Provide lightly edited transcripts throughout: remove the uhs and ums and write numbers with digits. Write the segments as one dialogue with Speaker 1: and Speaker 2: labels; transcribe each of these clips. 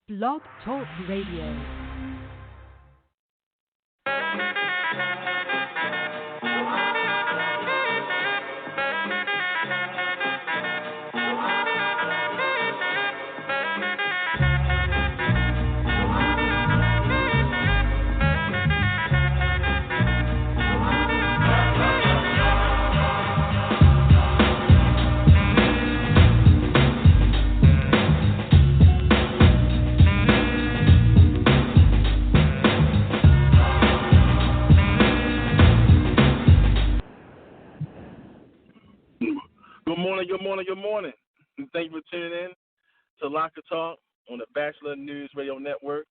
Speaker 1: Blog Talk Radio.
Speaker 2: Good morning. And thank you for tuning in to Locker Talk on the Bachelor News Radio Network,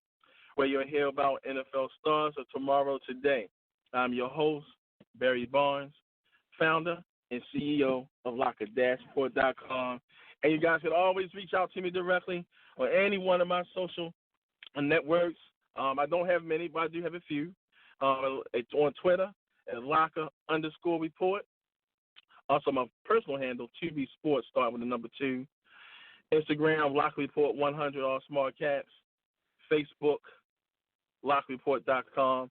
Speaker 2: where you'll hear about NFL stars of tomorrow today. I'm your host, Barry Barnes, founder and CEO of Locker-Report.com. And you guys can always reach out to me directly on any one of my social networks. I don't have many, but I do have a few. It's on Twitter at Locker_Report. Also, my personal handle, 2B Sports, start with the number 2. Instagram, Locker Report 100, all small caps. Facebook, LockerReport.com.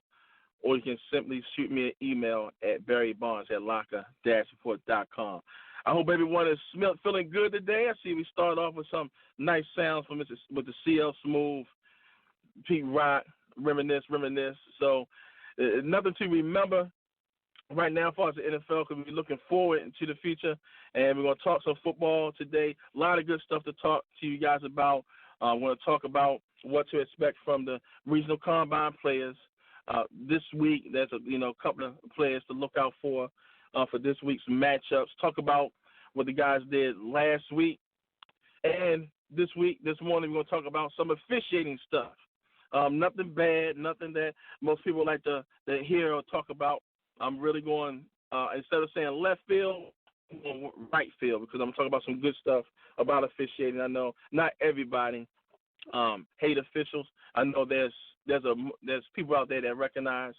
Speaker 2: Or you can simply shoot me an email at barrybarnes@Locker-Report.com. I hope everyone is feeling good today. I see we start off with some nice sounds from with the CL Smooth, Pete Rock, Reminisce. So, nothing to remember right now, as far as the NFL, because we're looking forward into the future, and we're going to talk some football today. A lot of good stuff to talk to you guys about. We're going to talk about what to expect from the regional combine players this week. There's a couple of players to look out for this week's matchups. Talk about what the guys did last week, and this morning, we're going to talk about some officiating stuff. Nothing bad, nothing that most people like to hear or talk about. I'm really going, instead of saying left field, I'm going right field, because I'm talking about some good stuff about officiating. I know not everybody hate officials. I know there's people out there that recognize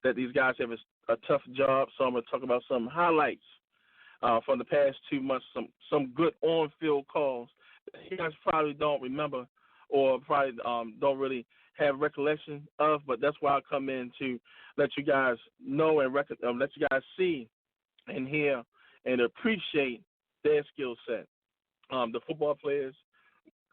Speaker 2: that these guys have a tough job. So I'm going to talk about some highlights from the past 2 months, some good on-field calls that you guys probably don't remember or probably don't really have recollection of, but that's why I come in to let you guys know and let you guys see and hear and appreciate their skill set. The football players,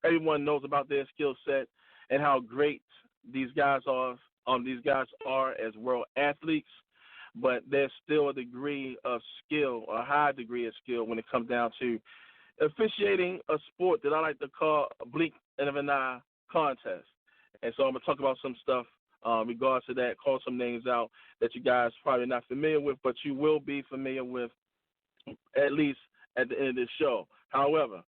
Speaker 2: everyone knows about their skill set and how great these guys are. These guys are as world athletes, but there's still a degree of skill, a high degree of skill, when it comes down to officiating a sport that I like to call a blink of an eye contest. And so I'm going to talk about some stuff regards to that, call some names out that you guys probably not familiar with, but you will be familiar with at least at the end of this show. However,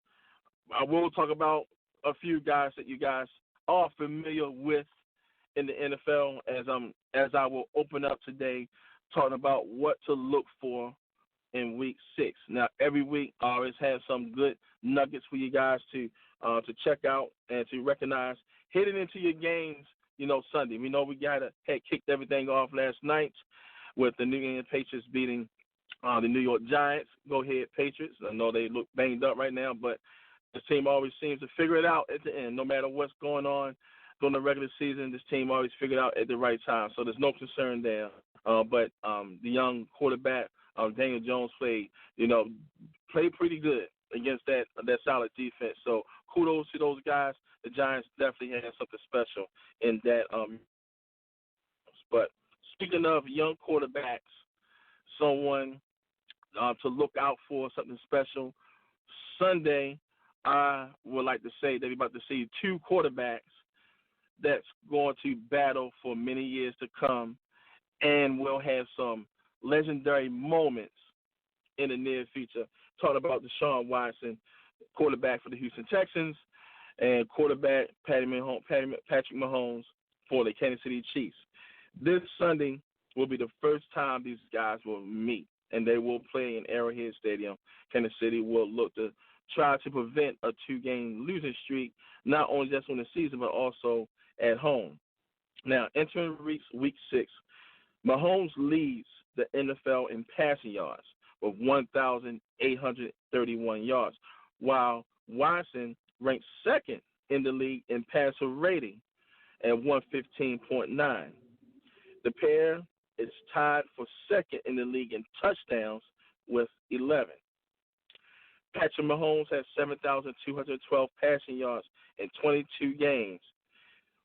Speaker 2: I will talk about a few guys that you guys are familiar with in the NFL as I will open up today talking about what to look for in Week 6. Now, every week I always have some good nuggets for you guys to check out and to recognize heading into your games, Sunday. We know we had kicked everything off last night with the New England Patriots beating the New York Giants. Go ahead, Patriots. I know they look banged up right now, but this team always seems to figure it out at the end. No matter what's going on during the regular season, this team always figured out at the right time. So there's no concern there. But the young quarterback, Daniel Jones, played pretty good against that solid defense. So kudos to those guys. The Giants definitely had something special in that. But speaking of young quarterbacks, someone to look out for, something special, Sunday, I would like to say that we're about to see 2 quarterbacks that's going to battle for many years to come, and we'll have some legendary moments in the near future. Talking about Deshaun Watson, quarterback for the Houston Texans, and quarterback Patrick Mahomes for the Kansas City Chiefs. This Sunday will be the first time these guys will meet, and they will play in Arrowhead Stadium. Kansas City will look to try to prevent a 2-game losing streak, not only just on the season, but also at home. Now, entering Week 6, Mahomes leads the NFL in passing yards with 1,831 yards, while Watson ranked second in the league in passer rating at 115.9. The pair is tied for second in the league in touchdowns with 11. Patrick Mahomes has 7,212 passing yards in 22 games.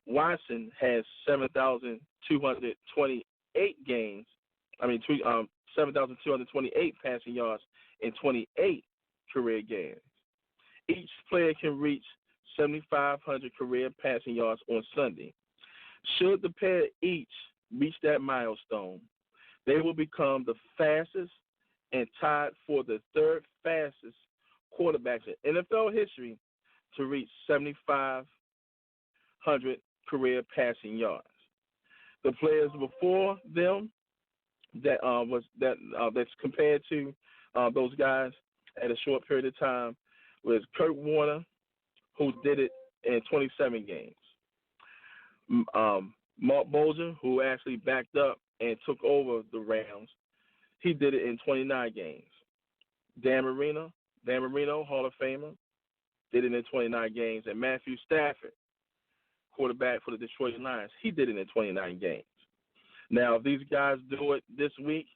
Speaker 2: Watson has 7,228 games. 7,228 passing yards in 28 career games. Each player can reach 7,500 career passing yards on Sunday. Should the pair each reach that milestone, they will become the fastest and tied for the third fastest quarterbacks in NFL history to reach 7,500 career passing yards. The players before them that's compared to those guys at a short period of time was Kurt Warner, who did it in 27 games. Mark Bolger, who actually backed up and took over the Rams, he did it in 29 games. Dan Marino, Hall of Famer, did it in 29 games. And Matthew Stafford, quarterback for the Detroit Lions, he did it in 29 games. Now, if these guys do it this week,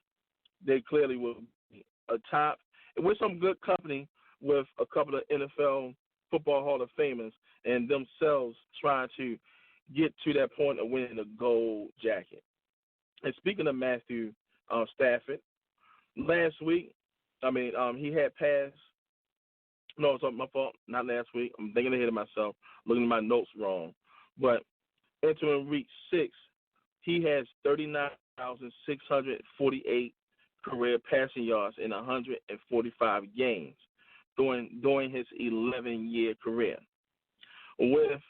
Speaker 2: they clearly will be atop. With some good company with a couple of NFL Football Hall of Famers and themselves trying to get to that point of winning the gold jacket. And speaking of Matthew Stafford, last week, he had passed. No, it's my fault. Not last week. I'm thinking ahead of myself, looking at my notes wrong. But entering week 6, he has 39,648 career passing yards in 145 games during his 11-year career. With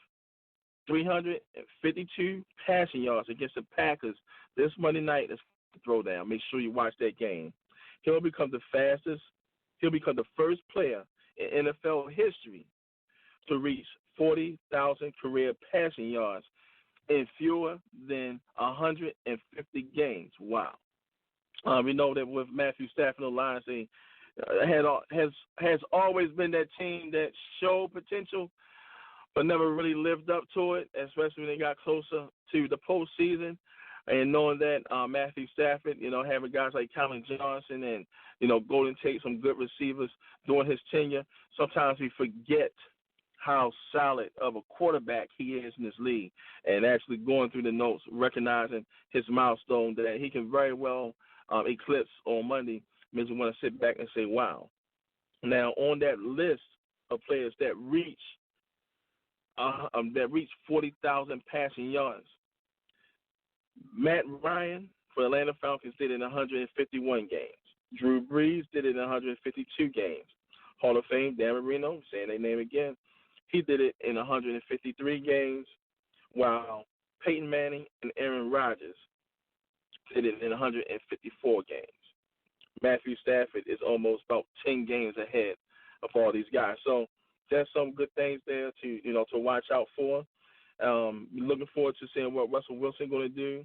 Speaker 2: 352 passing yards against the Packers this Monday night, is throwdown. Make sure you watch that game. He'll become the first player in NFL history to reach 40,000 career passing yards in fewer than 150 games. Wow. We know that with Matthew Stafford and the Lions, they has always been that team that showed potential but never really lived up to it, especially when they got closer to the postseason. And knowing that Matthew Stafford, having guys like Calvin Johnson and, Golden Tate, some good receivers during his tenure, sometimes we forget how solid of a quarterback he is in this league, and actually going through the notes, recognizing his milestone that he can very well eclipse on Monday, makes me want to sit back and say, wow. Now, on that list of players that reach 40,000 passing yards, Matt Ryan for the Atlanta Falcons did it in 151 games. Drew Brees did it in 152 games. Hall of Fame, Dan Marino, saying their name again, he did it in 153 games, while Peyton Manning and Aaron Rodgers did it in 154 games. Matthew Stafford is almost about 10 games ahead of all these guys. So there's some good things there to watch out for. Looking forward to seeing what Russell Wilson going to do.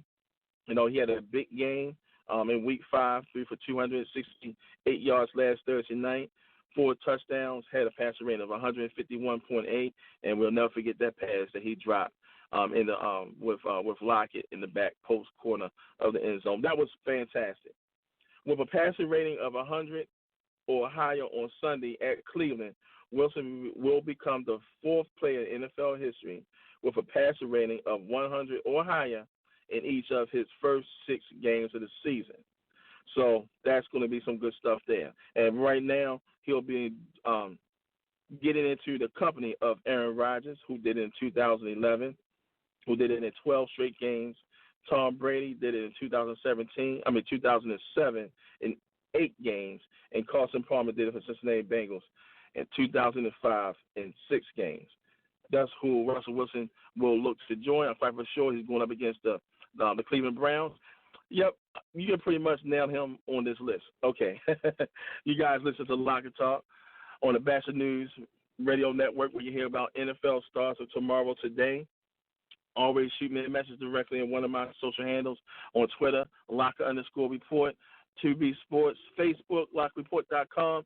Speaker 2: He had a big game in Week 5, 3 for 268 yards last Thursday night, 4 touchdowns, had a passer rating of 151.8, and we'll never forget that pass that he dropped with Lockett in the back post corner of the end zone. That was fantastic. With a passer rating of 100 or higher on Sunday at Cleveland, Wilson will become the 4th player in NFL history with a passer rating of 100 or higher in each of his first 6 games of the season. So that's going to be some good stuff there. And right now, he'll be getting into the company of Aaron Rodgers, who did it in 2011, who did it in 12 straight games. Tom Brady did it in 2007 in 8 games, and Carson Palmer did it for Cincinnati Bengals in 2005 in 6 games. That's who Russell Wilson will look to join. I'm quite for sure he's going up against the Cleveland Browns. Yep, you can pretty much nail him on this list. Okay. You guys listen to Locker Talk on the Bachelor News Radio Network, where you hear about NFL stars of tomorrow today. Always shoot me a message directly in one of my social handles on Twitter, Locker_Report, 2B Sports, Facebook, LockerReport.com,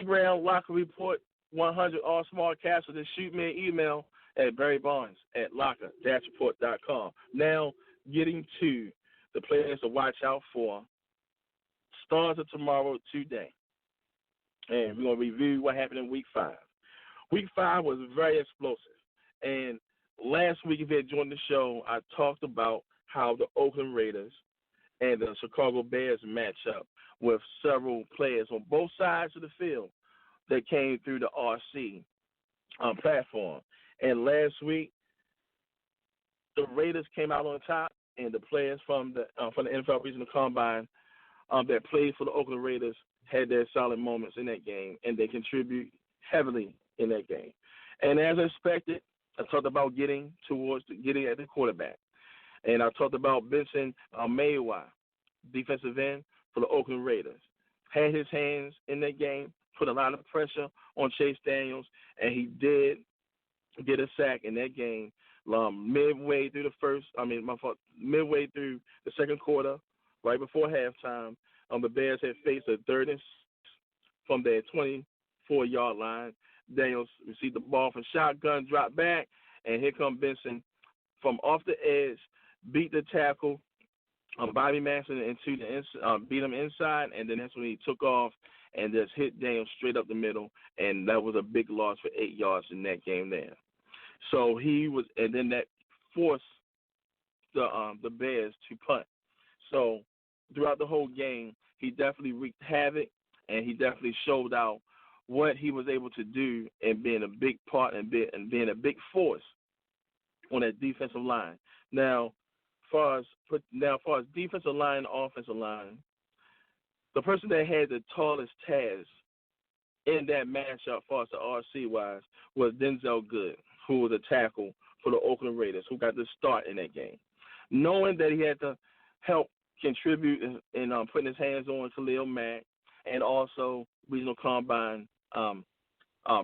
Speaker 2: Instagram, Locker Report 100, all small caps. So just shoot me an email at Barry Bonds at locker-report.com. Now, getting to the players to watch out for. Stars of tomorrow today. And we're going to review what happened in Week 5. Week 5 was very explosive. And last week, if you had joined the show, I talked about how the Oakland Raiders and the Chicago Bears match up with several players on both sides of the field that came through the RC platform. And last week, the Raiders came out on top, and the players from the NFL Regional Combine that played for the Oakland Raiders had their solid moments in that game, and they contribute heavily in that game. And as expected, I talked about getting at the quarterback. And I talked about Benson Mayowa, defensive end for the Oakland Raiders. Had his hands in that game, put a lot of pressure on Chase Daniels, and he did get a sack in that game midway through the second quarter, right before halftime. The Bears had faced a 3rd and 6 from their 24-yard line. Daniels received the ball from shotgun, dropped back, and here comes Benson from off the edge, beat the tackle, Bobby Madison into the beat him inside, and then that's when he took off and just hit Daniels straight up the middle, and that was a big loss for 8 yards in that game there. So and then that forced the Bears to punt. So throughout the whole game, he definitely wreaked havoc, and he definitely showed out what he was able to do and being a big part and being a big force on that defensive line. Now, as far as defensive line, offensive line, the person that had the tallest task in that matchup, as far as the RC-wise, was Denzel Good, who was a tackle for the Oakland Raiders, who got the start in that game. Knowing that he had to help contribute in putting his hands on Khalil Mack and also Regional Combine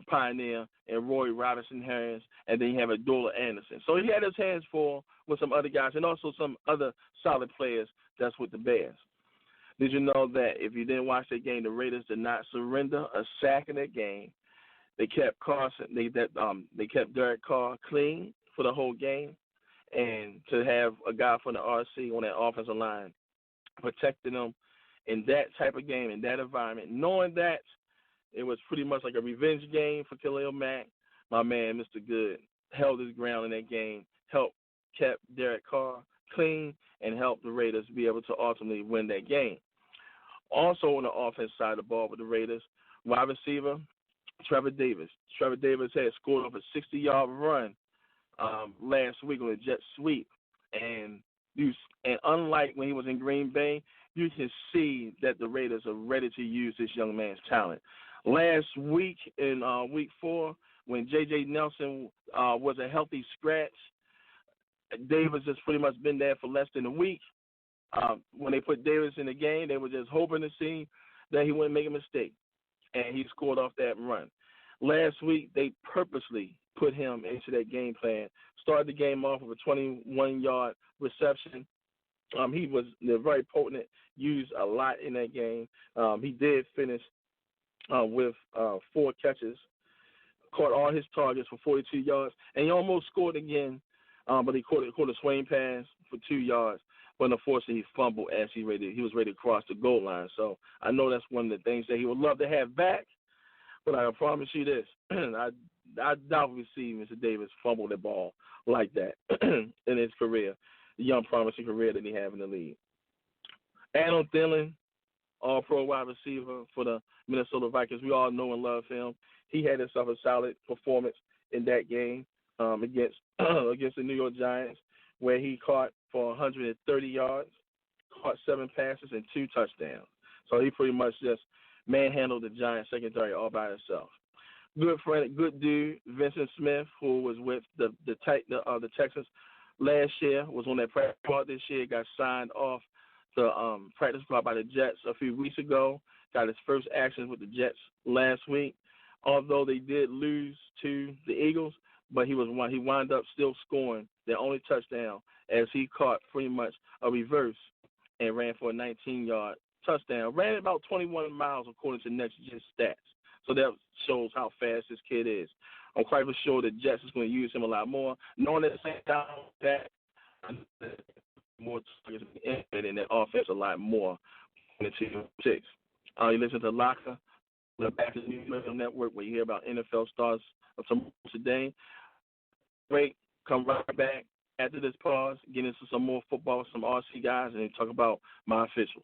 Speaker 2: pioneer and Roy Robinson Harris, and then you have Abdullah Anderson. So he had his hands full with some other guys and also some other solid players that's with the Bears. Did you know that if you didn't watch that game, the Raiders did not surrender a sack in that game? They kept they kept Derek Carr clean for the whole game, and to have a guy from the RC on that offensive line protecting them in that type of game, in that environment, knowing that it was pretty much like a revenge game for Khalil Mack, my man, Mr. Good, held his ground in that game, kept Derek Carr clean, and helped the Raiders be able to ultimately win that game. Also on the offense side of the ball with the Raiders, wide receiver Trevor Davis. Trevor Davis had scored off a 60-yard run last week on a jet sweep, and unlike when he was in Green Bay, you can see that the Raiders are ready to use this young man's talent. Last week in Week 4, when J.J. Nelson was a healthy scratch, Davis has pretty much been there for less than a week. When they put Davis in the game, they were just hoping to see that he wouldn't make a mistake, and he scored off that run. Last week, they purposely put him into that game plan, started the game off with a 21-yard reception. He was very potent, used a lot in that game. He did finish with 4 catches, caught all his targets for 42 yards, and he almost scored again, but he caught a swing pass for 2 yards. But unfortunately, he fumbled as he was ready to cross the goal line. So I know that's one of the things that he would love to have back. But I promise you this, I doubt we see Mr. Davis fumble the ball like that in his career, the young promising career that he has in the league. Adam Thielen, all-pro wide receiver for the Minnesota Vikings. We all know and love him. He had himself a solid performance in that game against the New York Giants, where he caught for 130 yards, caught 7 passes and 2 touchdowns. So he pretty much just manhandled the Giants secondary all by himself. Good friend, good dude, Vincent Smith, who was with the Texans last year, was on that practice squad this year, got signed off the practice squad by the Jets a few weeks ago, got his first actions with the Jets last week. Although they did lose to the Eagles, but he wound up still scoring their only touchdown as he caught pretty much a reverse and ran for a 19-yard touchdown. Ran about 21 miles according to Next Gen Stats. So that shows how fast this kid is. I'm quite for sure the Jets is going to use him a lot more, knowing at the same time that more targets in their offense a lot more in the 2-6. You listen to Locker, the Back to the News Network, where you hear about NFL stars of tomorrow today. Break, come right back after this pause, get into some more football with some RC guys, and then talk about my officials.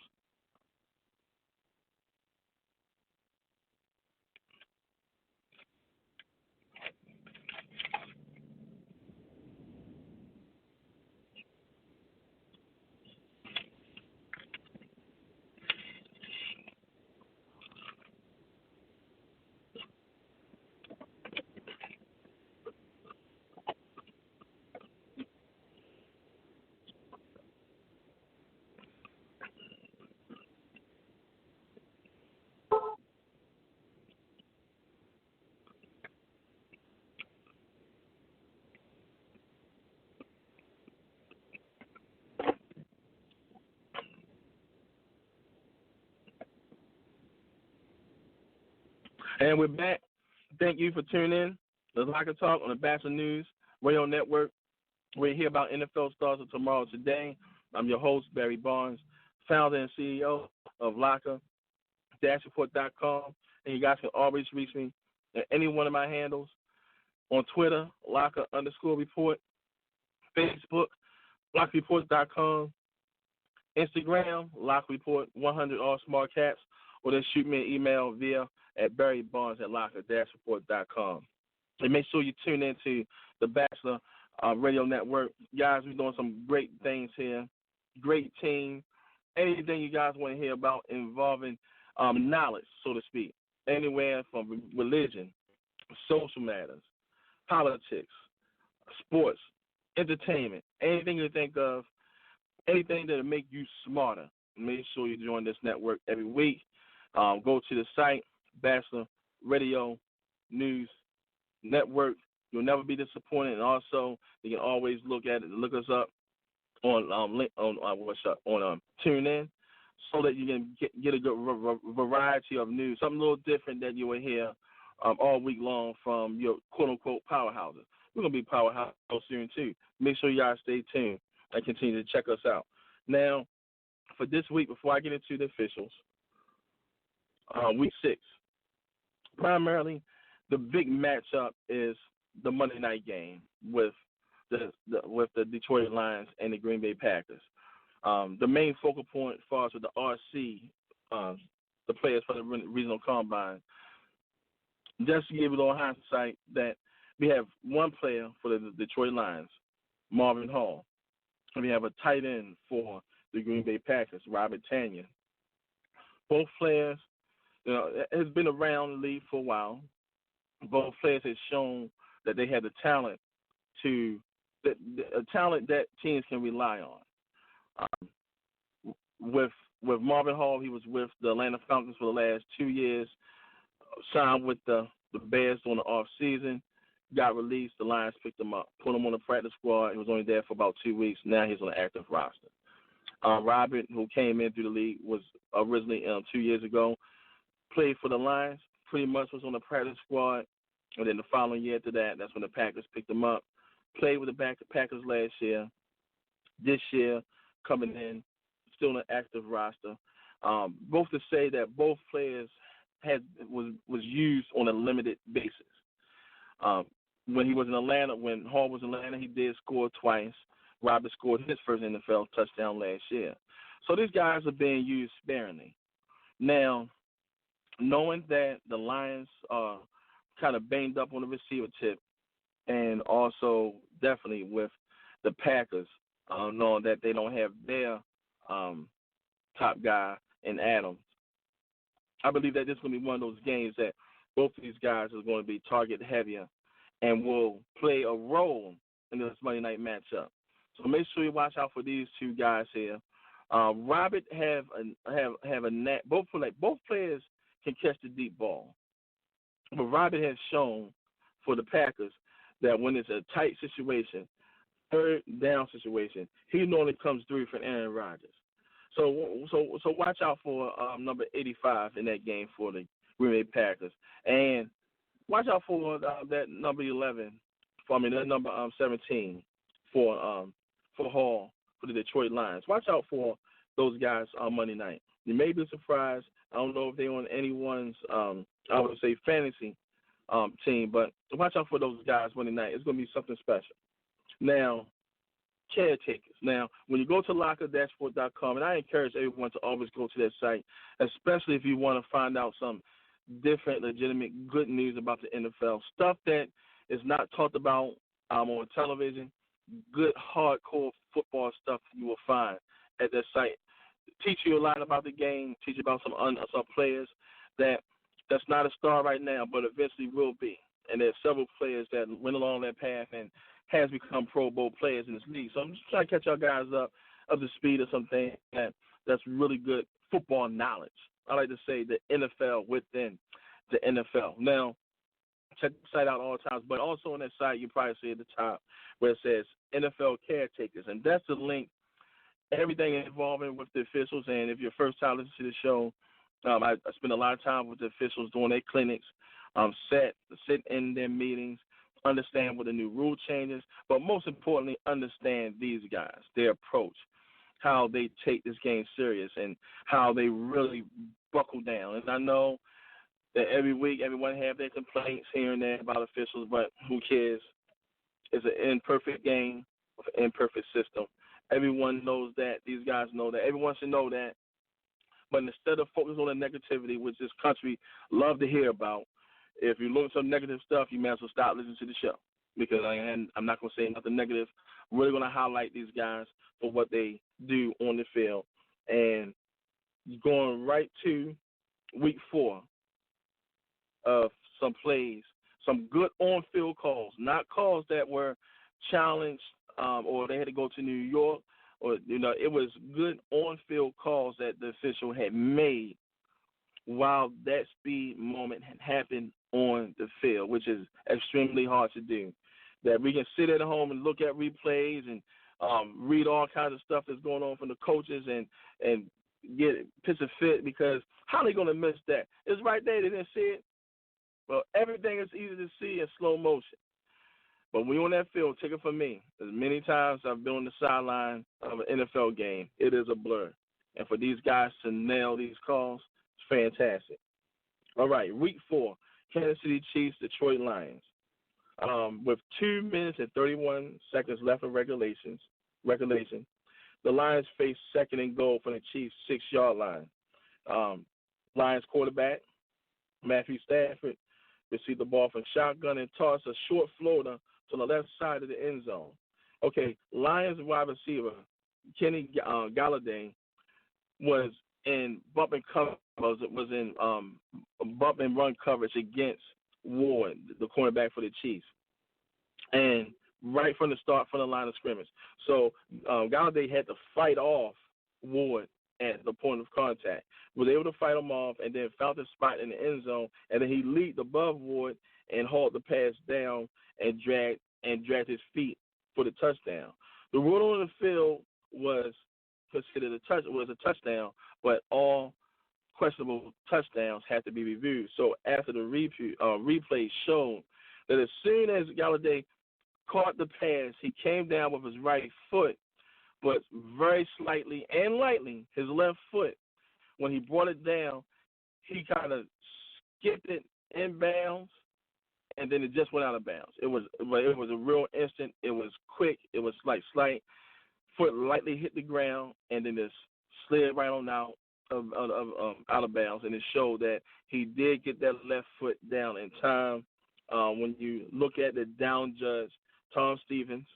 Speaker 2: And we're back. Thank you for tuning in. The Locker Talk on the Bachelor News Radio Network. We're here about NFL stars of tomorrow today. I'm your host, Barry Barnes, founder and CEO of Locker-Report.com. And you guys can always reach me at any one of my handles on Twitter, Locker_Report, Facebook, LockerReport.com, Instagram, LockerReport100, all small caps, or then shoot me an email via at barrybarnes@locker-report.com. And make sure you tune into the Bachelor Radio Network. Guys, we're doing some great things here. Great team. Anything you guys want to hear about involving knowledge, so to speak. Anywhere from religion, social matters, politics, sports, entertainment, anything you think of, anything that will make you smarter. Make sure you join this network every week. Go to the site, Bachelor Radio News Network. You'll never be disappointed. And also, you can always look at it, look us up on TuneIn, so that you can get a good variety of news, something a little different that you will hear all week long from your quote-unquote powerhouses. We're going to be powerhouse soon, too. Make sure you guys stay tuned and continue to check us out. Now, for this week, before I get into the officials, week 6, primarily the big matchup is the Monday night game with the Detroit Lions and the Green Bay Packers. The main focal point as far as with the RC, the players for the regional combine, just to give it on hindsight that we have one player for the Detroit Lions, Marvin Hall, and we have a tight end for the Green Bay Packers, Robert Tanyan. Both players, has been around the league for a while. Both players have shown that they have the talent that teams can rely on. With Marvin Hall, he was with the Atlanta Falcons for the last 2 years, signed with the Bears during the off season, got released. The Lions picked him up, put him on the practice squad. He was only there for about 2 weeks. Now he's on the active roster. Robert, who came in through the league, was originally 2 years ago, played for the Lions, pretty much was on the practice squad. And then the following year after that, that's when the Packers picked him up. Played with the Packers last year. This year, coming in, still on the active roster. Both to say that both players was used on a limited basis. When he was in Atlanta, when Hall was in Atlanta, he did score twice. Robert scored his first NFL touchdown last year. So these guys are being used sparingly. Now, knowing that the Lions are kind of banged up on the receiver tip, and also definitely with the Packers, knowing that they don't have their top guy in Adams, I believe that this is going to be one of those games that both of these guys are going to be target heavier and will play a role in this Monday night matchup. So make sure you watch out for these two guys here. Robert have a net. Both players can catch the deep ball, but Robert has shown for the Packers that when it's a tight situation, third down situation, he normally comes through for Aaron Rodgers. So watch out for number 85 in that game for the Green Bay Packers. And watch out for that number 11. That number 17 for Hall for the Detroit Lions. Watch out for those guys on Monday night. You may be surprised. I don't know if they're on anyone's I would say fantasy team, but watch out for those guys Monday night. It's going to be something special. Now, caretakers. Now, when you go to locker-sport.com, and I encourage everyone to always go to that site, especially if you want to find out some different, legitimate, good news about the NFL, stuff that is not talked about on television, good, hardcore football stuff you will find at that site. Teach you a lot about the game, teach you about some players that's not a star right now, but eventually will be. And there's several players that went along that path and has become Pro Bowl players in this league. So I'm just trying to catch y'all guys up the speed of something that's really good football knowledge. I like to say the NFL within the NFL. Now, check the site out all the times, but also on that site you probably see at the top where it says NFL caretakers, and that's the link. Everything involving with the officials, and if you're first time listening to the show, I spend a lot of time with the officials doing their clinics, sit in their meetings, understand what the new rule changes, but most importantly, understand these guys, their approach, how they take this game serious, and how they really buckle down. And I know that every week everyone have their complaints here and there about officials, but who cares? It's an imperfect game with an imperfect system. Everyone knows that. These guys know that. Everyone should know that. But instead of focusing on the negativity, which this country love to hear about, if you look at some negative stuff, you may as well stop listening to the show, because I'm not going to say nothing negative. I'm really going to highlight these guys for what they do on the field. And going right to week 4 of some plays, some good on-field calls, not calls that were challenged or they had to go to New York, or it was good on-field calls that the official had made while that speed moment had happened on the field, which is extremely hard to do. That we can sit at home and look at replays and read all kinds of stuff that's going on from the coaches and get pitch a fit, because how are they going to miss that? It's right there. They didn't see it. Well, everything is easy to see in slow motion. But when you're on that field, take it from me. As many times I've been on the sideline of an NFL game, it is a blur. And for these guys to nail these calls, it's fantastic. All right, week 4, Kansas City Chiefs, Detroit Lions. With 2 minutes and 31 seconds left of regulation, the Lions face second and goal from the Chiefs' 6-yard line. Lions quarterback, Matthew Stafford, received the ball from shotgun and tossed a short floater to the left side of the end zone. Okay, Lions wide receiver Kenny Galladay was in bump and cover, was in bump and run coverage against Ward, the cornerback for the Chiefs, and right from the start, from the line of scrimmage. So Galladay had to fight off Ward at the point of contact. Was able to fight him off, and then found his spot in the end zone, and then he leaped above Ward and hauled the pass down and dragged his feet for the touchdown. The rule on the field was considered a touchdown, but all questionable touchdowns had to be reviewed. So after the replay showed that as soon as Galladay caught the pass, he came down with his right foot, but very slightly and lightly his left foot. When he brought it down, he kind of skipped it inbounds, and then it just went out of bounds. It was a real instant. It was quick. It was like slight. Foot lightly hit the ground, and then just slid right on out of bounds. And it showed that he did get that left foot down in time. When you look at the down judge, Tom Stevens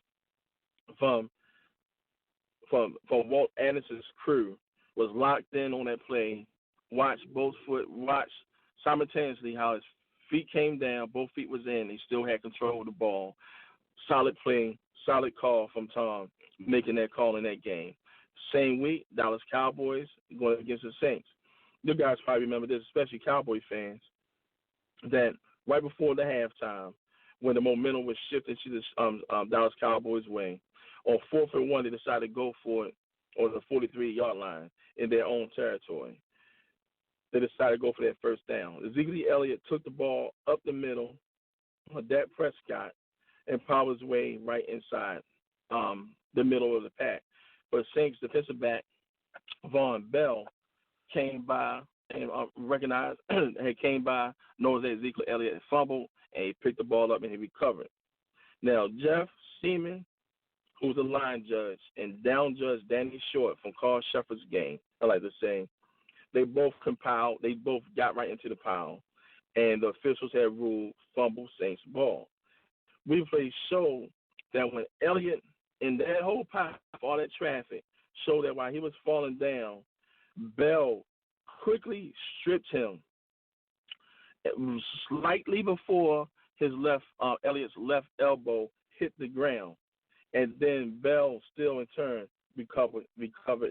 Speaker 2: from Walt Anderson's crew was locked in on that play, watched simultaneously how his feet came down, both feet was in, he still had control of the ball. Solid play, solid call from Tom, making that call in that game. Same week, Dallas Cowboys going against the Saints. You guys probably remember this, especially Cowboy fans, that right before the halftime, when the momentum was shifting to the Dallas Cowboys' way, on 4th and 1, they decided to go for it on the 43-yard line in their own territory. They decided to go for that first down. Ezekiel Elliott took the ball up the middle Dak Prescott and power his way right inside the middle of the pack. But Saints defensive back Von Bell came by and recognized had came by, knows that Ezekiel Elliott had fumbled, and he picked the ball up and he recovered. Now, Jeff Seaman, who's a line judge, and down judge Danny Short from Carl Shepard's game, I like to say, they both got right into the pile, and the officials had ruled fumble Saints ball. Replay showed that when Elliott, in that whole pile, all that traffic, showed that while he was falling down, Bell quickly stripped him slightly before his Elliott's left elbow hit the ground, and then Bell still in turn recovered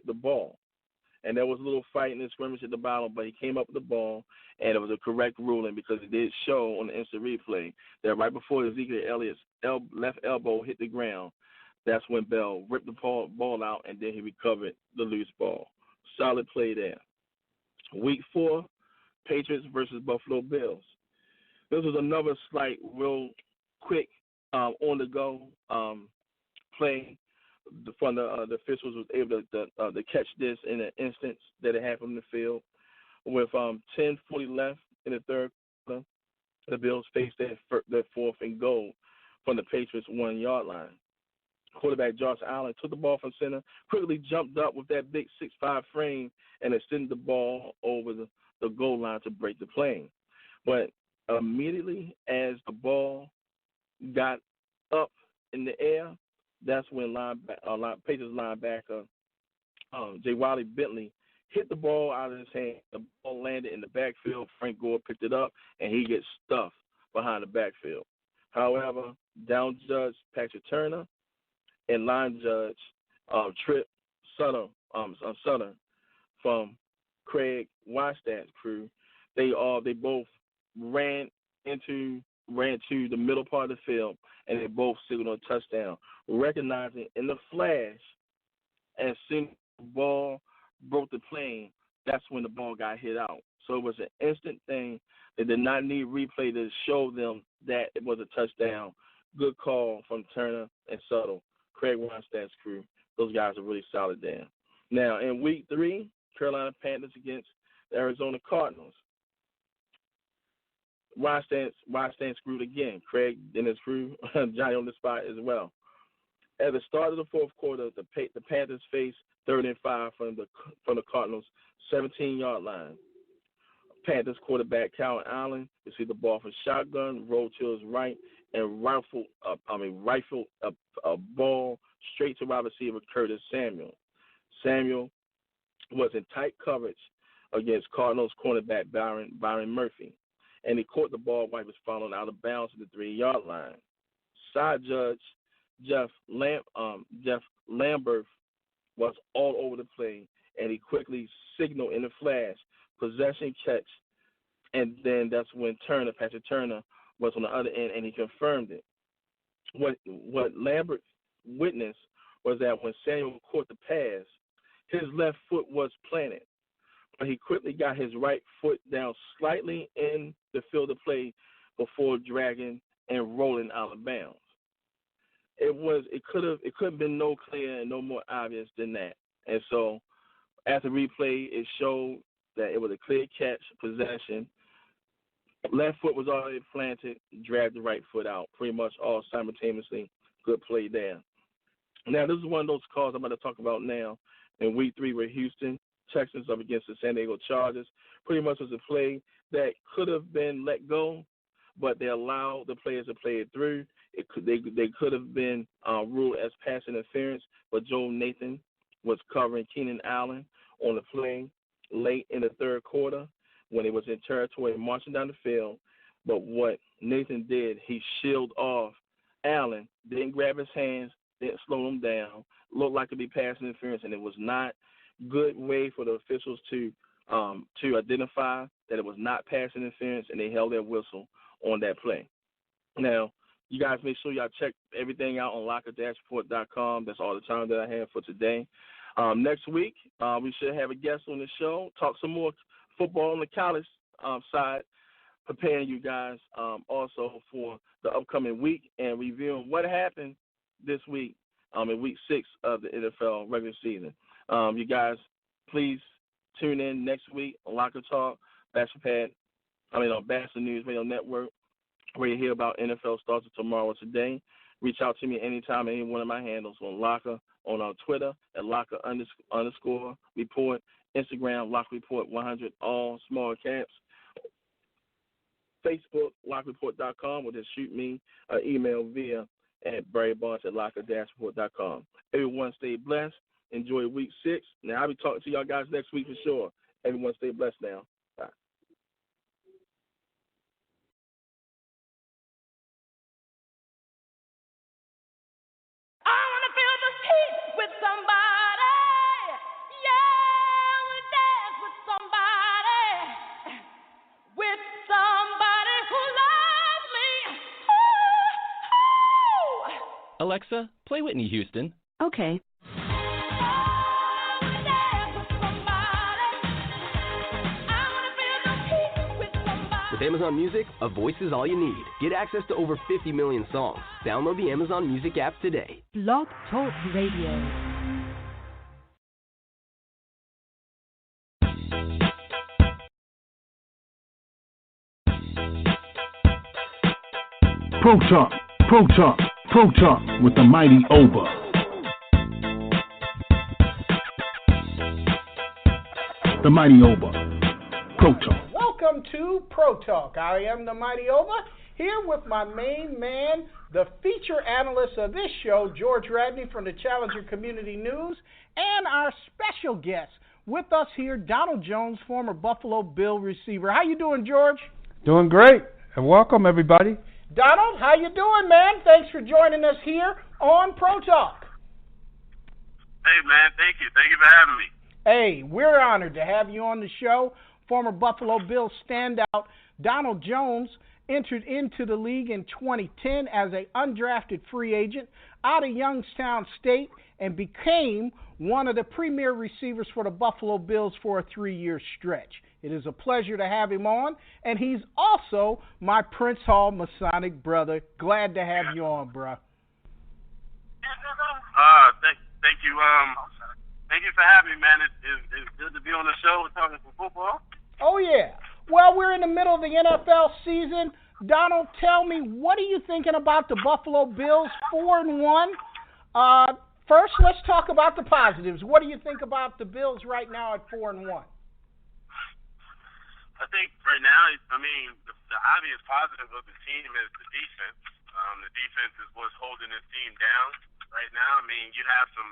Speaker 2: the ball. And there was a little fight and scrimmage at the bottom, but he came up with the ball, and it was a correct ruling because it did show on the instant replay that right before Ezekiel Elliott's left elbow hit the ground, that's when Bell ripped the ball out, and then he recovered the loose ball. Solid play there. Week 4, Patriots versus Buffalo Bills. This was another slight, real quick, on-the-go play from the officials was able to catch this in an instance that it happened in the field. With 10:40 left in the third quarter, the Bills faced their fourth and goal from the Patriots' 1-yard line. Quarterback Josh Allen took the ball from center, quickly jumped up with that big 6'5" frame, and extended the ball over the goal line to break the play. But immediately as the ball got up in the air, that's when Patriots linebacker J. Wiley Bentley hit the ball out of his hand. The ball landed in the backfield. Frank Gore picked it up, and he gets stuffed behind the backfield. However, down judge Patrick Turner and line judge Trip Sutter from Craig Weinstein's crew, they both ran to the middle part of the field, and they both signaled a touchdown, recognizing in the flash, as soon as the ball broke the plane, that's when the ball got hit out. So it was an instant thing. They did not need replay to show them that it was a touchdown. Good call from Turner and Sutter, Craig Weinstein's crew. Those guys are really solid there. Now, in week 3, Carolina Panthers against the Arizona Cardinals. Weinstein screwed again. Craig and his crew, Johnny on the spot as well. At the start of the fourth quarter, the Panthers faced 3rd and 5 from the Cardinals' 17-yard line. Panthers quarterback Calvin Allen received the ball from shotgun, rolled to his right, and rifled a ball straight to wide receiver Curtis Samuel. Samuel was in tight coverage against Cardinals cornerback Byron Murphy, and he caught the ball while he was falling out of bounds at the 3-yard line. Side judge Jeff Lambert was all over the play, and he quickly signaled in the flash, possession catch, and then that's when Patrick Turner, was on the other end, and he confirmed it. What Lambert witnessed was that when Samuel caught the pass, his left foot was planted, but he quickly got his right foot down slightly in the field of play before dragging and rolling out of bounds. It could have been no clearer and no more obvious than that. And so after replay, it showed that it was a clear catch, possession. Left foot was already planted, dragged the right foot out, pretty much all simultaneously. Good play there. Now, this is one of those calls I'm about to talk about now. In week 3 with Houston Texans up against the San Diego Chargers, pretty much was a play that could have been let go, but they allowed the players to play it through. They could have been ruled as pass interference, but Joe Nathan was covering Keenan Allen on the play late in the third quarter when he was in territory marching down the field. But what Nathan did, he shielded off Allen, didn't grab his hands, didn't slow him down, looked like it would be pass interference, and it was not good way for the officials to identify that it was not pass interference, and they held their whistle on that play. Now, you guys make sure y'all check everything out on locker-report.com. That's all the time that I have for today. Next week, we should have a guest on the show, talk some more football on the college side. preparing you guys also for the upcoming week and reviewing what happened this week in week 6 of the NFL regular season. You guys, please tune in next week on Locker Talk, on Bachelor News Radio Network, where you hear about NFL starts tomorrow or today. Reach out to me anytime, any one of my handles on Locker, on our Twitter at Locker_report, Instagram, Locker Report 100, all small caps. Facebook, lockreport.com, or just shoot me an email via at barrybarnes@locker-report.com. Everyone stay blessed. Enjoy week 6. Now, I'll be talking to y'all guys next week for sure. Everyone stay blessed now. Bye.
Speaker 1: I wanna feel the heat with somebody. Yeah, I wanna dance with somebody. With somebody who loves me. Ooh, ooh.
Speaker 3: Alexa, play Whitney Houston.
Speaker 4: Okay.
Speaker 3: With Amazon Music, a voice is all you need. Get access to over 50 million songs. Download the Amazon Music app today.
Speaker 1: Blog Talk Radio.
Speaker 5: Pro Talk with the mighty Oba. The mighty Oba. Pro Talk.
Speaker 6: Welcome to Pro Talk. I am the mighty Oba, here with my main man, the feature analyst of this show, George Radney from the Challenger Community News, and our special guest with us here, Donald Jones, former Buffalo Bill receiver. How you doing, George?
Speaker 7: Doing great, and welcome everybody.
Speaker 6: Donald, how you doing, man? Thanks for joining us here on Pro Talk.
Speaker 8: Hey, man, thank you. Thank you for having me.
Speaker 6: Hey, we're honored to have you on the show. Former Buffalo Bills standout Donald Jones entered into the league in 2010 as an undrafted free agent out of Youngstown State and became one of the premier receivers for the Buffalo Bills for a 3-year stretch. It is a pleasure to have him on, and he's also my Prince Hall Masonic brother. Glad to have you on, bro.
Speaker 8: Thank you. Thank you for having me, man. It's good to be on the show talking some football.
Speaker 6: Oh, yeah. Well, we're in the middle of the NFL season. Donald, tell me, what are you thinking about the Buffalo Bills 4-1? First, let's talk about the positives. What do you think about the Bills right now at 4-1?
Speaker 8: I think right now, the obvious positive of the team is the defense. The defense is what's holding this team down right now. You have some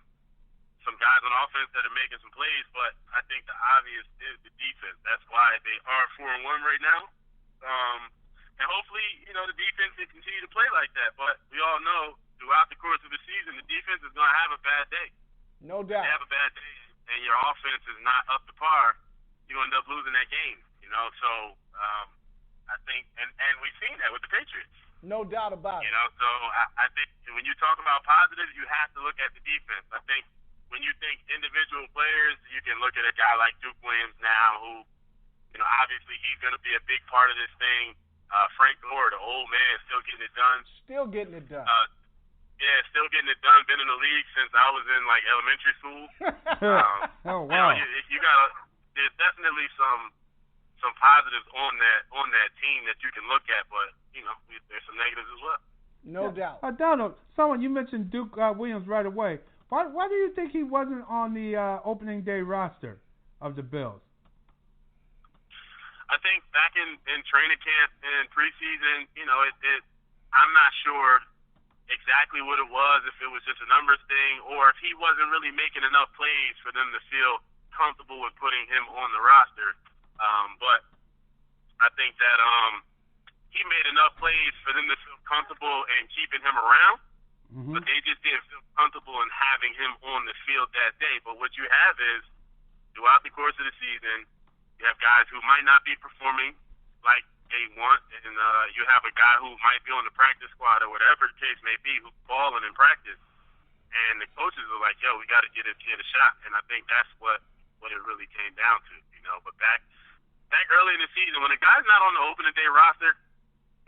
Speaker 8: guys on offense that are making some plays, but I think the obvious is the defense. That's why they are 4-1 right now. And hopefully, the defense can continue to play like that. But we all know throughout the course of the season, the defense is going to have a bad day.
Speaker 6: No doubt.
Speaker 8: They have a bad day, and your offense is not up to par, you end up losing that game. So I think, and we've seen that with the Patriots.
Speaker 6: No doubt about it.
Speaker 8: So I think when you talk about positives, you have to look at the defense. I think when you think individual players, you can look at a guy like Duke Williams now, who, obviously he's going to be a big part of this thing. Frank Gore, the old man, still getting it done.
Speaker 6: Still getting it done.
Speaker 8: Still getting it done. Been in the league since I was in elementary school.
Speaker 7: Oh wow!
Speaker 8: There's definitely some positives on that team that you can look at, but there's some negatives as well.
Speaker 6: No doubt.
Speaker 7: Donald, you mentioned Duke Williams right away. Why do you think he wasn't on the opening day roster of the Bills?
Speaker 8: I think back in training camp and preseason, I'm not sure exactly what it was, if it was just a numbers thing or if he wasn't really making enough plays for them to feel comfortable with putting him on the roster. But I think that he made enough plays for them to feel comfortable in keeping him around, but they just didn't feel comfortable in having him on the field that day. But what you have is, throughout the course of the season, you have guys who might not be performing like they want, and you have a guy who might be on the practice squad or whatever the case may be, who's balling in practice. And the coaches are like, yo, we got to get a shot. And I think that's what it really came down to, But back early in the season, when a guy's not on the opening day roster,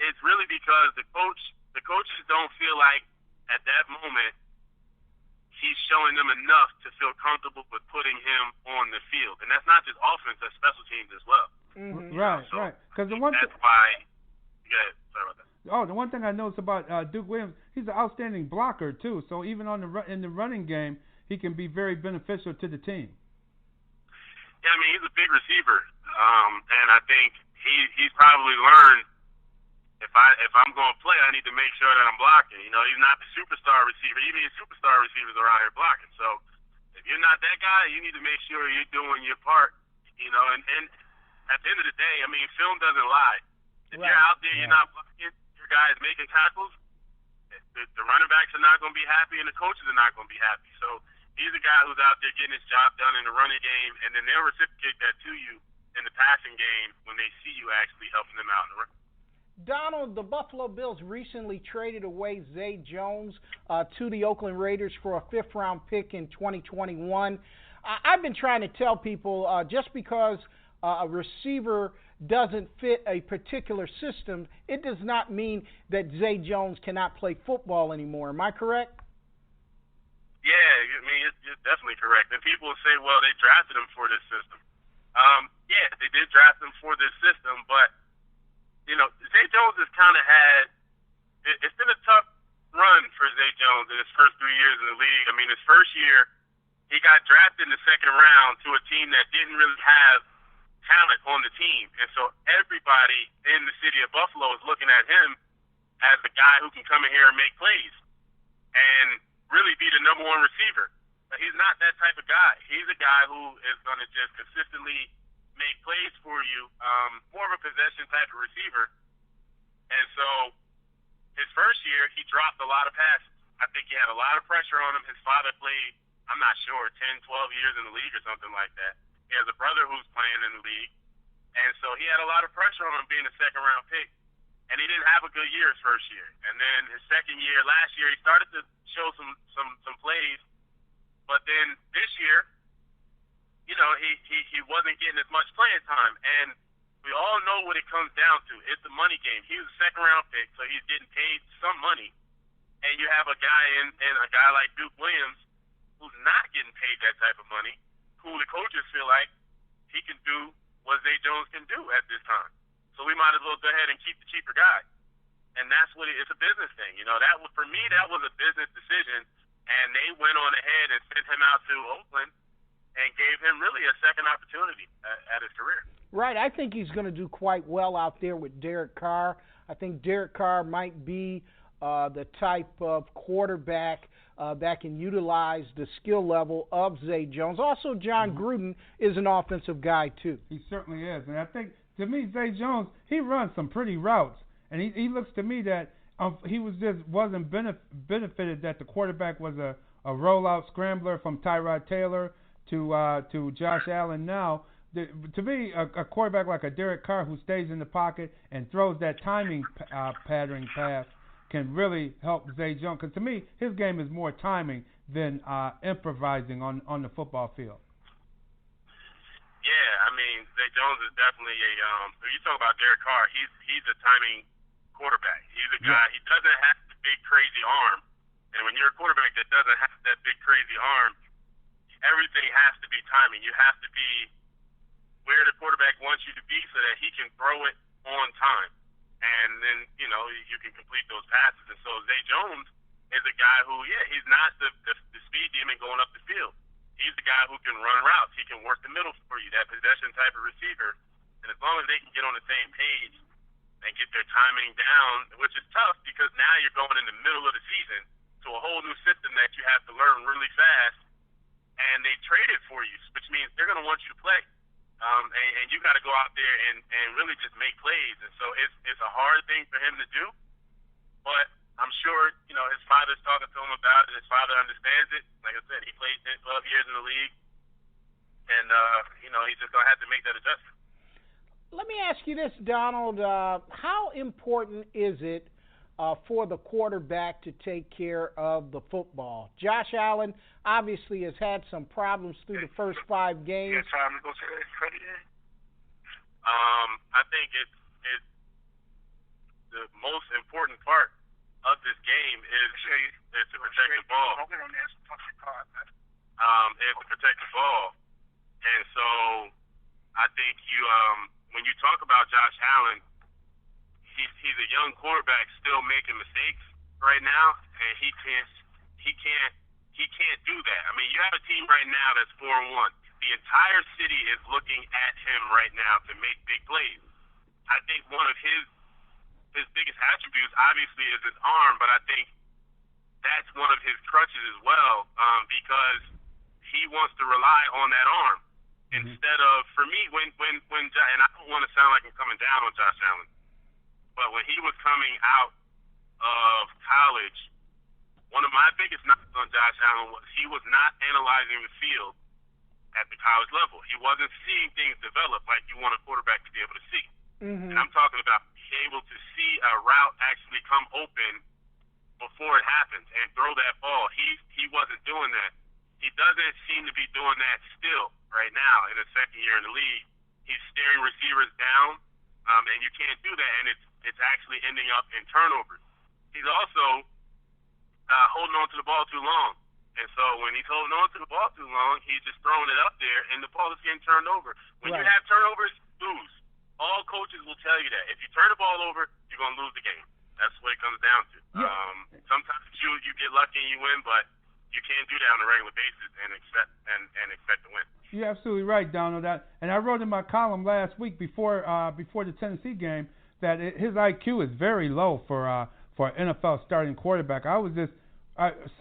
Speaker 8: it's really because the coaches don't feel like at that moment he's showing them enough to feel comfortable with putting him on the field. And that's not just offense, that's special teams as well.
Speaker 7: Mm-hmm. Right, so right. Because the one
Speaker 8: that's why. Yeah, sorry about that.
Speaker 7: Oh, the one thing I noticed about Duke Williams, he's an outstanding blocker too. So even on in the running game, he can be very beneficial to the team.
Speaker 8: Yeah, I mean he's a big receiver, and I think he's probably learned if I'm going to play, I need to make sure that I'm blocking. You know, he's not the superstar receiver. Even his superstar receivers are out here blocking. So if you're not that guy, you need to make sure you're doing your part. You know, and at the end of the day, I mean, film doesn't lie. If you're out there, you're not blocking. Your guy is making tackles. The running backs are not going to be happy, and the coaches are not going to be happy. So he's a guy who's out there getting his job done in the running game, and then they'll reciprocate that to you in the passing game when they see you actually helping them out in the run.
Speaker 6: Donald, the Buffalo Bills recently traded away Zay Jones to the Oakland Raiders for a fifth-round pick in 2021. I've been trying to tell people just because a receiver doesn't fit a particular system, it does not mean that Zay Jones cannot play football anymore. Am I correct?
Speaker 8: Yeah, I mean, you're definitely correct. And people will say, well, they drafted him for this system. Yeah, they did draft him for this system, but you know, Zay Jones has kind of had – it's been a tough run for Zay Jones in his first 3 years in the league. I mean, his first year, he got drafted in the second round to a team that didn't really have talent on the team. And so everybody in the city of Buffalo is looking at him as the guy who can come in here and make plays and really be the number one receiver. But he's not that type of guy. He's a guy who is going to just consistently – make plays for you, more of a possession type of receiver. And so his first year, he dropped a lot of passes. I think he had a lot of pressure on him. His father played, I'm not sure, 10, 12 years in the league or something like that. He has a brother who's playing in the league. And so he had a lot of pressure on him being a second-round pick. And he didn't have a good year his first year. And then his second year, last year, he started to show some plays. But then this year, you know, he wasn't getting as much playing time. And we all know what it comes down to. It's a money game. He was a second-round pick, so he's getting paid some money. And you have a guy in a guy like Duke Williams who's not getting paid that type of money, who the coaches feel like he can do what Zay Jones can do at this time. So we might as well go ahead and keep the cheaper guy. And that's what it's a business thing. You know, for me, that was a business decision. And they went on ahead and sent him out to Oakland and gave him really a second opportunity at his career.
Speaker 6: Right. I think he's going to do quite well out there with Derek Carr. I think Derek Carr might be the type of quarterback that can utilize the skill level of Zay Jones. Also, John Gruden is an offensive guy, too.
Speaker 7: He certainly is. And I think, to me, Zay Jones, he runs some pretty routes. And he looks to me that he wasn't benefited that the quarterback was a rollout scrambler from Tyrod Taylor to Josh Allen now. To me, a quarterback like a Derek Carr who stays in the pocket and throws that timing pattern pass can really help Zay Jones. Because to me, his game is more timing than improvising on the football field.
Speaker 8: Yeah, I mean, Zay Jones is definitely when you talk about Derek Carr, he's a timing quarterback. He's a guy, he doesn't have the big crazy arm. And when you're a quarterback that doesn't have that big crazy arm, everything has to be timing. You have to be where the quarterback wants you to be so that he can throw it on time. And then, you know, you can complete those passes. And so Zay Jones is a guy who, he's not the speed demon going up the field. He's the guy who can run routes. He can work the middle for you, that possession type of receiver. And as long as they can get on the same page and get their timing down, which is tough because now you're going in the middle of the season to a whole new system that you have to learn really fast. And they traded for you, which means they're going to want you to play. And you got to go out there and really just make plays. And so it's a hard thing for him to do. But I'm sure, you know, his father's talking to him about it. His father understands it. Like I said, he played 10, 12 years in the league. And, you know, he's just going to have to make that adjustment.
Speaker 6: Let me ask you this, Donald. How important is it for the quarterback to take care of the football? Josh Allen obviously has had some problems through the first 5 games.
Speaker 8: You got time to go to the credit game? I think it's the most important part of this game is to protect the ball. Is to protect the ball. And so I think when you talk about Josh Allen, he's a young quarterback still making mistakes right now, and he can't do that. I mean, you have a team right now that's 4-1. The entire city is looking at him right now to make big plays. I think one of his biggest attributes, obviously, is his arm, but I think that's one of his crutches as well, because he wants to rely on that arm instead of, for me, when and I don't want to sound like I'm coming down on Josh Allen, but when he was coming out of college, one of my biggest knocks on Josh Allen was he was not analyzing the field at the college level. He wasn't seeing things develop like you want a quarterback to be able to see. And I'm talking about being able to see a route actually come open before it happens and throw that ball. He wasn't doing that. He doesn't seem to be doing that still right now in his second year in the league. He's staring receivers down, and you can't do that, and it's actually ending up in turnovers. He's also holding on to the ball too long. And so when he's holding on to the ball too long, he's just throwing it up there, and the ball is getting turned over. When you have turnovers, lose. All coaches will tell you that. If you turn the ball over, you're going to lose the game. That's what it comes down to. Yeah. Sometimes you get lucky and you win, but you can't do that on a regular basis and expect to win.
Speaker 7: You're absolutely right, Donald. And I wrote in my column last week before the Tennessee game that his IQ is very low for an NFL starting quarterback. I was just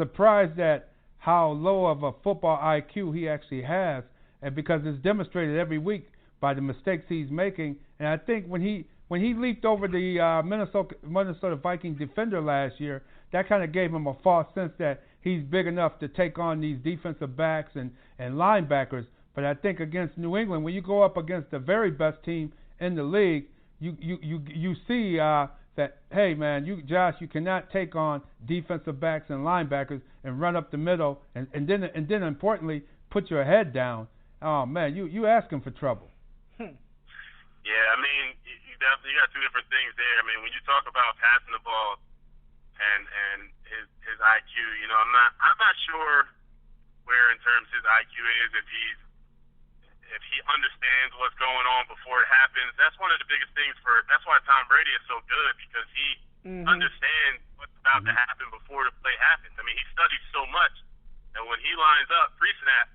Speaker 7: surprised at how low of a football IQ he actually has, and because it's demonstrated every week by the mistakes he's making. And I think when he leaped over the Minnesota Viking defender last year, that kind of gave him a false sense that he's big enough to take on these defensive backs and linebackers. But I think against New England, when you go up against the very best team in the league, you see that, hey man, Josh, you cannot take on defensive backs and linebackers and run up the middle and then importantly put your head down. Oh man, you asking for trouble.
Speaker 8: Yeah, I mean, you got two different things there. I mean, when you talk about passing the ball and his IQ, I'm not sure where in terms his IQ is, if he understands what's going on before it happens. That's one of the biggest things that's why Tom Brady is so good, because he understands what's about to happen before the play happens. I mean, he studies so much that when he lines up pre-snap,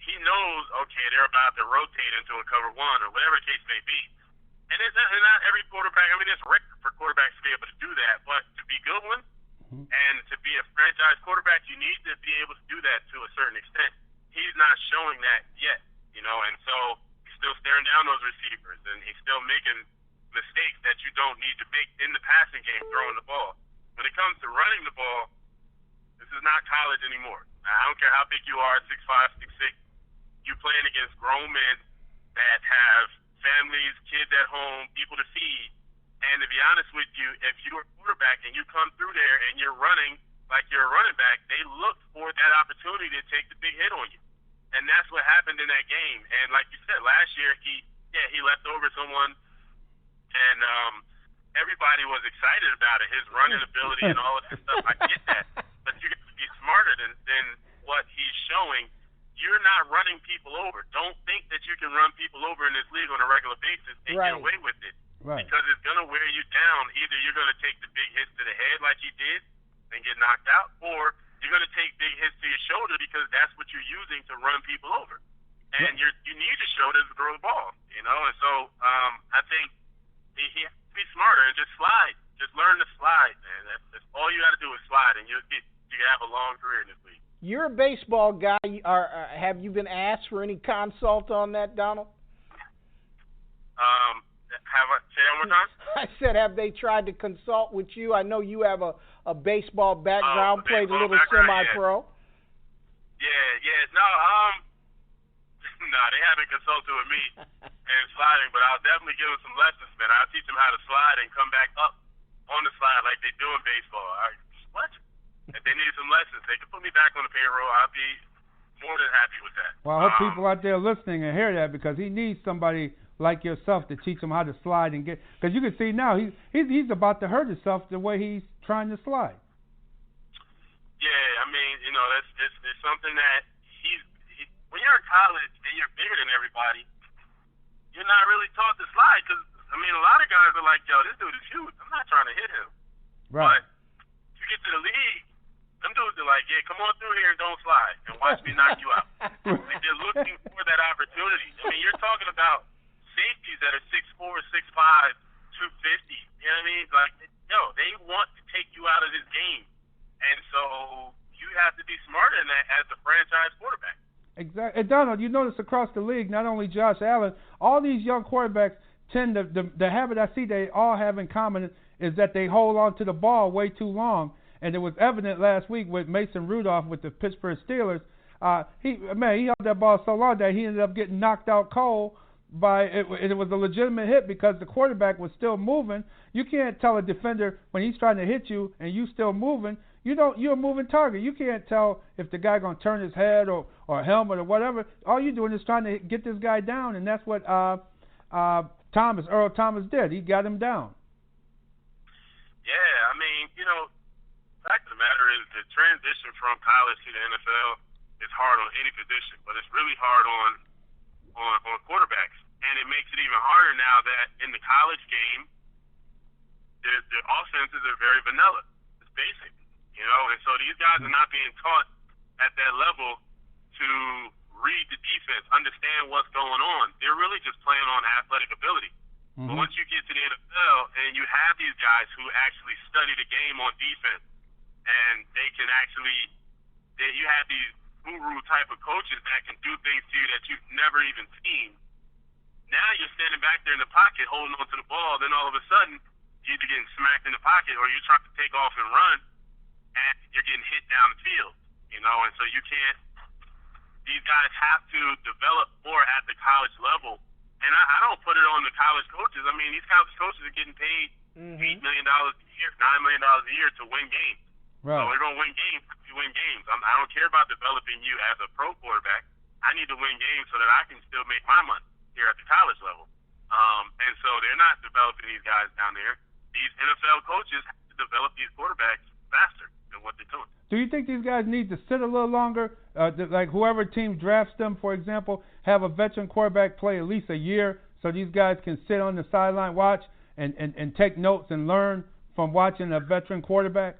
Speaker 8: he knows, okay, they're about to rotate into a cover one or whatever the case may be. And it's not every quarterback. I mean, it's rare for quarterbacks to be able to do that, but to be good one and to be a franchise quarterback, you need to be able to do that to a certain extent. He's not showing that yet, and so he's still staring down those receivers, and he's still making mistakes that you don't need to make in the passing game throwing the ball. When it comes to running the ball, this is not college anymore. I don't care how big you are, 6'5", 6'6". You're playing against grown men that have families, kids at home, people to feed. And to be honest with you, if you're a quarterback and you come through there and you're running like you're a running back, they look for that opportunity to take the big hit on you. And that's what happened in that game. And like you said, last year, he left over someone, and everybody was excited about it, his running ability and all of that stuff. I get that. But you got to be smarter than what he's showing. You're not running people over. Don't think that you can run people over in this league on a regular basis and get away with it. Right. Because it's going to wear you down. Either you're going to take the big hits to the head like you did and get knocked out, or you're going to take big hits to your shoulder because that's what you're using to run people over. And you need your shoulder to throw the ball, And so I think he has to be smarter and just slide. Just learn to slide, man. That's all you got to do is slide, and you can have a long career in this league.
Speaker 6: You're a baseball guy. Have you been asked for any consult on that, Donald?
Speaker 8: Say that one more time?
Speaker 6: I said, have they tried to consult with you? I know you have a baseball background, played a little semi-pro.
Speaker 8: Yeah. No, they haven't consulted with me in sliding, but I'll definitely give them some lessons, man. I'll teach them how to slide and come back up on the slide like they do in baseball. What? If they need some lessons, they can put me back on the payroll. I'll be more than happy with that.
Speaker 7: Well, I hope people out there listening and hear that, because he needs somebody like yourself to teach him how to slide and get. Because you can see now he's about to hurt himself the way he's trying to slide.
Speaker 8: Yeah, I mean, it's something that when you're in college and you're bigger than everybody, you're not really taught to slide. Because I mean, a lot of guys are like, yo, this dude is huge. I'm not trying to hit him.
Speaker 7: Right.
Speaker 8: But if you get to the league, them dudes are like, yeah, come on through here and don't slide and watch me knock you out. Like they're looking for that opportunity. I mean, you're talking about safeties that are 6'4", 6'5", 250. You know what I mean? Like, yo, they want to take you out of this game. And so you have to be smarter than that as the franchise quarterback.
Speaker 7: Exactly. And Donald, you notice across the league, not only Josh Allen, all these young quarterbacks tend to, the habit I see they all have in common is that they hold on to the ball way too long. And it was evident last week with Mason Rudolph with the Pittsburgh Steelers. He held that ball so long that he ended up getting knocked out cold by it. It was a legitimate hit because the quarterback was still moving. You can't tell a defender when he's trying to hit you and you still moving. You're a moving target. You can't tell if the guy gonna turn his head or helmet or whatever. All you're doing is trying to get this guy down, and that's what Earl Thomas did. He got him down.
Speaker 8: Yeah, I mean, fact of the matter is the transition from college to the NFL is hard on any position, but it's really hard on quarterbacks. And it makes it even harder now that in the college game, the offenses are very vanilla. It's basic, and so these guys are not being taught at that level to read the defense, understand what's going on. They're really just playing on athletic ability. Mm-hmm. But once you get to the NFL and you have these guys who actually study the game on defense, and they can actually, you have these guru type of coaches that can do things to you that you've never even seen. Now you're standing back there in the pocket holding on to the ball, then all of a sudden you're either getting smacked in the pocket or you're trying to take off and run, and you're getting hit down the field, and so you can't, these guys have to develop more at the college level. And I don't put it on the college coaches. I mean, these college coaches are getting paid $8 million a year, $9 million a year to win games. Right. So we're going to win games. You win games. I don't care about developing you as a pro quarterback. I need to win games so that I can still make my money here at the college level. And so they're not developing these guys down there. These NFL coaches have to develop these quarterbacks faster than what they're doing.
Speaker 7: Do you think these guys need to sit a little longer? Like whoever team drafts them, for example, have a veteran quarterback play at least a year so these guys can sit on the sideline, watch, and take notes and learn from watching a veteran quarterback?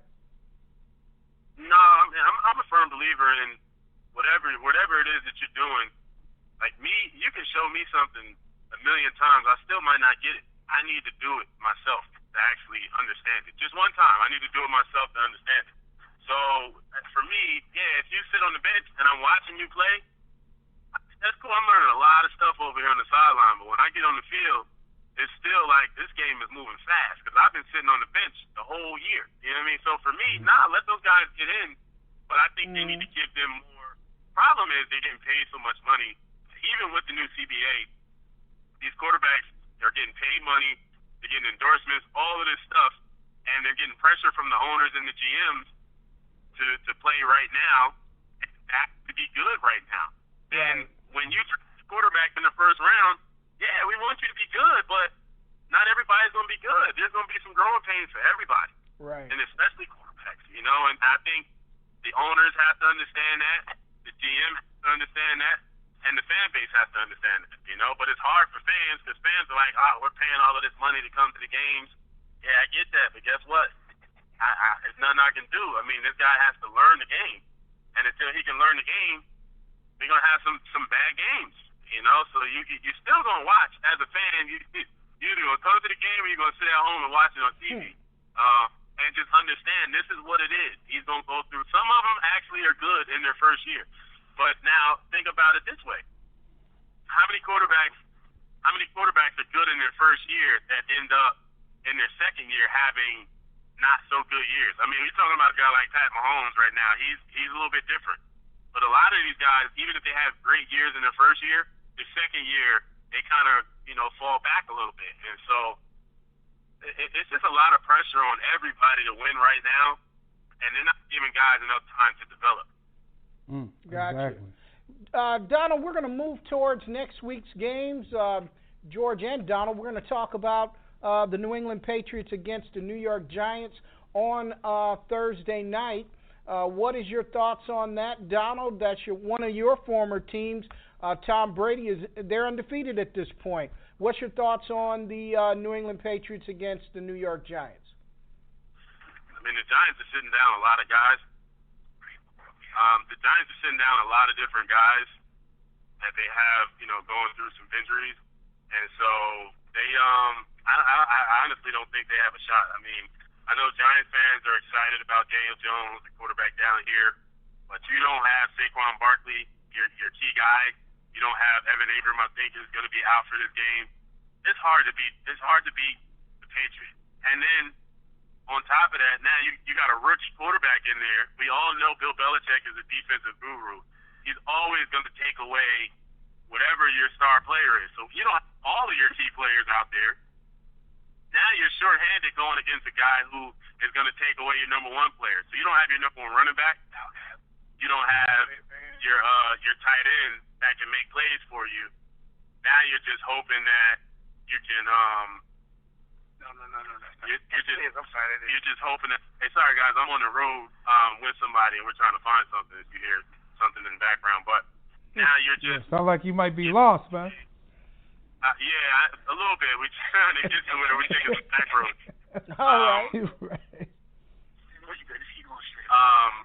Speaker 8: No, I mean, I'm a firm believer in whatever it is that you're doing. Like me, you can show me something a million times, I still might not get it. I need to do it myself to actually understand it. Just one time, I need to do it myself to understand it. So for me, yeah, if you sit on the bench and I'm watching you play, that's cool. I'm learning a lot of stuff over here on the sideline. But when I get on the field, it's still like this game is moving fast because I've been sitting on the bench the whole year. You know what I mean? So for me, let those guys get in. But I think they need to give them more. Problem is they're getting paid so much money. Even with the new CBA, these quarterbacks are getting paid money. They're getting endorsements, all of this stuff, and they're getting pressure from the owners and the GMs to play right now, and that to be good right now. And when you draft a quarterback in the first round, yeah, we want you to be good, but not everybody's going to be good. There's going to be some growing pains for everybody,
Speaker 6: right?
Speaker 8: And especially quarterbacks, And I think the owners have to understand that, the GM has to understand that, and the fan base has to understand that, But it's hard for fans because fans are like, oh, we're paying all of this money to come to the games. Yeah, I get that, but guess what? There's nothing I can do. I mean, this guy has to learn the game, and until he can learn the game, we're gonna have some bad games, So you still gonna watch as a fan. You gonna come to the game, or you gonna sit at home and watch it on TV, and just understand this is what it is. He's gonna go through. Some of them actually are good in their first year, but now think about it this way: how many quarterbacks are good in their first year that end up in their second year having not so good years? I mean, we're talking about a guy like Pat Mahomes right now. He's a little bit different. But a lot of these guys, even if they have great years in their first year, their second year, they kind of, fall back a little bit. And so it's just a lot of pressure on everybody to win right now, and they're not giving guys enough time to develop.
Speaker 6: Gotcha.
Speaker 7: Exactly.
Speaker 6: Donald, we're going to move towards next week's games. George and Donald. We're going to talk about the New England Patriots against the New York Giants on Thursday night. What is your thoughts on that, Donald? That's one of your former teams. Tom Brady they're undefeated at this point. What's your thoughts on the New England Patriots against the New York Giants?
Speaker 8: I mean, the Giants are sitting down a lot of guys. The Giants are sitting down a lot of different guys that they have, going through some injuries, and so they, I honestly don't think they have a shot. I mean, I know Giants fans are excited about Daniel Jones, the quarterback down here, but you don't have Saquon Barkley, your key guy. You don't have Evan Ingram, I think, is going to be out for this game. It's hard to beat the Patriots. And then on top of that, now you got a rookie quarterback in there. We all know Bill Belichick is a defensive guru. He's always going to take away whatever your star player is. So you don't have all of your key players out there. Now you're shorthanded going against a guy who is going to take away your number one player. So you don't have your number one running back. You don't have your tight end that can make plays for you. Now you're just hoping that you can You're just hoping that. Hey, sorry guys, I'm on the road with somebody and we're trying to find something. If you hear something in the background, but now you're just.
Speaker 7: Sound like you might be lost, man.
Speaker 8: Yeah, a little bit. We're trying to get to where we take it back road.
Speaker 6: All right.
Speaker 7: Right.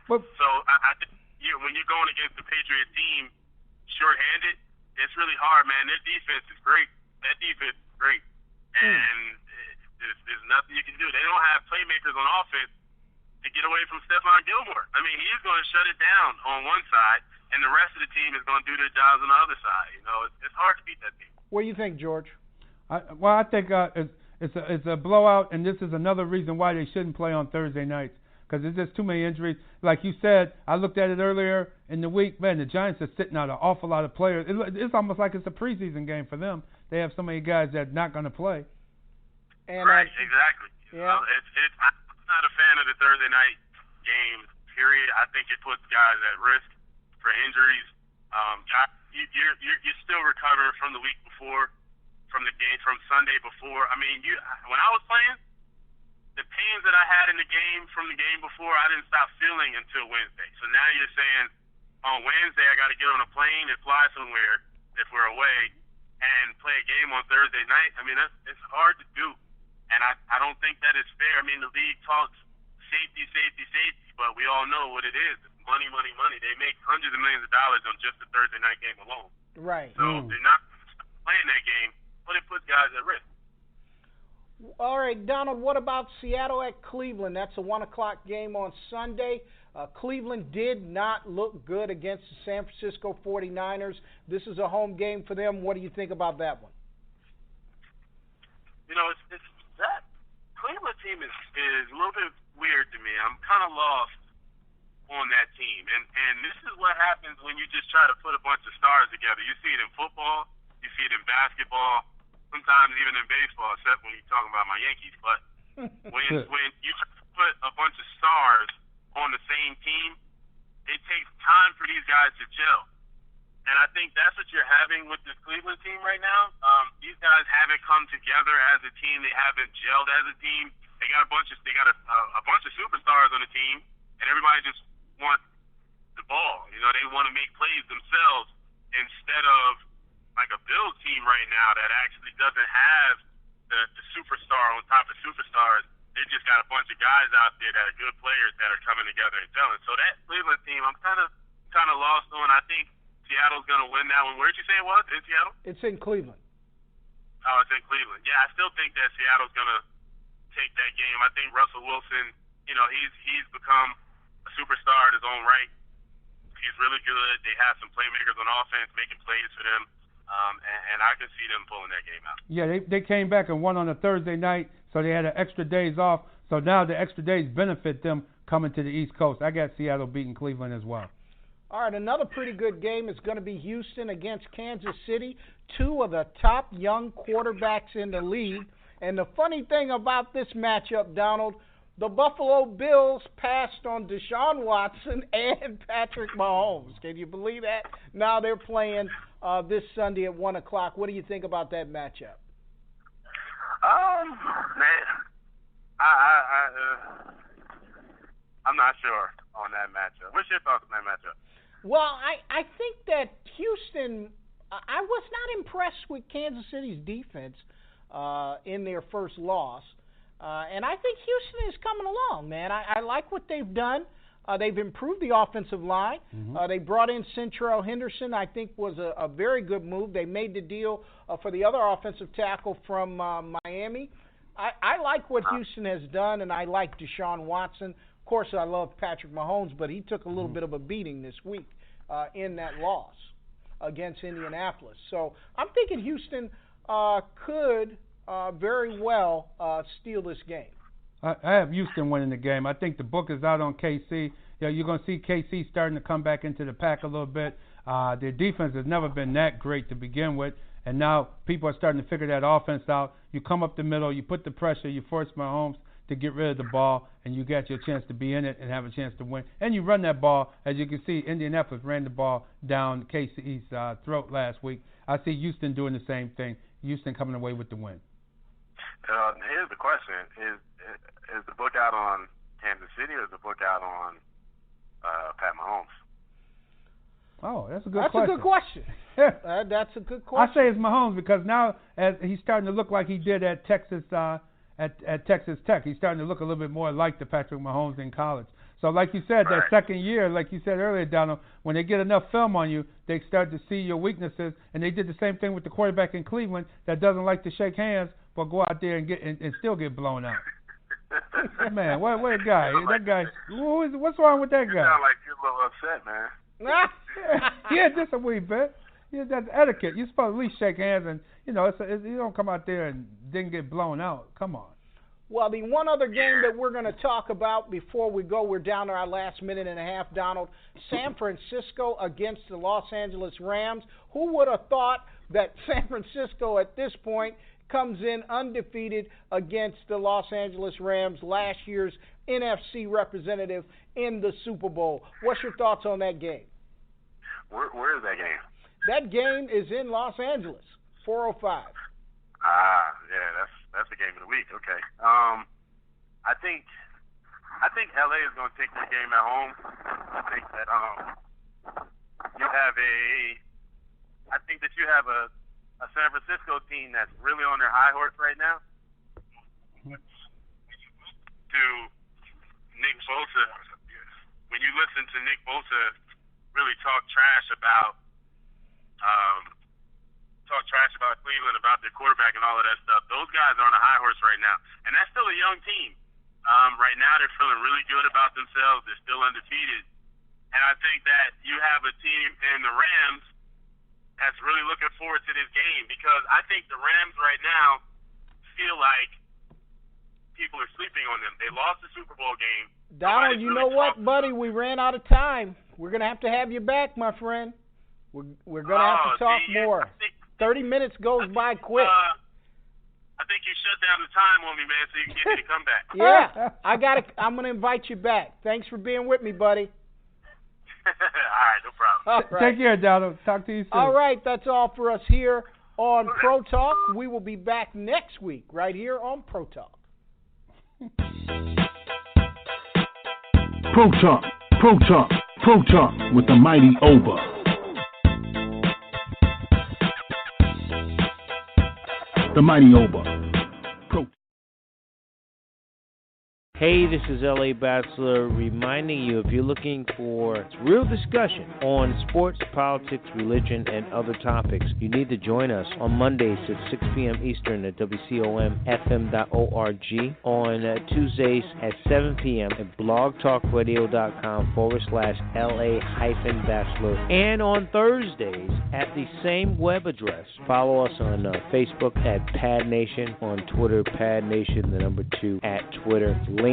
Speaker 8: So I think when you're going against the Patriots team shorthanded, it's really hard, man. Their defense is great. That defense is great, and there's nothing you can do. They don't have playmakers on offense to get away from Stephon Gilmore. I mean, he's going to shut it down on one side, and the rest of the team is going to do their jobs on the other side. It's hard to beat that team.
Speaker 6: What do you think, George?
Speaker 7: I think it's a blowout, and this is another reason why they shouldn't play on Thursday nights, because there's just too many injuries. Like you said, I looked at it earlier in the week. Man, the Giants are sitting out an awful lot of players. It's almost like it's a preseason game for them. They have so many guys that are not going to play.
Speaker 6: And
Speaker 8: right, exactly.
Speaker 6: Yeah.
Speaker 8: I'm not a fan of the Thursday night game, period. I think it puts guys at risk for injuries. You're still recovering from the week before, from the game, from Sunday before. I mean, when I was playing, the pains that I had in the game from the game before, I didn't stop feeling until Wednesday. So now you're saying, on Wednesday I got to get on a plane and fly somewhere if we're away and play a game on Thursday night. I mean, it's hard to do. And I don't think that is fair. I mean, the league talks safety, but we all know what it is. It's money. They make hundreds of millions of dollars on just the Thursday night game alone.
Speaker 6: Right.
Speaker 8: So they're not playing that game, but it puts guys at risk.
Speaker 6: All right, Donald, what about Seattle at Cleveland? That's a 1 o'clock game on Sunday. Cleveland did not look good against the San Francisco 49ers. This is a home game for them. What do you think about that one?
Speaker 8: It's that Cleveland team is a little bit weird to me. I'm kind of lost on that team. And this is what happens when you just try to put a bunch of stars together. You see it in football. You see it in basketball. Sometimes even in baseball, except when you're talking about my Yankees. But when you put a bunch of stars on the same team, it takes time for these guys to gel. And I think that's what you're having with this Cleveland team right now. These guys haven't come together as a team. They haven't gelled as a team. They got a bunch of superstars on the team, and everybody just wants the ball. They want to make plays themselves instead of like a Bills team right now that actually doesn't have the superstar on top of superstars. They just got a bunch of guys out there that are good players that are coming together and gelling. So that Cleveland team, I'm kind of lost on. I think Seattle's going to win that one. Where did you say it was? In Seattle?
Speaker 6: It's in Cleveland.
Speaker 8: Oh, it's in Cleveland. Yeah, I still think that Seattle's going to take that game. I think Russell Wilson, he's become a superstar in his own right. He's really good. They have some playmakers on offense making plays for them, and I can see them pulling that game out.
Speaker 7: Yeah, they came back and won on a Thursday night, so they had an extra days off. So now the extra days benefit them coming to the East Coast. I got Seattle beating Cleveland as well.
Speaker 6: All right, another pretty good game is going to be Houston against Kansas City, two of the top young quarterbacks in the league. And the funny thing about this matchup, Donald, The Buffalo Bills passed on Deshaun Watson and Patrick Mahomes. Can you believe that? Now they're playing this Sunday at 1 o'clock. What do you think about that matchup?
Speaker 8: Man, I'm not sure on that matchup. What's your thoughts on that matchup?
Speaker 6: Well, I think that Houston, I was not impressed with Kansas City's defense in their first loss. And I think Houston is coming along, man. I like what they've done. They've improved the offensive line. They brought in Centrell Henderson, I think was a very good move. They made the deal for the other offensive tackle from Miami. I like what Houston has done, and I like Deshaun Watson. Of course, I love Patrick Mahomes, but he took a little bit of a beating this week in that loss against Indianapolis. So I'm thinking Houston could very well steal this game.
Speaker 7: I have Houston winning the game. I think the book is out on KC. You're going to see KC starting to come back into the pack a little bit. Their defense has never been that great to begin with, and now people are starting to figure that offense out. You come up the middle, you put the pressure, you force Mahomes to get rid of the ball, and you got your chance to be in it and have a chance to win. And you run that ball. As you can see, Indianapolis ran the ball down KC's throat last week. I see Houston doing the same thing. Houston coming away with the win.
Speaker 8: Here's the question: Is the book out on Kansas City, or is the book out on Pat Mahomes?
Speaker 7: Oh, that's a good question.
Speaker 6: That's a good question. That's a good question.
Speaker 7: I say it's Mahomes because now as he's starting to look like he did at Texas at Texas Tech. He's starting to look a little bit more like the Patrick Mahomes in college. So like you said, that second year, like you said earlier, Donald, when they get enough film on you, they start to see your weaknesses. And they did the same thing with the quarterback in Cleveland that doesn't like to shake hands, but go out there and still get blown out. Man, what a guy. That guy, what's wrong with that guy?
Speaker 8: You sound like you're a little upset, man.
Speaker 7: Yeah, just a wee bit. Yeah, that's etiquette. You're supposed to at least shake hands and, you don't come out there and didn't get blown out. Come on.
Speaker 6: Well, the one other game that we're going to talk about before we go, we're down to our last minute and a half, Donald. San Francisco against the Los Angeles Rams. Who would have thought that San Francisco at this point comes in undefeated against the Los Angeles Rams, last year's NFC representative in the Super Bowl? What's your thoughts on that game?
Speaker 8: Where is that game?
Speaker 6: That game is in Los Angeles, 4:05.
Speaker 8: Yeah, that's the game of the week. Okay. I think LA is going to take that game at home. I think that you have a San Francisco team that's really on their high horse right now. To Nick Bosa, when you listen to Nick Bosa really talk trash about Cleveland, about their quarterback and all of that stuff, those guys are on a high horse right now, and that's still a young team. Right now, they're feeling really good about themselves. They're still undefeated, and I think that you have a team in the Rams that's really looking forward to this game, because I think the Rams right now feel like people are sleeping on them. They lost the Super Bowl game.
Speaker 6: Donald, you know what, buddy? We ran out of time. We're going to have you back, my friend. We're going to have to talk more. 30 minutes goes by quick.
Speaker 8: I think you shut down the time on me, man, so you can get me to come back.
Speaker 6: Yeah, I'm going to invite you back. Thanks for being with me, buddy.
Speaker 8: All right, no problem.
Speaker 6: All right.
Speaker 7: Take care, Donald. Talk to you soon.
Speaker 6: All right, that's all for us here on Pro Talk. We will be back next week right here on Pro Talk.
Speaker 5: Pro Talk, Pro Talk, Pro Talk with the mighty Oba. The mighty Oba. Pro.
Speaker 4: Hey, this is L.A. Bachelor reminding you, if you're looking for real discussion on sports, politics, religion, and other topics, you need to join us on Mondays at 6 p.m. Eastern at WCOMFM.org, on Tuesdays at 7 p.m. at blogtalkradio.com/LA-Bachelor, and on Thursdays at the same web address. Follow us on Facebook at Pad Nation, on Twitter, Pad Nation, 2 at Twitter, LinkedIn,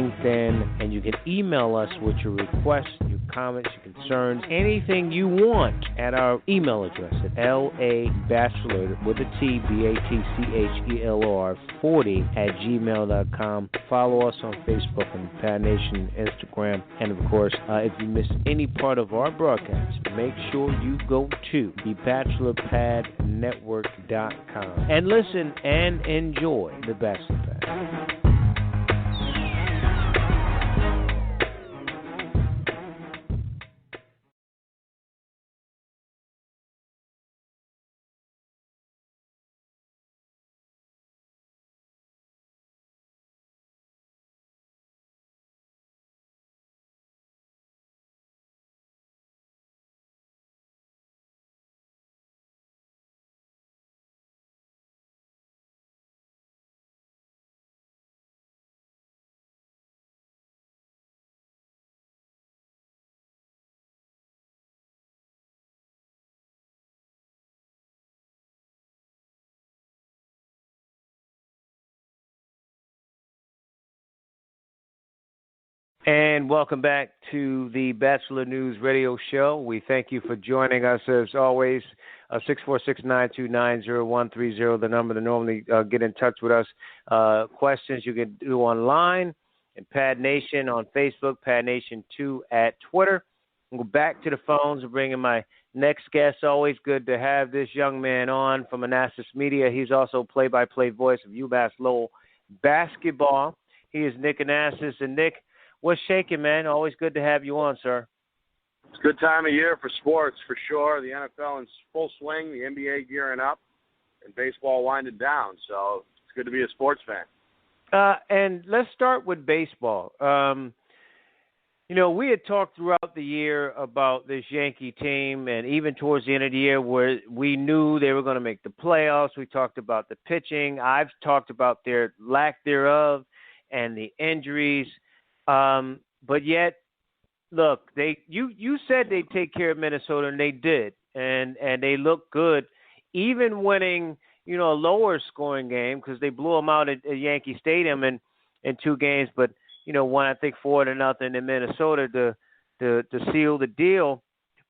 Speaker 4: and you can email us with your requests, your comments, your concerns, anything you want at our email address at labachelor with a T, BATCHELOR 40 at gmail.com. Follow us on Facebook and Pad Nation Instagram. And of course, if you missed any part of our broadcast, make sure you go to thebachelorpadnetwork.com and listen and enjoy the Bachelor Pad. And welcome back to the Bachelor News Radio Show. We thank you for joining us as always. 646-929-0130, the number to normally get in touch with us. Questions you can do online and Pad Nation on Facebook, Pad Nation 2 at Twitter. We'll go back to the phones and bring in my next guest. Always good to have this young man on from Manassas Media. He's also play-by-play voice of UMass Lowell basketball. He is Nick Manassas. And Nick, what's shaking, man? Always good to have you on, sir.
Speaker 9: It's a good time of year for sports, for sure. The NFL in full swing, the NBA gearing up, and baseball winding down. So it's good to be a sports fan.
Speaker 4: And let's start with baseball. We had talked throughout the year about this Yankee team, and even towards the end of the year where we knew they were going to make the playoffs. We talked about the pitching. I've talked about their lack thereof and the injuries. But yet, look, you said they'd take care of Minnesota, and they did, and they looked good, even winning, a lower scoring game because they blew them out at Yankee Stadium in 2 games, but won I think 4-0 in Minnesota to seal the deal.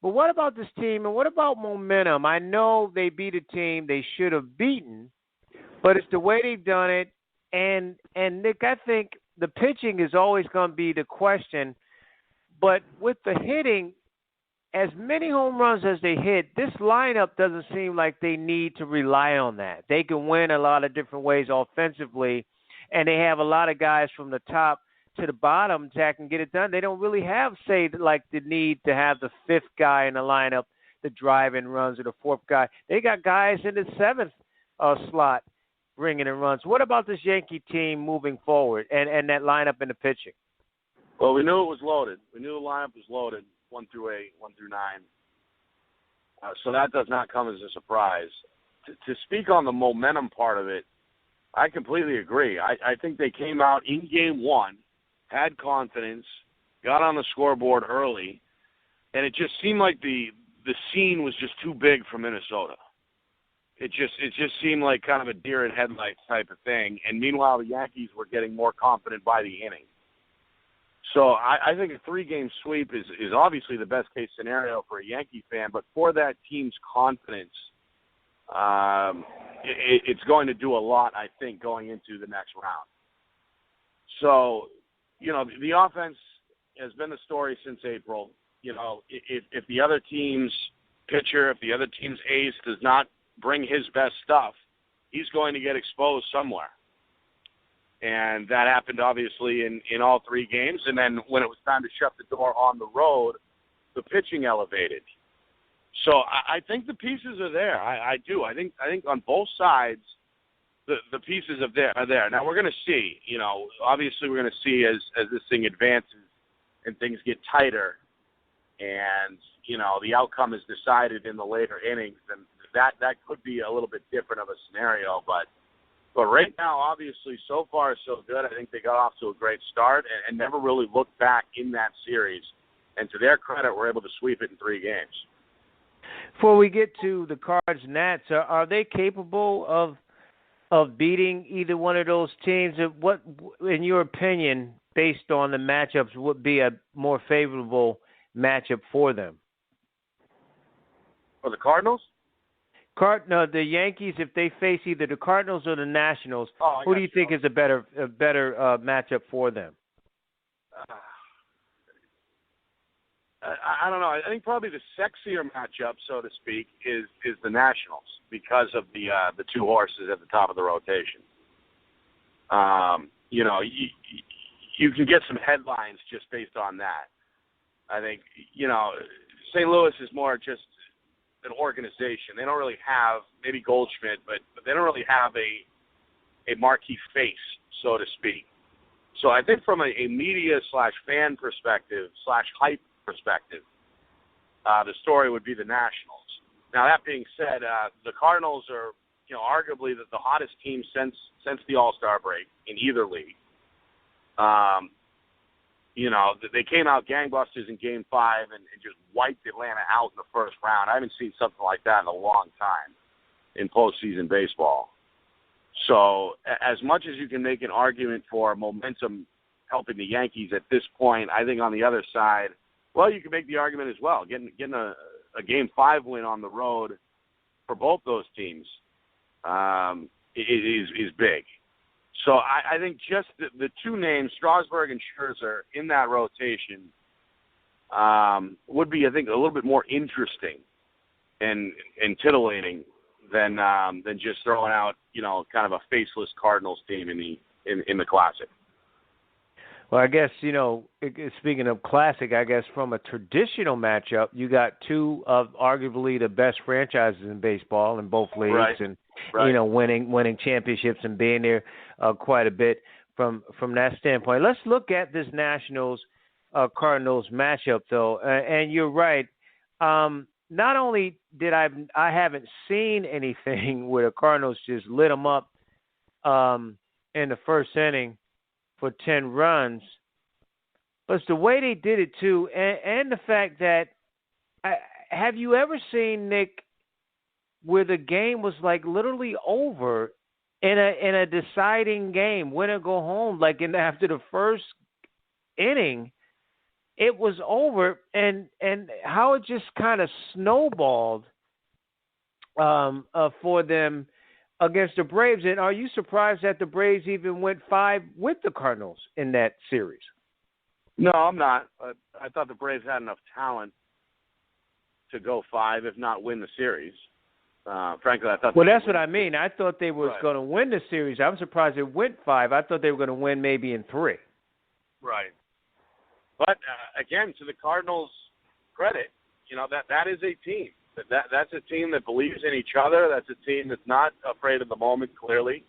Speaker 4: But what about this team, and what about momentum? I know they beat a team they should have beaten, but it's the way they've done it, and Nick, I think the pitching is always going to be the question, but with the hitting, as many home runs as they hit, this lineup doesn't seem like they need to rely on that. They can win a lot of different ways offensively, and they have a lot of guys from the top to the bottom that can get it done. They don't really have, say, like the need to have the 5th guy in the lineup to drive in runs or the 4th guy. They got guys in the 7th slot bringing in runs. What about this Yankee team moving forward and that lineup in the pitching?
Speaker 9: Well, we knew it was loaded. We knew the lineup was loaded, 1 through 8, 1 through 9. So that does not come as a surprise. To speak on the momentum part of it, I completely agree. I think they came out in game 1, had confidence, got on the scoreboard early, and it just seemed like the scene was just too big for Minnesota. It just seemed like kind of a deer in headlights type of thing. And meanwhile, the Yankees were getting more confident by the inning. So I think a 3-game sweep is obviously the best case scenario for a Yankee fan. But for that team's confidence, it's going to do a lot, I think, going into the next round. So, the offense has been the story since April. If the other team's pitcher, if the other team's ace does not bring his best stuff, he's going to get exposed somewhere. And that happened, obviously, in all 3 games. And then when it was time to shut the door on the road, the pitching elevated. So I think the pieces are there. I do. I think on both sides, the pieces are there. Now, we're going to see. Obviously, we're going to see as this thing advances and things get tighter and, the outcome is decided in the later innings, and that could be a little bit different of a scenario. But right now, obviously, so far so good. I think they got off to a great start and never really looked back in that series. And to their credit, we're able to sweep it in 3 games.
Speaker 4: Before we get to the Cards and Nats, are they capable of beating either one of those teams? What, in your opinion, based on the matchups, would be a more favorable matchup for them?
Speaker 9: For the Cardinals?
Speaker 4: No, the Yankees, if they face either the Cardinals or the Nationals, who do you think is a better matchup for them?
Speaker 9: I don't know. I think probably the sexier matchup, so to speak, is the Nationals because of the two horses at the top of the rotation. You know, you can get some headlines just based on that. I think, you know, St. Louis is more just an organization. They don't really have, maybe Goldschmidt, but they don't really have a marquee face, so to speak. So I think from a media/fan perspective /hype perspective, the story would be the Nationals. Now, that being said, the Cardinals are, you know, arguably the hottest team since the All-Star break in either league. You know, they came out gangbusters in Game 5 and just wiped Atlanta out in the first round. I haven't seen something like that in a long time in postseason baseball. So as much as you can make an argument for momentum helping the Yankees at this point, I think on the other side, well, you can make the argument as well. Getting a Game 5 win on the road for both those teams is big. So I think just the two names, Strasburg and Scherzer, in that rotation would be, I think, a little bit more interesting and titillating than just throwing out, you know, kind of a faceless Cardinals team in the Classic.
Speaker 4: Well, I guess, you know, speaking of Classic, I guess from a traditional matchup, you got two of arguably the best franchises in baseball in both leagues,
Speaker 9: right.
Speaker 4: and
Speaker 9: right.
Speaker 4: you know, winning championships and being there quite a bit from that standpoint. Let's look at this Nationals Cardinals matchup, though, and you're right. Not only did I haven't seen anything where the Cardinals just lit them up in the first inning for 10 runs, but it's the way they did it too, and the fact that have you ever seen, Nick, where the game was like literally over in a deciding game, win or go home, like after the first inning, it was over, and how it just kind of snowballed for them against the Braves. And are you surprised that the Braves even went 5 with the Cardinals in that series?
Speaker 9: No, I'm not. I thought the Braves had enough talent to go 5, if not win the series. Frankly, I thought.
Speaker 4: Well, that's what I mean. I thought they were going to win the series. I'm surprised it went 5. I thought they were going to win maybe in 3.
Speaker 9: Right. But again, to the Cardinals' credit, you know, that is a team. That's a team that believes in each other. That's a team that's not afraid of the moment. Clearly,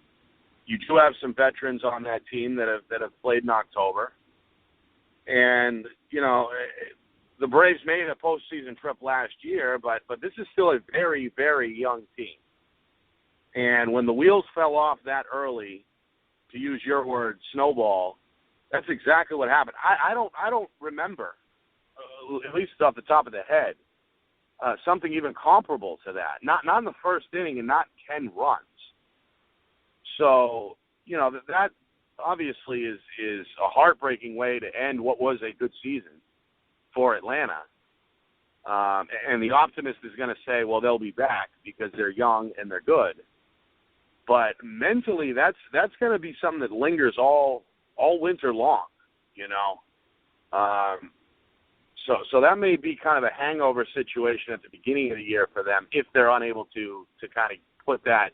Speaker 9: you do have some veterans on that team that have played in October, and you know, the Braves made a postseason trip last year, but this is still a very, very young team. And when the wheels fell off that early, to use your word, snowball, that's exactly what happened. I don't remember, at least off the top of the head, something even comparable to that. Not in the first inning and not 10 runs. So, you know, that obviously is a heartbreaking way to end what was a good season for Atlanta. And the optimist is going to say, well, they'll be back because they're young and they're good. But mentally, that's going to be something that lingers all winter long, you know. So that may be kind of a hangover situation at the beginning of the year for them if they're unable to kind of put that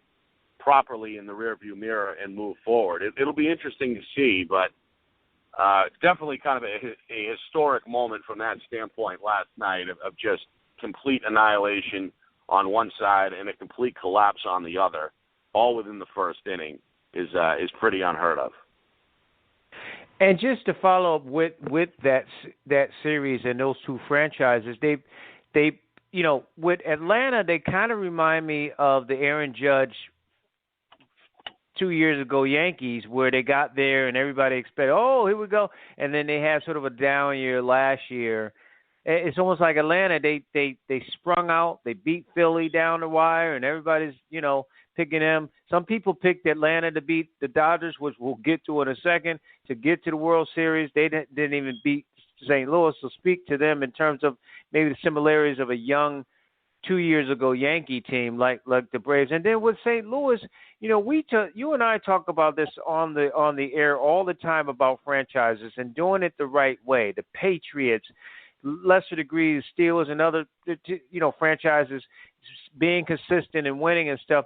Speaker 9: properly in the rearview mirror and move forward. It'll be interesting to see, but it's definitely kind of a historic moment from that standpoint last night of just complete annihilation on one side and a complete collapse on the other, all within the first inning, is pretty unheard of.
Speaker 4: And just to follow up with that series and those two franchises, they you know, with Atlanta, they kind of remind me of the Aaron Judge 2 years ago Yankees, where they got there and everybody expected, oh, here we go, and then they have sort of a down year last year. It's almost like Atlanta, they sprung out, they beat Philly down the wire, and everybody's, you know, picking them. Some people picked Atlanta to beat the Dodgers, which we'll get to in a second, to get to the World Series. They didn't even beat St. Louis. So speak to them in terms of maybe the similarities of a young 2 years ago Yankee team like the Braves. And then with St. Louis, you know, you and I talk about this on the air all the time about franchises and doing it the right way. The Patriots, lesser degree, the Steelers, and other, you know, franchises being consistent and winning and stuff.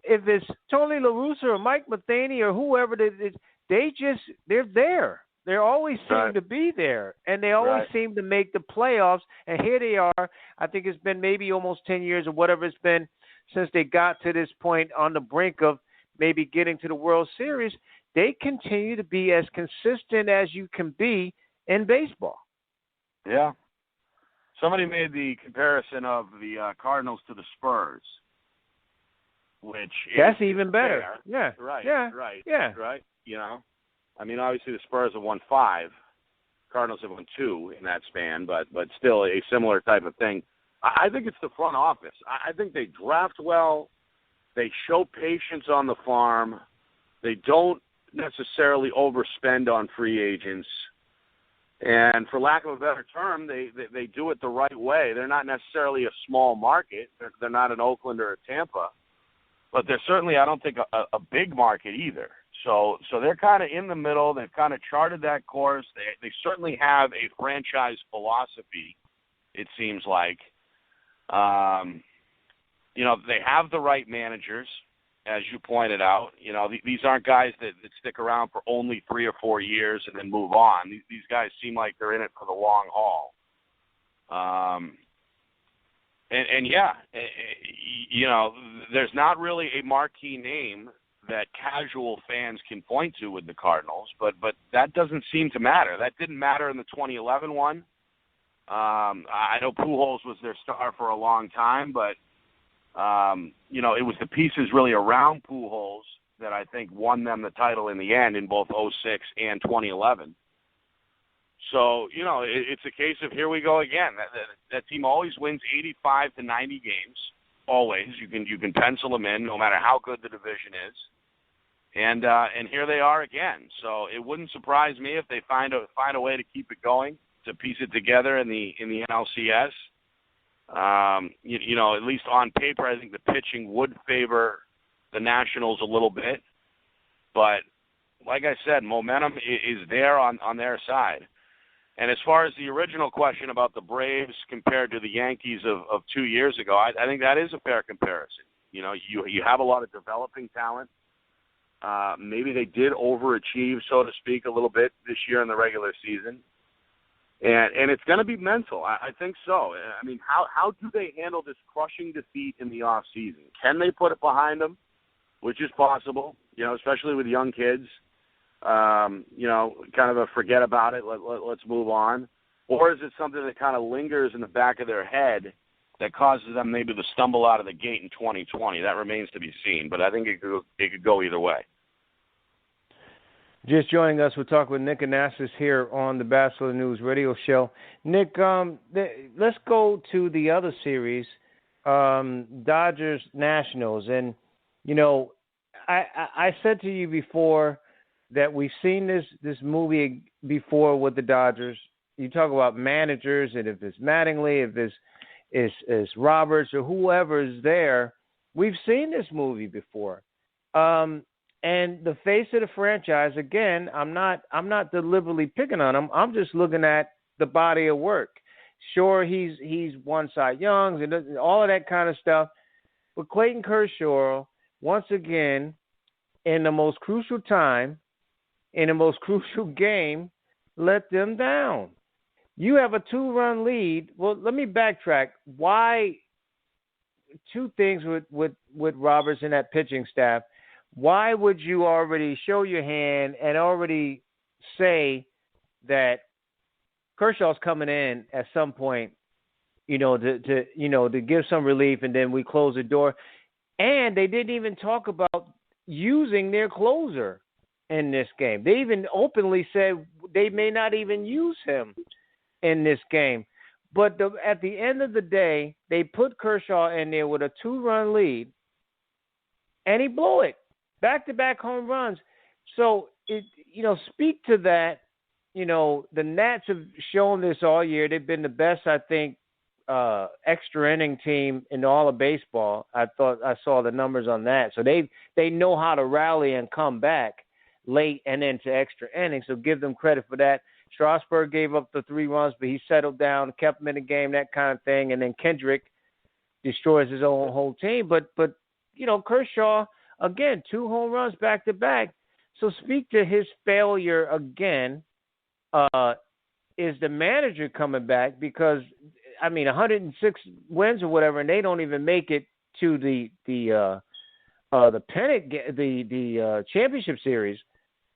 Speaker 4: If it's Tony La Russa or Mike Matheny or whoever, they're there. They always seem to be there, and they always seem to make the playoffs. And here they are. I think it's been maybe almost 10 years or whatever it's been since they got to this point on the brink of maybe getting to the World Series. They continue to be as consistent as you can be in baseball.
Speaker 9: Yeah. Somebody made the comparison of the Cardinals to the Spurs, which
Speaker 4: that's even better.
Speaker 9: Fair.
Speaker 4: Yeah.
Speaker 9: Right.
Speaker 4: Yeah.
Speaker 9: Right.
Speaker 4: Yeah.
Speaker 9: Right. You know, I mean, obviously the Spurs have won 5, Cardinals have won 2 in that span, but still a similar type of thing. I think it's the front office. I think they draft well. They show patience on the farm. They don't necessarily overspend on free agents. And for lack of a better term, they do it the right way. They're not necessarily a small market. They're not an Oakland or a Tampa. But they're certainly, I don't think, a big market either. So they're kind of in the middle. They've kind of charted that course. They certainly have a franchise philosophy, it seems like. You know, they have the right managers, as you pointed out. You know, these aren't guys that stick around for only 3 or 4 years and then move on. These guys seem like they're in it for the long haul. And yeah, you know, there's not really a marquee name that casual fans can point to with the Cardinals, but that doesn't seem to matter. That didn't matter in the 2011 one. I know Pujols was their star for a long time, but you know, it was the pieces really around Pujols that I think won them the title in the end in both 2006 and 2011. So, you know, it's a case of here we go again. That team always wins 85 to 90 games. Always. You can pencil them in no matter how good the division is. And here they are again. So it wouldn't surprise me if they find a way to keep it going, to piece it together in the NLCS. You know, at least on paper, I think the pitching would favor the Nationals a little bit. But like I said, momentum is there on their side. And as far as the original question about the Braves compared to the Yankees of 2 years ago, I think that is a fair comparison. You know, you have a lot of developing talent. Maybe they did overachieve, so to speak, a little bit this year in the regular season. And it's going to be mental. I think so. I mean, how do they handle this crushing defeat in the offseason? Can they put it behind them, which is possible, you know, especially with young kids? You know, kind of a forget about it, let's move on? Or is it something that kind of lingers in the back of their head that causes them maybe to stumble out of the gate in 2020? That remains to be seen, but I think it could go either way.
Speaker 4: Just joining us, we'll talk with Nick Anastas here on the Bachelor News Radio Show. Nick, let's go to the other series, Dodgers-Nationals. And, you know, I said to you before that we've seen this movie before with the Dodgers. You talk about managers, and if it's Mattingly, if it's Roberts or whoever is there, we've seen this movie before. And the face of the franchise, again, I'm not deliberately picking on him. I'm just looking at the body of work. Sure, he's won Cy Youngs and all of that kind of stuff, but Clayton Kershaw, once again, in the most crucial time, in the most crucial game, let them down. You have a 2-run lead. Well, let me backtrack. Why? 2 things with Roberts and that pitching staff. Why would you already show your hand and already say that Kershaw's coming in at some point, you know, to give some relief, and then we close the door? And they didn't even talk about using their closer in this game. They even openly said they may not even use him in this game. But at the end of the day, they put Kershaw in there with a 2-run lead, and he blew it. Back-to-back home runs. So, speak to that the Nats have shown this all year. They've been the best, I think, extra inning team in all of baseball. I thought I saw the numbers on that. So they know how to rally and come back late and into extra innings. So give them credit for that. Strasburg gave up the 3 runs, but he settled down, kept them in the game, that kind of thing. And then Kendrick destroys his own whole team. But Kershaw, again, 2 home runs back to back. So speak to his failure again. Is the manager coming back? Because 106 wins or whatever, and they don't even make it to the pennant, the championship series.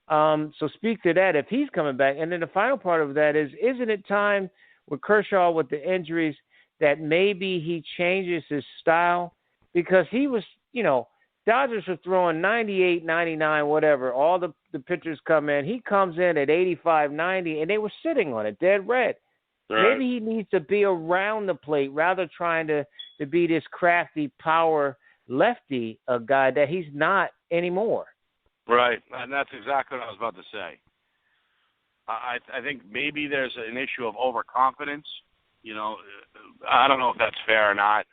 Speaker 4: So speak to that if he's coming back. And then the final part of that is, isn't it time with Kershaw with the injuries that maybe he changes his style? Because he was, Dodgers were throwing 98, 99, whatever. All the pitchers come in. He comes in at 85, 90, and they were sitting on it, dead red. Right. Maybe he needs to be around the plate rather trying to be this crafty power lefty guy that he's not anymore.
Speaker 9: Right, and that's exactly what I was about to say. I think maybe there's an issue of overconfidence. I don't know if that's fair or not.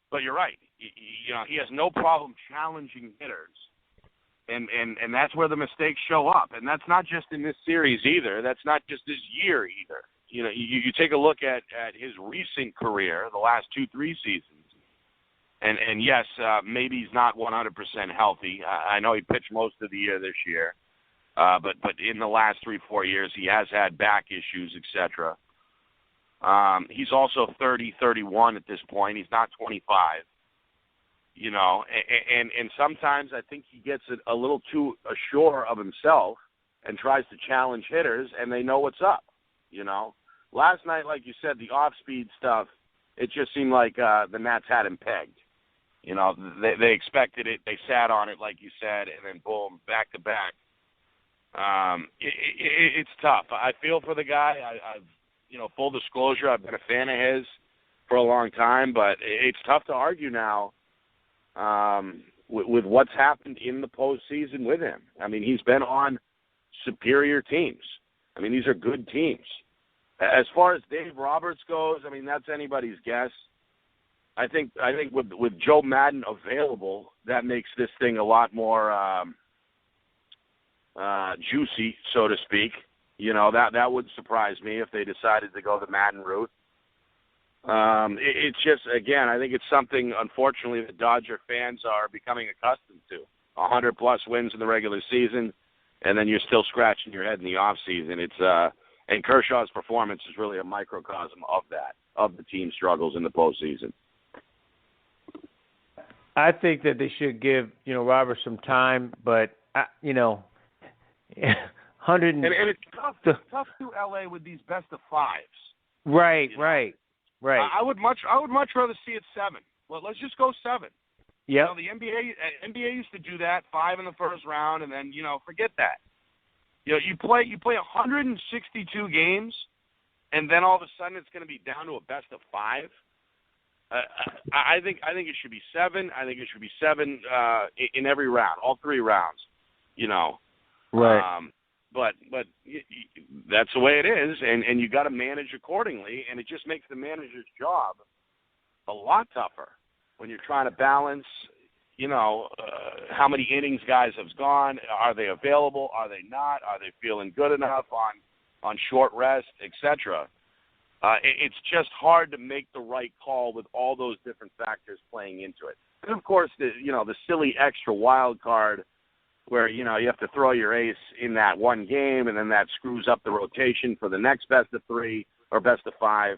Speaker 9: But you're right. He has no problem challenging hitters. And that's where the mistakes show up. And that's not just in this series either. That's not just this year either. You take a look at his recent career, the last 2-3 seasons. And yes, maybe he's not 100% healthy. I know he pitched most of the year this year. But in the last 3-4 years, he has had back issues, etc. He's also 30, 31 at this point. He's not 25. And sometimes I think he gets a little too assured of himself and tries to challenge hitters, and they know what's up. Last night, like you said, the off-speed stuff, it just seemed like the Nats had him pegged. They expected it, they sat on it, like you said, and then boom, back to back. It's tough. I feel for the guy. I've full disclosure, I've been a fan of his for a long time, but it's tough to argue now. With what's happened in the postseason with him. He's been on superior teams. These are good teams. As far as Dave Roberts goes, that's anybody's guess. I think with Joe Madden available, that makes this thing a lot more juicy, so to speak. That would surprise me if they decided to go the Madden route. It's just, again, I think it's something, unfortunately, that Dodger fans are becoming accustomed to. 100-plus wins in the regular season, and then you're still scratching your head in the offseason. And Kershaw's performance is really a microcosm of that, of the team's struggles in the postseason.
Speaker 4: I think that they should give, Robert some time, but, 100
Speaker 9: and it's tough to L.A. with these best of fives.
Speaker 4: Right. Right.
Speaker 9: I would much rather see it 7. Well, let's just go 7.
Speaker 4: Yeah.
Speaker 9: The NBA used to do that, 5 in the first round, and then forget that. You play 162 games, and then all of a sudden it's going to be down to a best of 5. I think it should be 7. I think it should be 7 in every round, all 3 rounds.
Speaker 4: Right.
Speaker 9: But that's the way it is, and you got to manage accordingly, and it just makes the manager's job a lot tougher when you're trying to balance, how many innings guys have gone, are they available, are they not, are they feeling good enough on short rest, etc. It's just hard to make the right call with all those different factors playing into it. And of course, the silly extra wild card where, you have to throw your ace in that one game, and then that screws up the rotation for the next best of 3 or best of 5.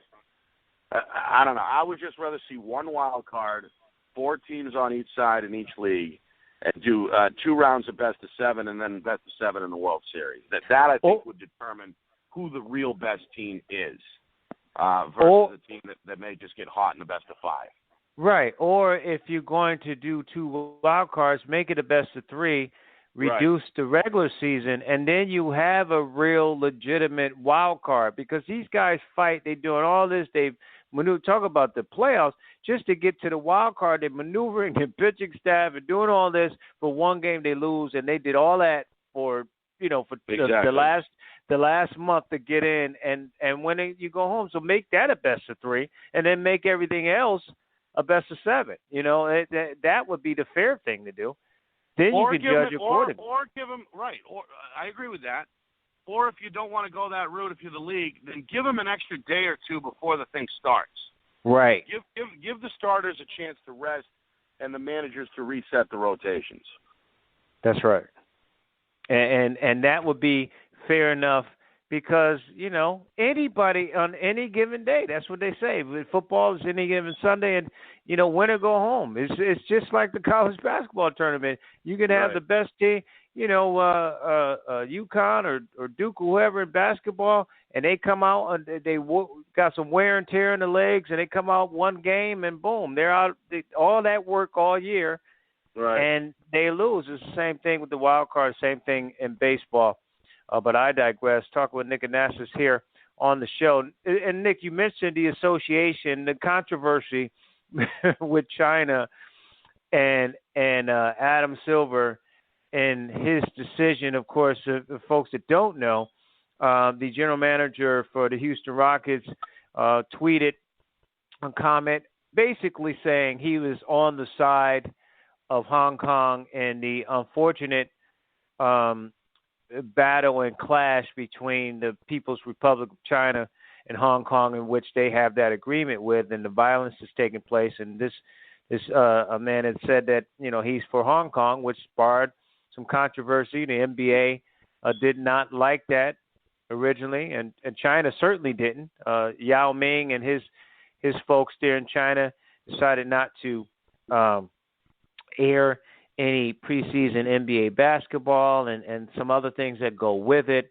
Speaker 9: I don't know. I would just rather see one wild card, 4 teams on each side in each league, and do 2 rounds of best of 7 and then best of 7 in the World Series. That I think would determine who the real best team is versus a team that may just get hot in the best of 5.
Speaker 4: Right. Or if you're going to do 2 wild cards, make it a best of 3. Reduce the regular season, and then you have a real legitimate wild card, because these guys fight. They're doing all this. They've talk about the playoffs just to get to the wild card. They're maneuvering their pitching staff and doing all this for one game they lose, and they did all that for for the last month to get in, and when you go home. So make that a best of 3, and then make everything else a best of 7. That would be the fair thing to do. Then you can judge accordingly.
Speaker 9: Or give them right. Or I agree with that. Or if you don't want to go that route, if you're the league, then give them an extra day or 2 before the thing starts.
Speaker 4: Right.
Speaker 9: Give the starters a chance to rest and the managers to reset the rotations. That's
Speaker 4: right. And that would be fair enough because, anybody on any given day, that's what they say. With football, it's any given Sunday, and, win or go home. It's just like the college basketball tournament. You can have the best team, UConn or Duke, whoever in basketball, and they come out and they got some wear and tear in the legs, and they come out one game, and boom, they're out. All that work all year, and they lose. It's the same thing with the wild card, same thing in baseball. But I digress. Talking with Nick Anastas here on the show. And, Nick, you mentioned the association, the controversy with China and Adam Silver and his decision. Of course, the folks that don't know, the general manager for the Houston Rockets tweeted a comment basically saying he was on the side of Hong Kong and the unfortunate battle and clash between the People's Republic of China and Hong Kong, in which they have that agreement with, and the violence is taking place. And this a man had said that he's for Hong Kong, which sparked some controversy. The NBA did not like that originally, and China certainly didn't. Yao Ming and his folks there in China decided not to air any preseason NBA basketball and some other things that go with it.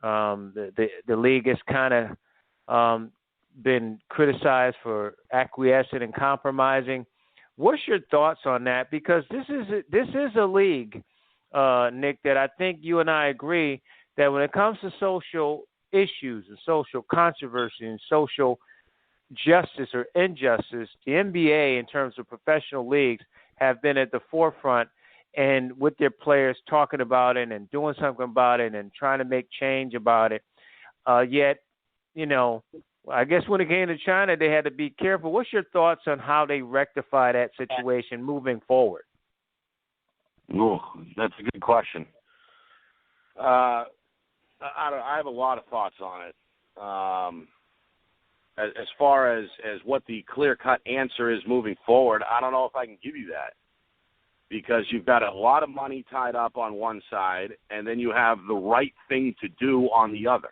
Speaker 4: The league has kind of been criticized for acquiescing and compromising. What's your thoughts on that? Because this is a league, Nick, that I think you and I agree that when it comes to social issues and social controversy and social justice or injustice, the NBA, in terms of professional leagues, have been at the forefront and with their players talking about it and doing something about it and trying to make change about it. Yet, I guess when it came to China, they had to be careful. What's your thoughts on how they rectify that situation moving forward?
Speaker 9: Ooh, that's a good question. I have a lot of thoughts on it. As far as what the clear-cut answer is moving forward, I don't know if I can give you that, because you've got a lot of money tied up on one side, and then you have the right thing to do on the other.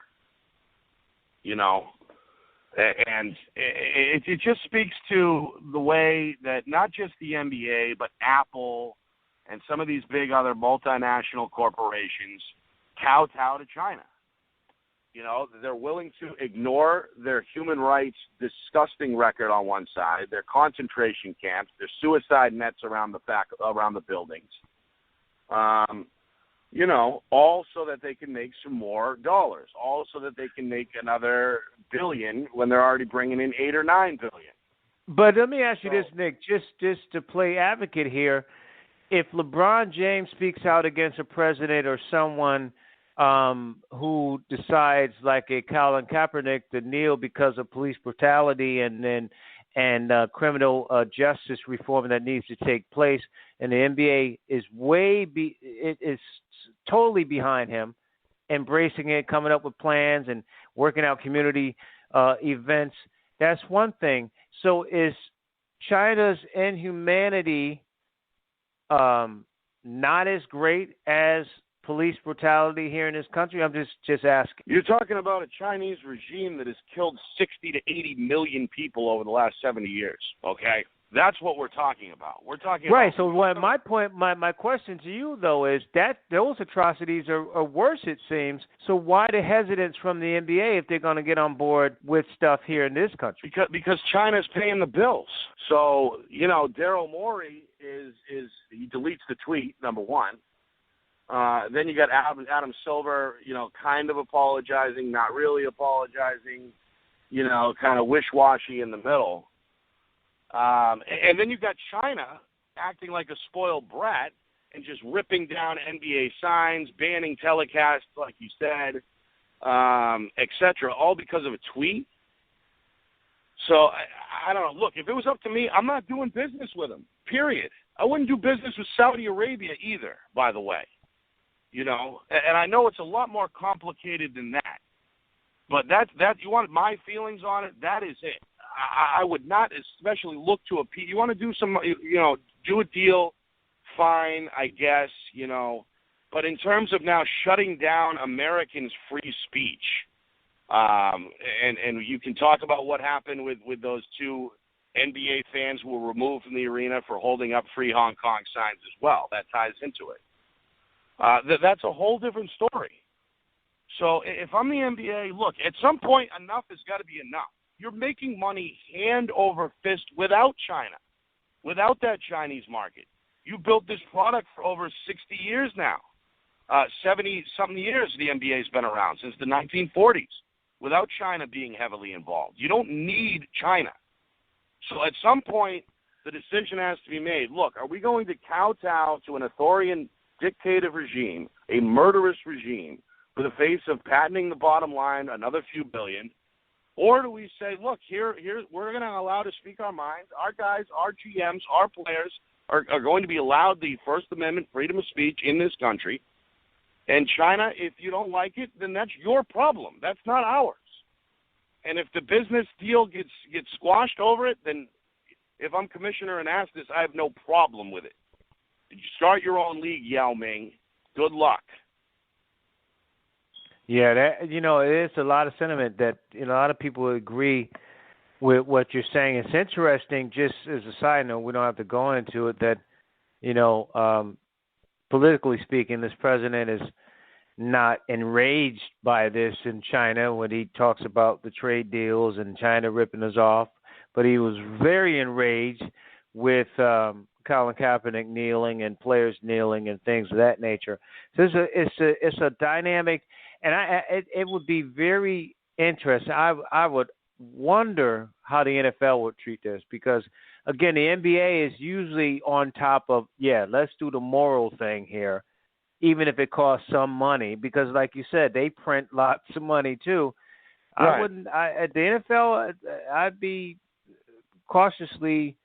Speaker 9: And it just speaks to the way that not just the NBA, but Apple and some of these big other multinational corporations kowtow to China. They're willing to ignore their human rights disgusting record on one side, their concentration camps, their suicide nets around the buildings, all so that they can make some more dollars, all so that they can make another billion when they're already bringing in 8 or 9 billion.
Speaker 4: But let me ask you this, Nick, just to play advocate here. If LeBron James speaks out against a president or someone who decides, like a Colin Kaepernick, to kneel because of police brutality and criminal justice reform that needs to take place, and the NBA is is totally behind him, embracing it, coming up with plans and working out community events. That's one thing. So is China's inhumanity not as great as police brutality here in this country? I'm just asking.
Speaker 9: You're talking about a Chinese regime that has killed 60 to 80 million people over the last 70 years, okay? That's what we're talking about. We're talking
Speaker 4: right.
Speaker 9: about...
Speaker 4: So my question to you, though, is that those atrocities are worse, it seems. So why the hesitance from the NBA if they're going to get on board with stuff here in this country?
Speaker 9: Because China's paying the bills. So, Daryl Morey he deletes the tweet, number one. Then you got Adam Silver, kind of apologizing, not really apologizing, kind of wish-washy in the middle. And then you've got China acting like a spoiled brat and just ripping down NBA signs, banning telecasts, like you said, etc., all because of a tweet. So, I don't know. Look, if it was up to me, I'm not doing business with them, period. I wouldn't do business with Saudi Arabia either, by the way. You know, and I know it's a lot more complicated than that. But that you want my feelings on it, that is it. I would not especially look to appeal. You want to do some, do a deal, fine, I guess, But in terms of now shutting down Americans' free speech, and you can talk about what happened with those two NBA fans who were removed from the arena for holding up Free Hong Kong signs as well. That ties into it. That's a whole different story. So if I'm the NBA, look, at some point enough has got to be enough. You're making money hand over fist without China, without that Chinese market. You built this product for over 60 years now. 70-something years the NBA's been around, since the 1940s, without China being heavily involved. You don't need China. So at some point, the decision has to be made. Look, are we going to kowtow to an authoritarian dictative regime, a murderous regime, for the face of patenting the bottom line, another few billion? Or do we say, look, here we're going to allow to speak our minds. Our guys, our GMs, our players are going to be allowed the First Amendment freedom of speech in this country. And China, if you don't like it, then that's your problem. That's not ours. And if the business deal gets squashed over it, then if I'm commissioner and ask this, I have no problem with it. You start your own league, Yao Ming. Good luck.
Speaker 4: Yeah, it is a lot of sentiment that a lot of people agree with what you're saying. It's interesting, just as a side note, we don't have to go into it, that, politically speaking, this president is not enraged by this in China when he talks about the trade deals and China ripping us off, but he was very enraged with Colin Kaepernick kneeling and players kneeling and things of that nature. So it's a dynamic, and it would be very interesting. I would wonder how the NFL would treat this, because again, the NBA is usually on top of, let's do the moral thing here, even if it costs some money, because like you said, they print lots of money too. Right. At the NFL, I'd be cautiously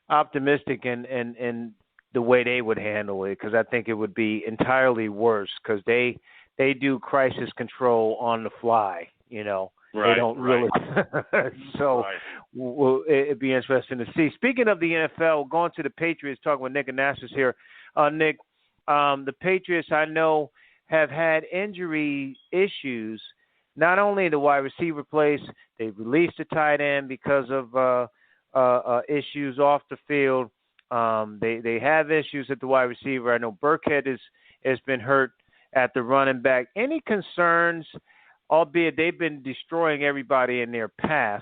Speaker 4: optimistic in the way they would handle it, because I think it would be entirely worse, because they do crisis control on the fly, Right, they don't really. So it'd be interesting to see. Speaking of the NFL, going to the Patriots, talking with Nick Anastas here. Nick, the Patriots, I know, have had injury issues. Not only the wide receiver place, they've released a tight end because of issues off the field. They have issues at the wide receiver. I know Burkhead has been hurt at the running back. Any concerns? Albeit they've been destroying everybody in their path,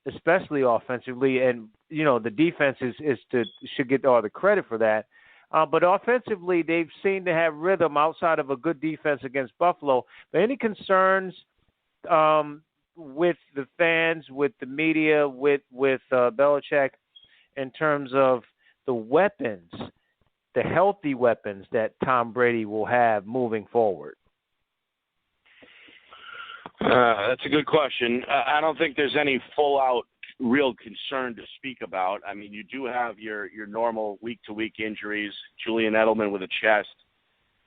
Speaker 4: especially offensively, and the defense should get all the credit for that. But offensively, they've seemed to have rhythm outside of a good defense against Buffalo. But any concerns with the fans, with the media, with Belichick, in terms of the weapons, the healthy weapons that Tom Brady will have moving forward?
Speaker 9: That's a good question. I don't think there's any full-out real concern to speak about. I mean, you do have your normal week-to-week injuries. Julian Edelman with a chest.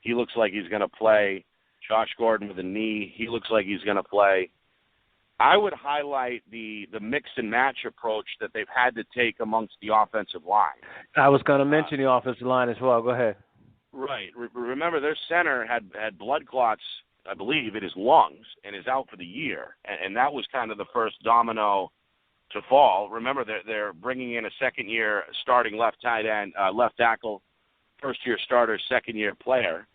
Speaker 9: He looks like he's going to play. Josh Gordon with a knee. He looks like he's going to play. I would highlight the mix-and-match approach that they've had to take amongst the offensive line.
Speaker 4: I was going to mention the offensive line as well. Go ahead.
Speaker 9: Right. Remember, their center had blood clots, I believe, in his lungs, and is out for the year. And that was kind of the first domino to fall. Remember, they're bringing in a second-year starting left tackle, first-year starter, second-year player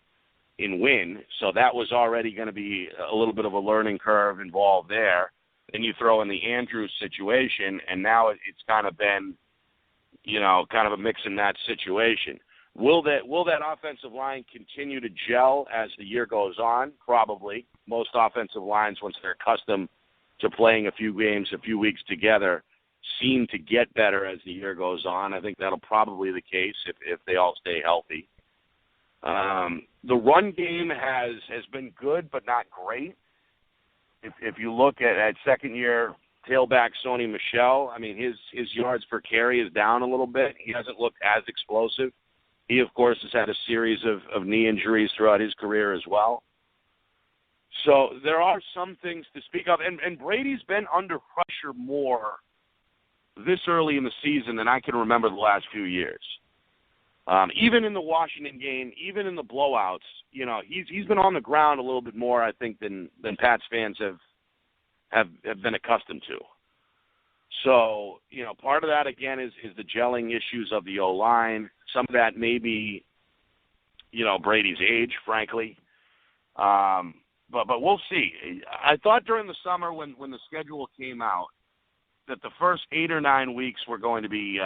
Speaker 9: in Wynn. So that was already going to be a little bit of a learning curve involved there. Then you throw in the Andrews situation, and now it's kind of been, kind of a mix-and-match situation. Will that offensive line continue to gel as the year goes on? Probably. Most offensive lines, once they're accustomed to playing a few games, a few weeks together, seem to get better as the year goes on. I think that'll probably be the case if they all stay healthy. The run game has been good, but not great. If you look at second-year tailback Sony Michel, I mean, his yards per carry is down a little bit. He hasn't looked as explosive. He, of course, has had a series of knee injuries throughout his career as well. So there are some things to speak of. And Brady's been under pressure more this early in the season than I can remember the last few years. Even in the Washington game, even in the blowouts, you know, he's been on the ground a little bit more, I think, than Pats fans have been accustomed to. So, you know, part of that, again, is the gelling issues of the O-line. Some of that may be, you know, Brady's age, frankly. But we'll see. I thought during the summer when the schedule came out that the first 8 or 9 weeks were going to be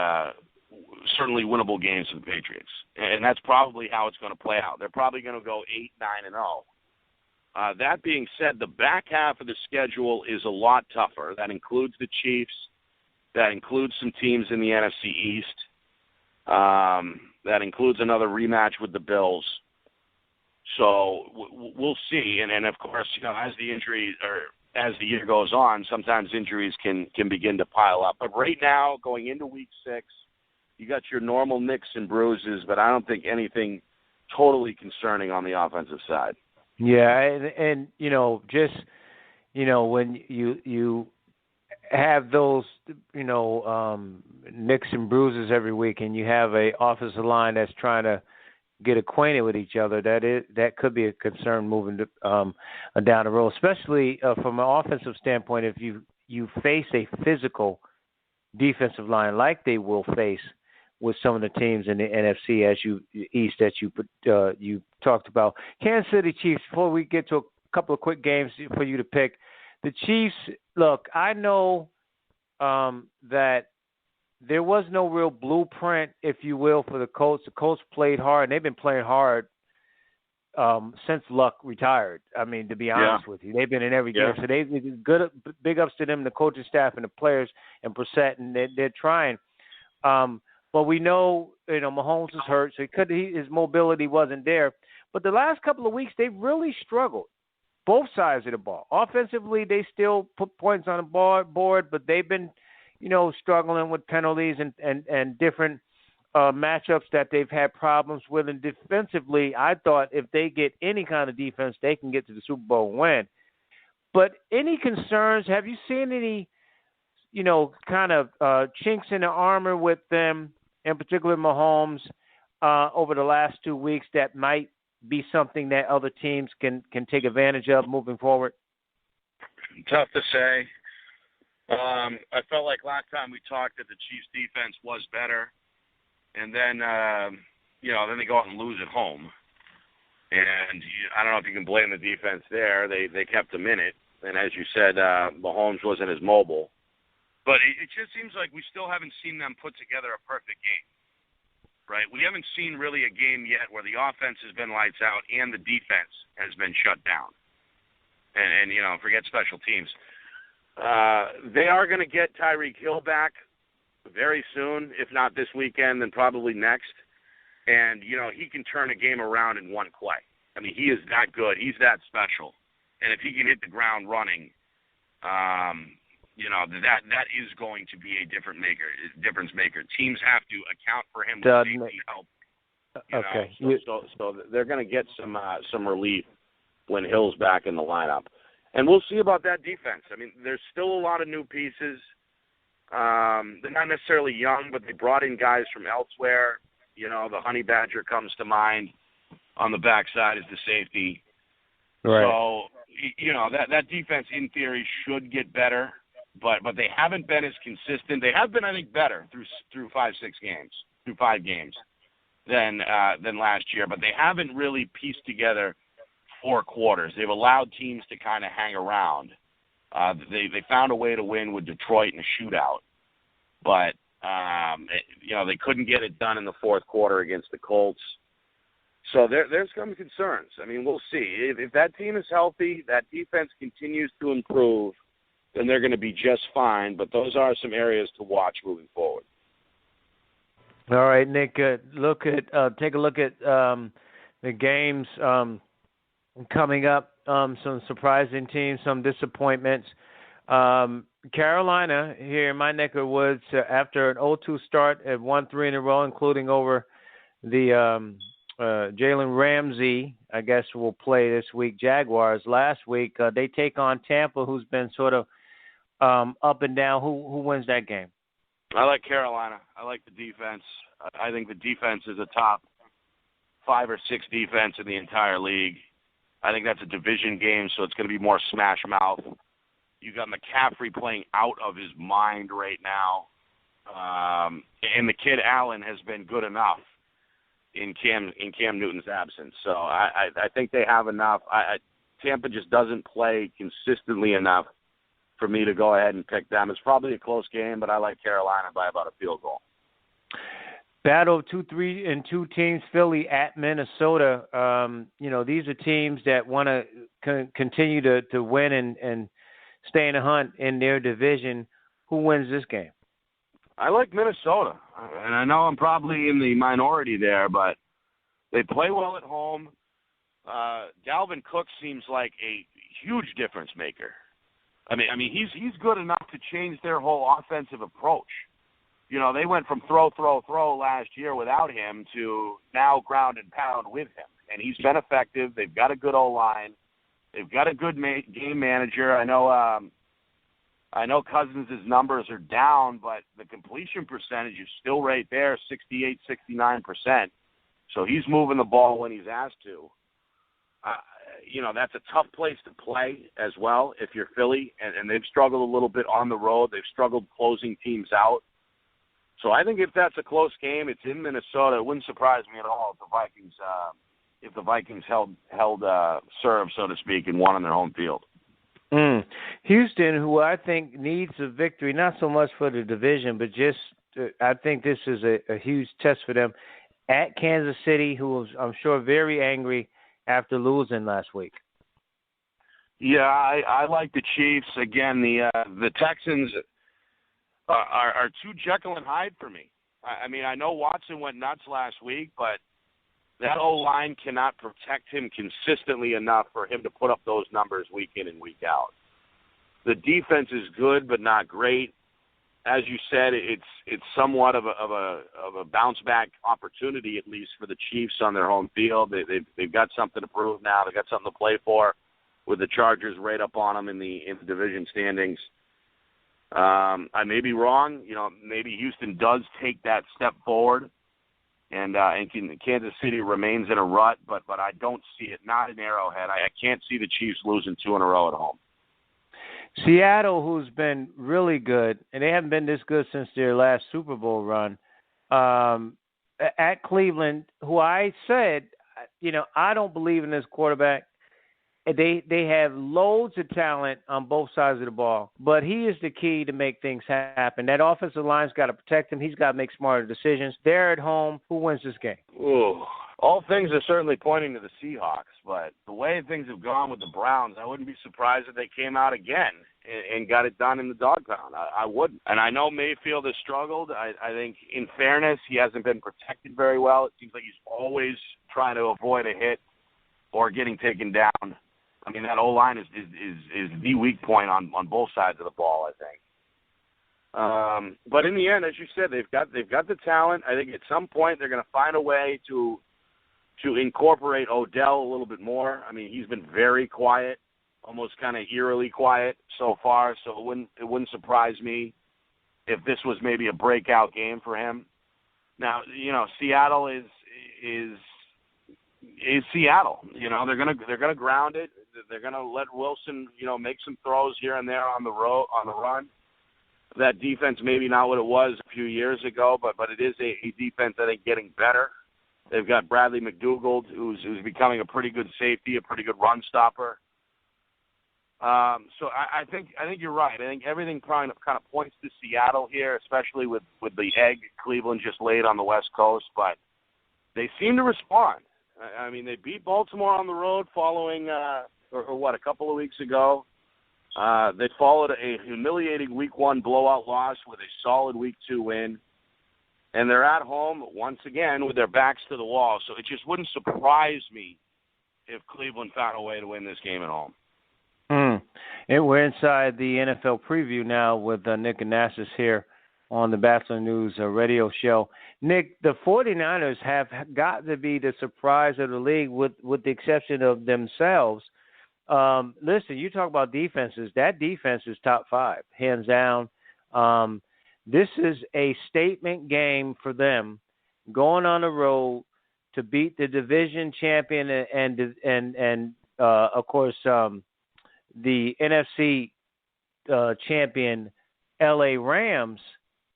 Speaker 9: certainly winnable games for the Patriots. And that's probably how it's going to play out. They're probably going to go 8-9-0. That being said, the back half of the schedule is a lot tougher. That includes the Chiefs. That includes some teams in the NFC East. That includes another rematch with the Bills. So we'll see. And of course, you know, as the year goes on, sometimes injuries can begin to pile up. But right now, going into Week 6, you got your normal nicks and bruises, but I don't think anything totally concerning on the offensive side.
Speaker 4: Yeah, and you know, just, you know, when you have those, you know, nicks and bruises every week, and you have a offensive line that's trying to get acquainted with each other, that could be a concern moving down the road, especially from an offensive standpoint. If you face a physical defensive line like they will face with some of the teams in the NFC East that you talked about. Kansas City Chiefs, before we get to a couple of quick games for you to pick, the Chiefs, look, I know that there was no real blueprint, if you will, for the Colts. The Colts played hard, and they've been playing hard since Luck retired. I mean, to be honest with you, they've been in every game. So they good. Big ups to them, the coaching staff, and the players, and Brissett, and they're trying. But we know, you know, Mahomes is hurt, so his mobility wasn't there. But the last couple of weeks, they've really struggled, both sides of the ball. Offensively, they still put points on the board, but they've been, you know, struggling with penalties and different matchups that they've had problems with. And defensively, I thought if they get any kind of defense, they can get to the Super Bowl and win. But any concerns? Have you seen any, you know, kind of chinks in the armor with them, in particular Mahomes, over the last 2 weeks that might be something that other teams can take advantage of moving forward?
Speaker 9: Tough to say. I felt like last time we talked that the Chiefs' defense was better, and then, you know, then they go out and lose at home. And I don't know if you can blame the defense there. They kept them in it. And as you said, Mahomes wasn't as mobile. But it just seems like we still haven't seen them put together a perfect game, right? We haven't seen really a game yet where the offense has been lights out and the defense has been shut down. And you know, forget special teams. They are going to get Tyreek Hill back very soon, if not this weekend, then probably next. And, you know, he can turn a game around in one play. I mean, he is that good. He's that special. And if he can hit the ground running, you know, that is going to be a difference maker. Teams have to account for him with safety help.
Speaker 4: Okay.
Speaker 9: So they're going to get some relief when Hill's back in the lineup. And we'll see about that defense. I mean, there's still a lot of new pieces. They're not necessarily young, but they brought in guys from elsewhere. You know, the Honey Badger comes to mind on the backside as the safety. Right. So, you know, that defense in theory should get better, but they haven't been as consistent. They have been, I think, better through 5 games than last year, but they haven't really pieced together 4 quarters. They've allowed teams to kind of hang around. They found a way to win with Detroit in a shootout, but you know, they couldn't get it done in the fourth quarter against the Colts. So there's some concerns. I mean, we'll see. If that team is healthy, that defense continues to improve, then they're going to be just fine. But those are some areas to watch moving forward.
Speaker 4: All right, Nick. Take a look at the games coming up. Some surprising teams, some disappointments. Carolina here in my neck of the woods, after an 0-2 start, have won 3 in a row, including over the Jalen Ramsey, I guess, will play this week. Jaguars last week. They take on Tampa, who's been sort of up and down. Who wins that game?
Speaker 9: I like Carolina. I like the defense. I think the defense is a top 5 or 6 defense in the entire league. I think that's a division game, so it's going to be more smash mouth. You got McCaffrey playing out of his mind right now, and the kid Allen has been good enough in Cam Newton's absence. So I think they have enough. Tampa just doesn't play consistently enough for me to go ahead and pick them. It's probably a close game, but I like Carolina by about a field goal.
Speaker 4: Battle of 2-3-2 teams, Philly at Minnesota. These are teams that want to continue to win and stay in the hunt in their division. Who wins this game?
Speaker 9: I like Minnesota, and I know I'm probably in the minority there, but they play well at home. Dalvin Cook seems like a huge difference maker. I mean, he's good enough to change their whole offensive approach. They went from throw last year without him to now ground and pound with him, and he's been effective. They've got a good O-line. They've got a good game manager. I know Cousins' numbers are down, but the completion percentage is still right there, 68, 69%. So he's moving the ball when he's asked to. That's a tough place to play as well if you're Philly, and they've struggled a little bit on the road. They've struggled closing teams out. So I think if that's a close game, it's in Minnesota. It wouldn't surprise me at all if the Vikings held serve, so to speak, and won on their home field.
Speaker 4: Houston, who I think needs a victory, not so much for the division, but just I think this is a huge test for them at Kansas City, who was, I'm sure, very angry after losing last week.
Speaker 9: Yeah, I like the Chiefs. Again, the Texans are too Jekyll and Hyde for me. I mean, I know Watson went nuts last week, but that O-line cannot protect him consistently enough for him to put up those numbers week in and week out. The defense is good, but not great. As you said, it's somewhat of a bounce back opportunity, at least for the Chiefs on their home field. They've got something to prove now. They've got something to play for, with the Chargers right up on them in the division standings. I may be wrong. Maybe Houston does take that step forward, and Kansas City remains in a rut, but I don't see it. Not in Arrowhead. I can't see the Chiefs losing 2 in a row at home.
Speaker 4: Seattle, who's been really good, and they haven't been this good since their last Super Bowl run, at Cleveland, who I said, I don't believe in this quarterback. They have loads of talent on both sides of the ball, but he is the key to make things happen. That offensive line's got to protect him. He's got to make smarter decisions. They're at home. Who wins this game?
Speaker 9: Ooh. All things are certainly pointing to the Seahawks, but the way things have gone with the Browns, I wouldn't be surprised if they came out again and got it done in the dog pound. I wouldn't. And I know Mayfield has struggled. I think, in fairness, he hasn't been protected very well. It seems like he's always trying to avoid a hit or getting taken down. I mean, that O-line is the weak point on both sides of the ball, I think. But in the end, as you said, they've got the talent. I think at some point they're going to find a way to incorporate Odell a little bit more. I mean, he's been very quiet, almost kind of eerily quiet so far. So it wouldn't surprise me if this was maybe a breakout game for him. Now, Seattle is Seattle. They're gonna ground it. They're gonna let Wilson, make some throws here and there on the run. That defense maybe not what it was a few years ago, but it is a defense I think getting better. They've got Bradley McDougald, who's becoming a pretty good safety, a pretty good run stopper. So I think you're right. I think everything kind of points to Seattle here, especially with the egg Cleveland just laid on the West Coast. But they seem to respond. I mean, they beat Baltimore on the road following, a couple of weeks ago. They followed a humiliating Week 1 blowout loss with a solid Week 2 win. And they're at home, once again, with their backs to the wall. So it just wouldn't surprise me if Cleveland found a way to win this game at home.
Speaker 4: And we're inside the NFL preview now with Nick Anastas here on the Bachelor News radio show. Nick, the 49ers have got to be the surprise of the league with the exception of themselves. Listen, you talk about defenses. That defense is top 5, hands down. This is a statement game for them, going on the road to beat the division champion and of course, the NFC champion LA Rams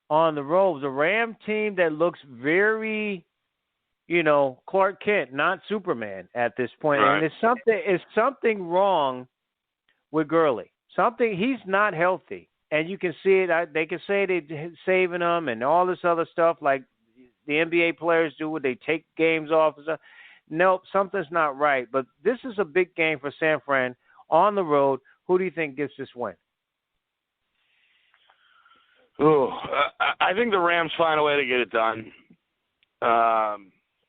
Speaker 4: on the road. The Ram team that looks very, Clark Kent, not Superman at this point.
Speaker 9: Right.
Speaker 4: And it's something wrong with Gurley. He's not healthy. And you can see it. They can say they're saving him and all this other stuff like the NBA players do when they take games off. Nope, something's not right. But this is a big game for San Fran on the road. Who do you think gets this win?
Speaker 9: I think the Rams find a way to get it done.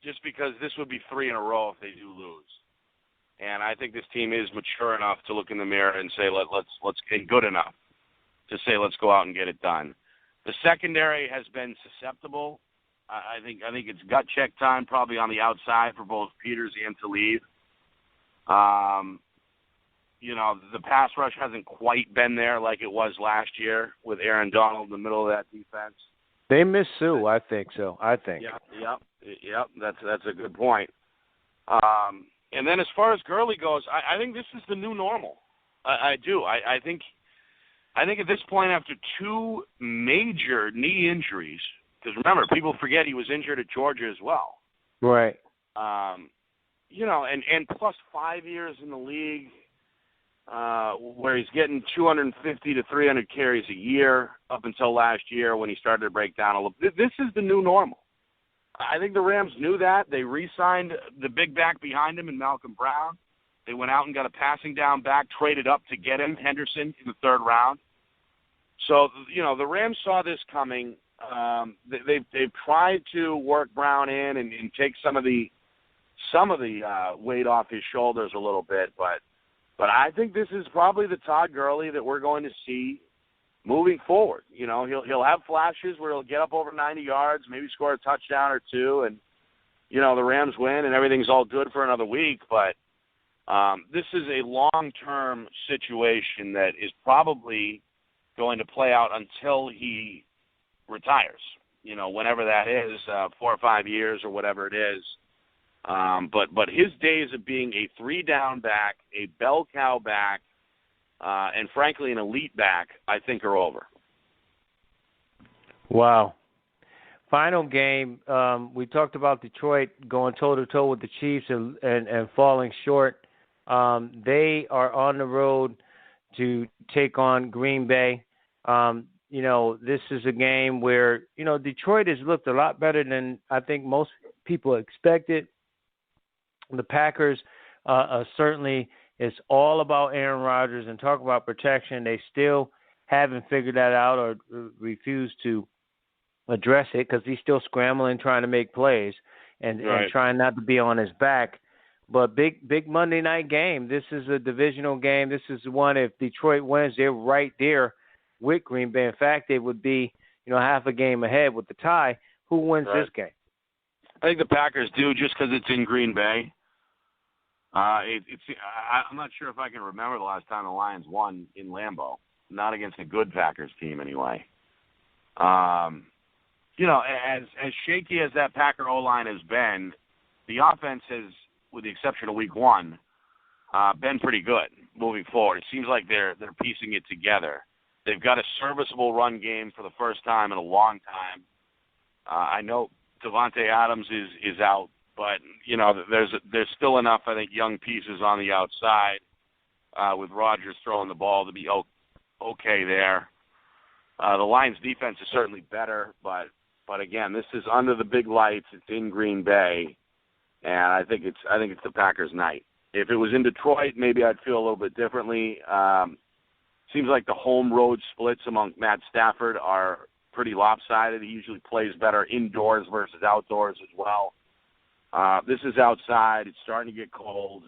Speaker 9: Just because this would be 3 in a row if they do lose. And I think this team is mature enough to look in the mirror and say, let's get good enough to say, let's go out and get it done. The secondary has been susceptible. I think it's gut check time probably on the outside for both Peters and Talib. The pass rush hasn't quite been there like it was last year with Aaron Donald in the middle of that defense.
Speaker 4: They miss Sue, I think so.
Speaker 9: Yep. That's a good point. And then as far as Gurley goes, I think this is the new normal. I do. I think at this point, after 2 major knee injuries, because remember, people forget he was injured at Georgia as well.
Speaker 4: Right.
Speaker 9: And plus 5 years in the league, where he's getting 250 to 300 carries a year up until last year when he started to break down a little. This is the new normal. I think the Rams knew that. They re-signed the big back behind him in Malcolm Brown. They went out and got a passing down back, traded up to get him, Henderson, in the 3rd round. So, the Rams saw this coming. They've tried to work Brown in and take some of the weight off his shoulders a little bit, but I think this is probably the Todd Gurley that we're going to see moving forward. He'll have flashes where he'll get up over 90 yards, maybe score a touchdown or 2, and the Rams win and everything's all good for another week. But this is a long-term situation that is probably going to play out until he retires, whenever that is, 4 or 5 years or whatever it is. But his days of being a 3-down back, a bell cow back, and frankly an elite back, I think are over.
Speaker 4: Wow. Final game, we talked about Detroit going toe-to-toe with the Chiefs and falling short. They are on the road to take on Green Bay. This is a game where, Detroit has looked a lot better than I think most people expected. The Packers certainly, it's all about Aaron Rodgers, and talk about protection. They still haven't figured that out or refuse to address it because he's still scrambling, trying to make plays and trying not to be on his back. But big Monday night game. This is a divisional game. This is one, if Detroit wins, they're right there with Green Bay. In fact, they would be, half a game ahead with the tie. Who wins this game?
Speaker 9: I think the Packers do, just because it's in Green Bay. I'm not sure if I can remember the last time the Lions won in Lambeau. Not against a good Packers team, anyway. As shaky as that Packer O-line has been, the offense has, with the exception of Week 1, been pretty good moving forward. It seems like they're piecing it together. They've got a serviceable run game for the first time in a long time. I know Devontae Adams is out, but there's still enough, I think, young pieces on the outside with Rodgers throwing the ball to be okay there. The Lions' defense is certainly better, but again, this is under the big lights. It's in Green Bay, and I think it's the Packers' night. If it was in Detroit, maybe I'd feel a little bit differently. Seems like the home-road splits among Matt Stafford are pretty lopsided. He usually plays better indoors versus outdoors as well. This is outside. It's starting to get cold.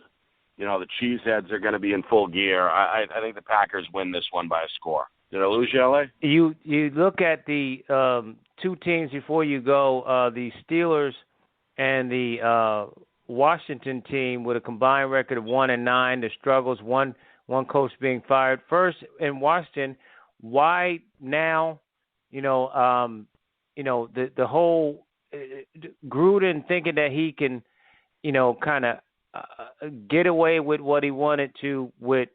Speaker 9: The Cheeseheads are going to be in full gear. I think the Packers win this one by a score. Did I lose you, LA?
Speaker 4: You look at the two teams before you go, the Steelers and the Washington team with a combined record of 1-9. The struggles, one coach being fired. First in Washington, why now? The whole Gruden thinking that he can, kind of get away with what he wanted to with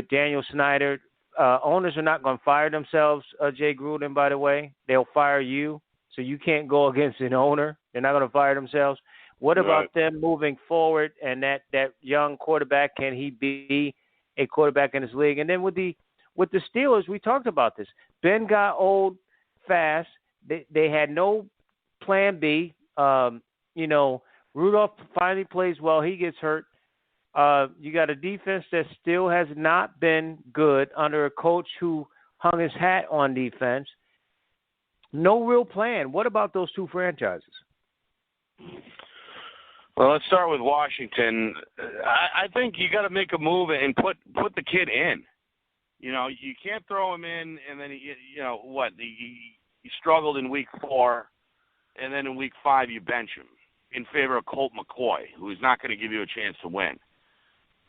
Speaker 4: Daniel Snyder. Owners are not going to fire themselves, Jay Gruden, by the way. They'll fire you, so you can't go against an owner. They're not going to fire themselves. What about them moving forward and that young quarterback? Can he be a quarterback in this league? And then with the Steelers, we talked about this. Ben got old fast. They had no plan B. Rudolph finally plays well. He gets hurt. You got a defense that still has not been good under a coach who hung his hat on defense. No real plan. What about those two franchises?
Speaker 9: Well, let's start with Washington. I think you got to make a move and put the kid in. You can't throw him in and then he struggled in week 4, and then in week 5 you bench him in favor of Colt McCoy, who's not going to give you a chance to win.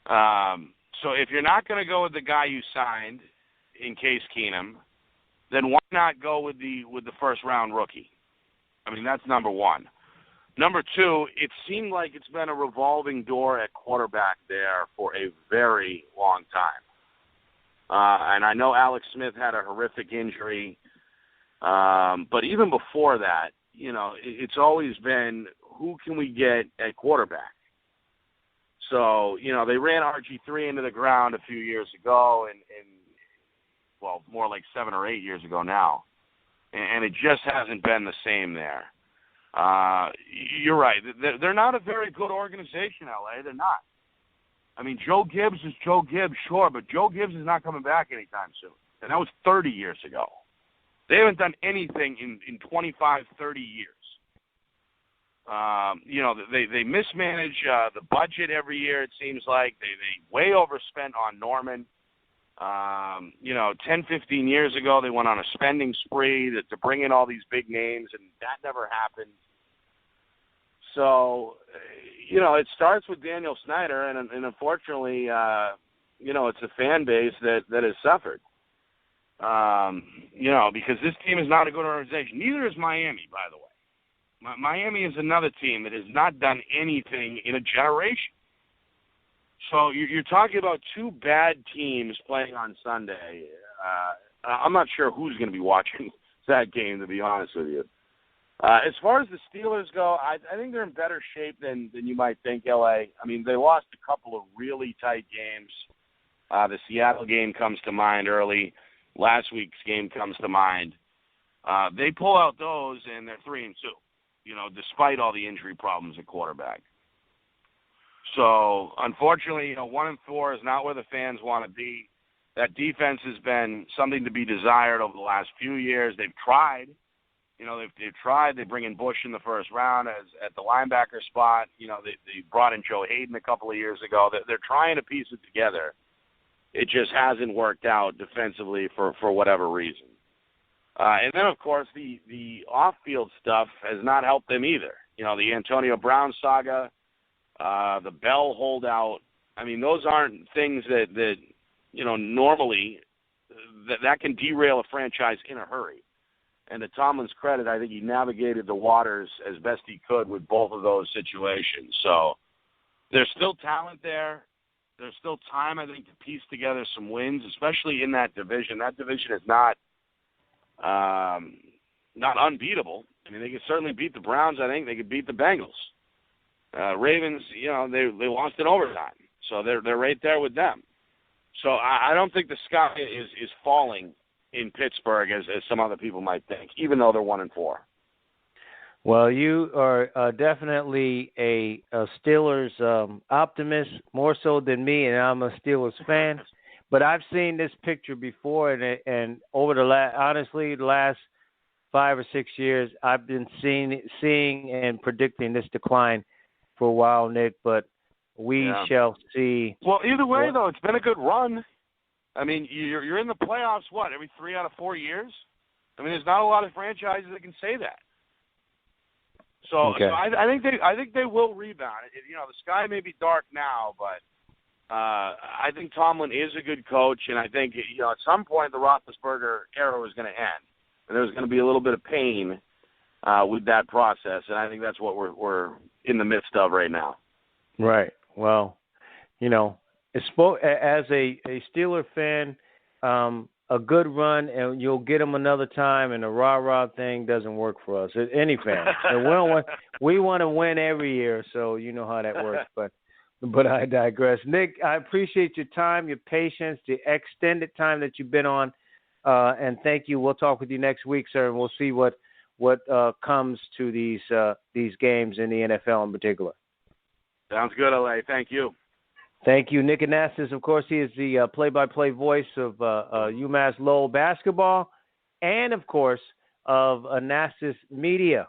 Speaker 9: So if you're not going to go with the guy you signed in Case Keenum, then why not go with the first round rookie? I mean, that's number one. Number two, it seemed like it's been a revolving door at quarterback there for a very long time. And I know Alex Smith had a horrific injury, but even before that, it's always been who can we get at quarterback. So, they ran RG3 into the ground a few years ago, and more like 7 or 8 years ago now. And it just hasn't been the same there. You're right. They're not a very good organization, LA. They're not. I mean, Joe Gibbs is Joe Gibbs, sure, but Joe Gibbs is not coming back anytime soon. And that was 30 years ago. They haven't done anything in 25, 30 years. They mismanage the budget every year, it seems like. They way overspent on Norman. 10, 15 years ago, they went on a spending spree to bring in all these big names, and that never happened. So, it starts with Daniel Snyder, and unfortunately, it's a fan base that has suffered. Because this team is not a good organization. Neither is Miami, by the way. Miami is another team that has not done anything in a generation. So you're talking about two bad teams playing on Sunday. I'm not sure who's going to be watching that game, to be honest with you. As far as the Steelers go, I think they're in better shape than you might think, L.A. I mean, they lost a couple of really tight games. The Seattle game comes to mind early. Last week's game comes to mind. They pull out those, and they're 3-2. Despite all the injury problems at quarterback. So, unfortunately, 1-4 is not where the fans want to be. That defense has been something to be desired over the last few years. They've tried. They've tried. They bring in Bush in the first round at the linebacker spot. They brought in Joe Hayden a couple of years ago. They're trying to piece it together. It just hasn't worked out defensively for whatever reason. And then, of course, the off-field stuff has not helped them either. The Antonio Brown saga, the Bell holdout. I mean, those aren't things that normally that can derail a franchise in a hurry. And to Tomlin's credit, I think he navigated the waters as best he could with both of those situations. So there's still talent there. There's still time, I think, to piece together some wins, especially in that division. That division is not unbeatable. I mean, they could certainly beat the Browns. I think they could beat the Bengals. Ravens, they lost in overtime, so they're right there with them. So I don't think the sky is falling in Pittsburgh as some other people might think, even though they're 1-4.
Speaker 4: Well, you are definitely a Steelers optimist, more so than me, and I'm a Steelers fan. But I've seen this picture before, and over the last 5 or 6 years, I've been seeing and predicting this decline for a while, Nick. But we shall see.
Speaker 9: Well, either way, though, it's been a good run. I mean, you're in the playoffs. What, every 3 out of 4 years? I mean, there's not a lot of franchises that can say that. So I think they will rebound. The sky may be dark now, but I think Tomlin is a good coach, and I think at some point the Roethlisberger era is going to end, and there's going to be a little bit of pain with that process, and I think that's what we're in the midst of right now.
Speaker 4: Right. Well, as a Steeler fan, a good run, and you'll get them another time, and the rah-rah thing doesn't work for us. Any fan. We want to win every year, so you know how that works. But I digress. Nick, I appreciate your time, your patience, the extended time that you've been on, and thank you. We'll talk with you next week, sir, and we'll see what comes to these games in the NFL in particular.
Speaker 9: Sounds good, LA. Thank you.
Speaker 4: Thank you. Nick Anastas, of course, he is the play-by-play voice of UMass Lowell basketball and, of course, of Anastas Media.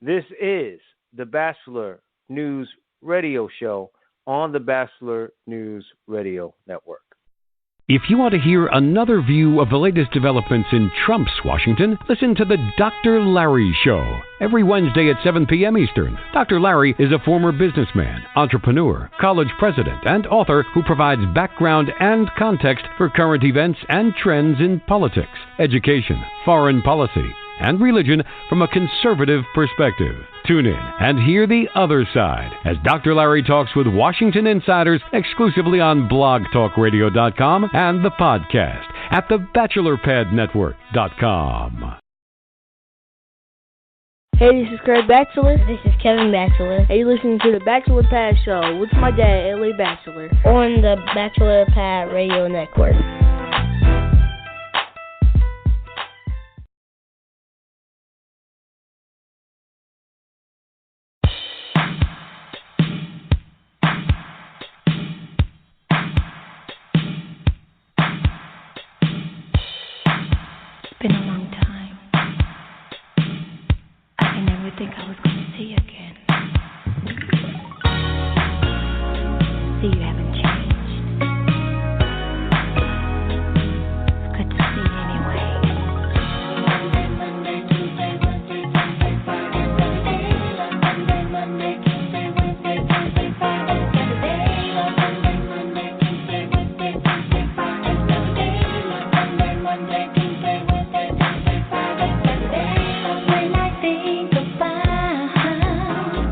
Speaker 4: This is the Bachelor News Radio Show on the Bachelor News Radio Network.
Speaker 10: If you want to hear another view of the latest developments in Trump's Washington, listen to the Dr. Larry Show. Every Wednesday at 7 p.m. Eastern. Dr. Larry is a former businessman, entrepreneur, college president, and author who provides background and context for current events and trends in politics, education, foreign policy, and religion from a conservative perspective. Tune in and hear the other side as Dr. Larry talks with Washington insiders exclusively on blogtalkradio.com and the podcast at thebachelorpadnetwork.com.
Speaker 11: Hey, this is Craig Batchelor. This is Kevin Batchelor. Hey, you're listening to the Bachelor Pad Show with my dad, Ellie Batchelor, on the Bachelor Pad Radio Network.
Speaker 12: It's been a long time. I never think I was going to see you again. See, you haven't changed. It's good to see you anyway. Monday, Tuesday, Wednesday, Thursday, Friday, Saturday. Monday, Tuesday, Wednesday, Thursday, Friday, Saturday. Monday, Tuesday, Wednesday, Thursday, Friday, Saturday. Monday, Tuesday, Wednesday, Thursday, Friday, Saturday. When I think about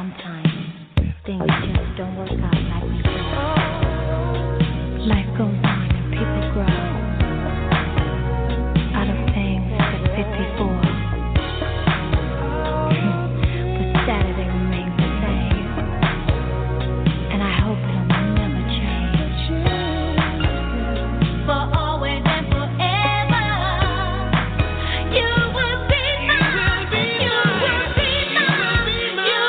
Speaker 12: sometimes things just don't work out like we thought. Life goes on and people grow out of things that fit before. But Saturday remains the same, and I hope it'll never change. For always and forever, you will be mine. You will be mine. You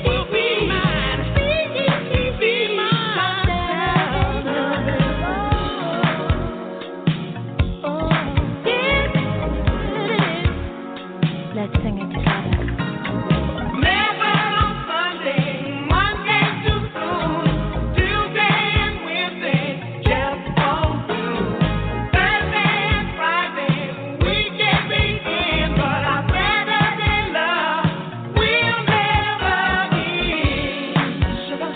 Speaker 12: will be mine. Be mine. Let's sing it together. Never on Sunday, Monday too soon, Tuesday and Wednesday just won't do. Thursday and Friday, weekend begin, but our Saturday love will never end. Sugar.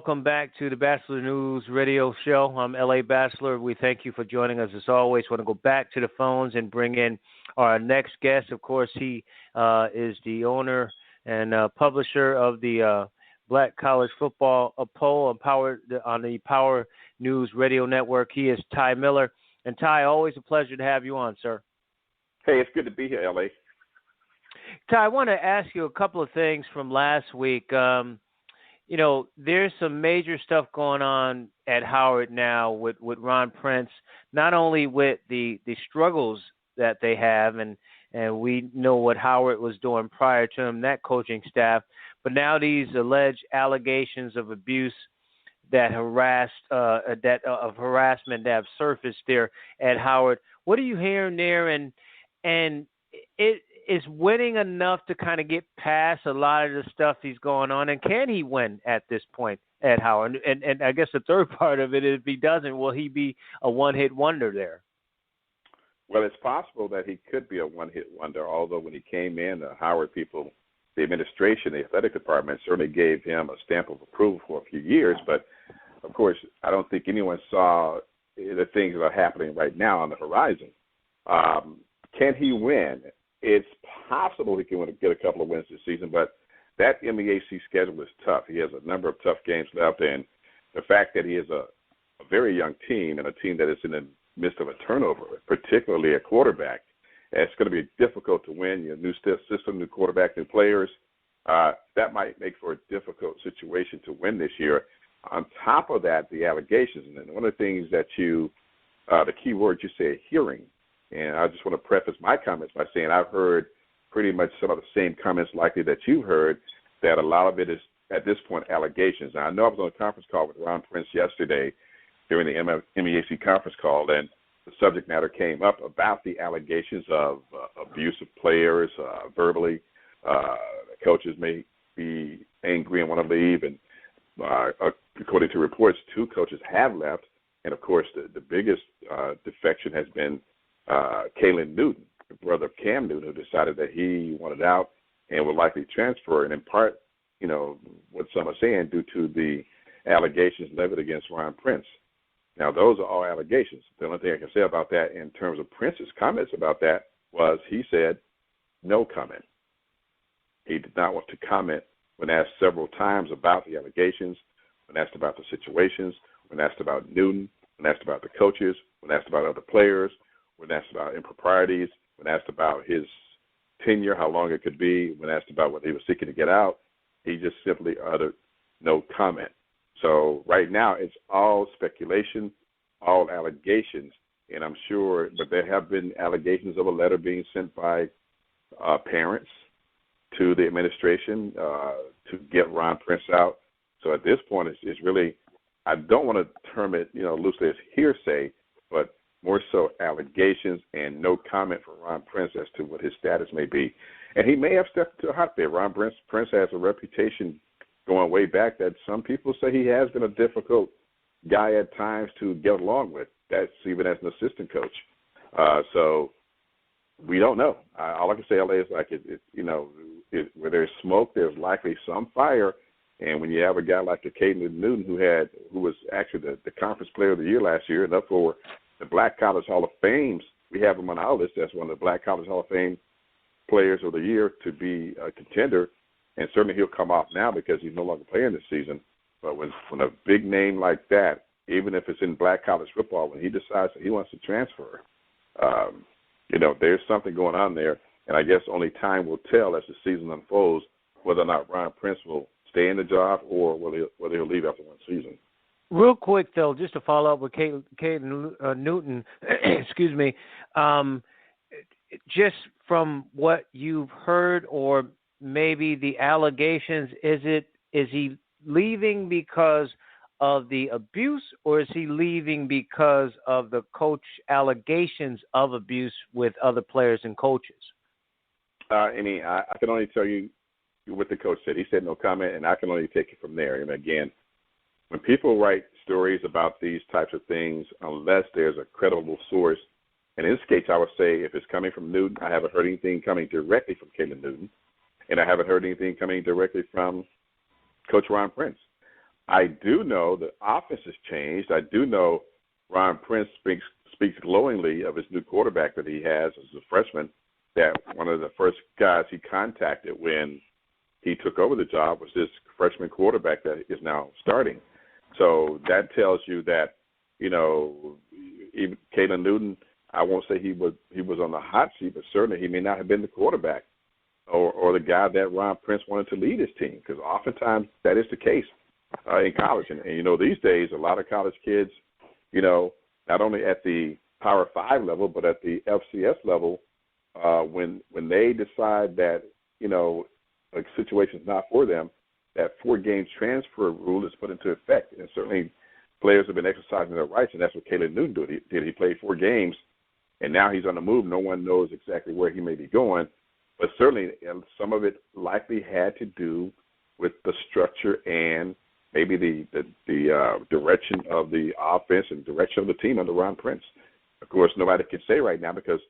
Speaker 4: welcome back to the Bachelor News Radio Show. I'm L.A. Bachelor. We thank you for joining us as always. Want to go back to the phones and bring in our next guest. Of course, he is the owner and publisher of the Black College Football Poll on the Power News Radio Network. He is Ty Miller. And Ty, always a pleasure to have you on, sir.
Speaker 13: Hey, it's good to be here, L.A.
Speaker 4: Ty, I want to ask you a couple of things from last week. There's some major stuff going on at Howard now with Ron Prince, not only with the struggles that they have, and we know what Howard was doing prior to him, that coaching staff, but now these alleged allegations of abuse of harassment that have surfaced there at Howard. What are you hearing there? And it is winning enough to kind of get past a lot of the stuff he's going on, and can he win at this point at Howard? And I guess the third part of it is, if he doesn't, will he be a one-hit wonder there?
Speaker 13: Well, it's possible that he could be a one-hit wonder, although when he came in, the Howard people, the administration, the athletic department certainly gave him a stamp of approval for a few years. But, of course, I don't think anyone saw the things that are happening right now on the horizon. Can he win? It's possible he can get a couple of wins this season, but that MEAC schedule is tough. He has a number of tough games left, and the fact that he is a very young team and a team that is in the midst of a turnover, particularly a quarterback, it's going to be difficult to win. New system, new quarterback, new players. That might make for a difficult situation to win this year. On top of that, the allegations, and one of the things that the key word you say, hearing. And I just want to preface my comments by saying I've heard pretty much some of the same comments likely that you've heard, that a lot of it is, at this point, allegations. Now, I know I was on a conference call with Ron Prince yesterday during the MEAC conference call, and the subject matter came up about the allegations of abuse of players verbally. Coaches may be angry and want to leave, and according to reports, 2 coaches have left. And, of course, the biggest defection has been Kalen Newton, the brother of Cam Newton, who decided that he wanted out and would likely transfer, and in part, what some are saying, due to the allegations levied against Ron Prince. Now, those are all allegations. The only thing I can say about that in terms of Prince's comments about that was he said no comment. He did not want to comment when asked several times about the allegations, when asked about the situations, when asked about Newton, when asked about the coaches, when asked about other players, when asked about improprieties, when asked about his tenure, how long it could be, when asked about what he was seeking to get out, he just simply uttered no comment. So right now it's all speculation, all allegations, and I'm sure, but there have been allegations of a letter being sent by parents to the administration to get Ron Prince out. So at this point, it's really, I don't want to term it, loosely as hearsay, but more so allegations and no comment from Ron Prince as to what his status may be. And he may have stepped into a hotbed. Ron Prince has a reputation going way back that some people say he has been a difficult guy at times to get along with. That's even as an assistant coach. So we don't know. All I can say, LA, is like, where there's smoke, there's likely some fire. And when you have a guy like the Kalen Newton, who was actually the conference player of the year last year, and up for the Black College Hall of Fame, we have him on our list as one of the Black College Hall of Fame players of the year to be a contender. And certainly he'll come off now because he's no longer playing this season. But when a big name like that, even if it's in Black college football, when he decides that he wants to transfer, there's something going on there. And I guess only time will tell as the season unfolds whether or not Ron Prince will stay in the job or whether he'll leave after one season.
Speaker 4: Real quick, though, just to follow up with Kalen Newton, excuse me, just from what you've heard or maybe the allegations, is he leaving because of the abuse, or is he leaving because of the coach allegations of abuse with other players and coaches?
Speaker 13: I can only tell you what the coach said. He said no comment, and I can only take it from there. And again, when people write stories about these types of things, unless there's a credible source, and in this case, I would say if it's coming from Newton, I haven't heard anything coming directly from Kalen Newton, and I haven't heard anything coming directly from Coach Ron Prince. I do know the offense has changed. I do know Ron Prince speaks glowingly of his new quarterback that he has as a freshman, that one of the first guys he contacted when he took over the job was this freshman quarterback that is now starting. So that tells you that, even Caden Newton, I won't say he was on the hot seat, but certainly he may not have been the quarterback or the guy that Ron Prince wanted to lead his team, because oftentimes that is the case in college. And these days, a lot of college kids, not only at the Power 5 level, but at the FCS level, when they decide that, a situation is not for them, that 4-game transfer rule is put into effect. And certainly players have been exercising their rights, and that's what Caleb Newton did. He played 4 games, and now he's on the move. No one knows exactly where he may be going. But certainly some of it likely had to do with the structure and maybe the direction of the offense and direction of the team under Ron Prince. Of course, nobody can say right now because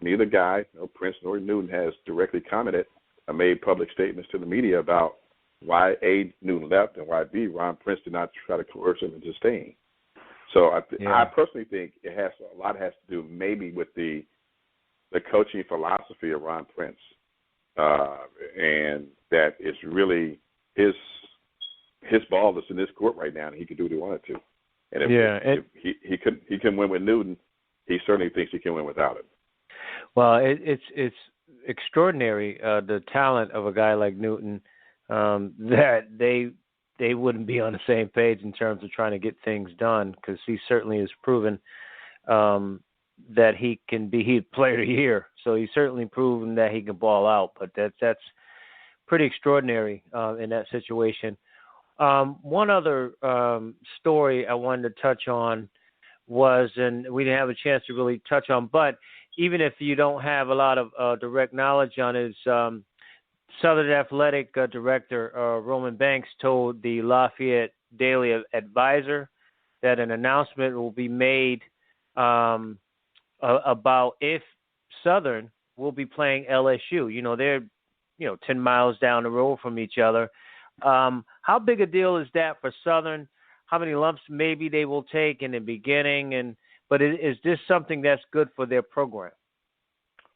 Speaker 13: neither guy, Prince nor Newton, has directly commented or made public statements to the media about why A, Newton left, and why B, Ron Prince did not try to coerce him into staying. So I personally think a lot has to do maybe with the coaching philosophy of Ron Prince, and that it's really his ball that's in this court right now, and he can do what he wanted to. And if he can win with Newton, he certainly thinks he can win without him.
Speaker 4: Well, it's extraordinary, the talent of a guy like Newton, that they wouldn't be on the same page in terms of trying to get things done, because he certainly has proven that he can be player of the year. So he's certainly proven that he can ball out, but that's pretty extraordinary in that situation. One other story I wanted to touch on was, and we didn't have a chance to really touch on, but even if you don't have a lot of direct knowledge on it, Southern Athletic Director Roman Banks told the Lafayette Daily Advisor that an announcement will be made about if Southern will be playing LSU. They're 10 miles down the road from each other. How big a deal is that for Southern? How many lumps maybe they will take in the beginning? But is this something that's good for their program?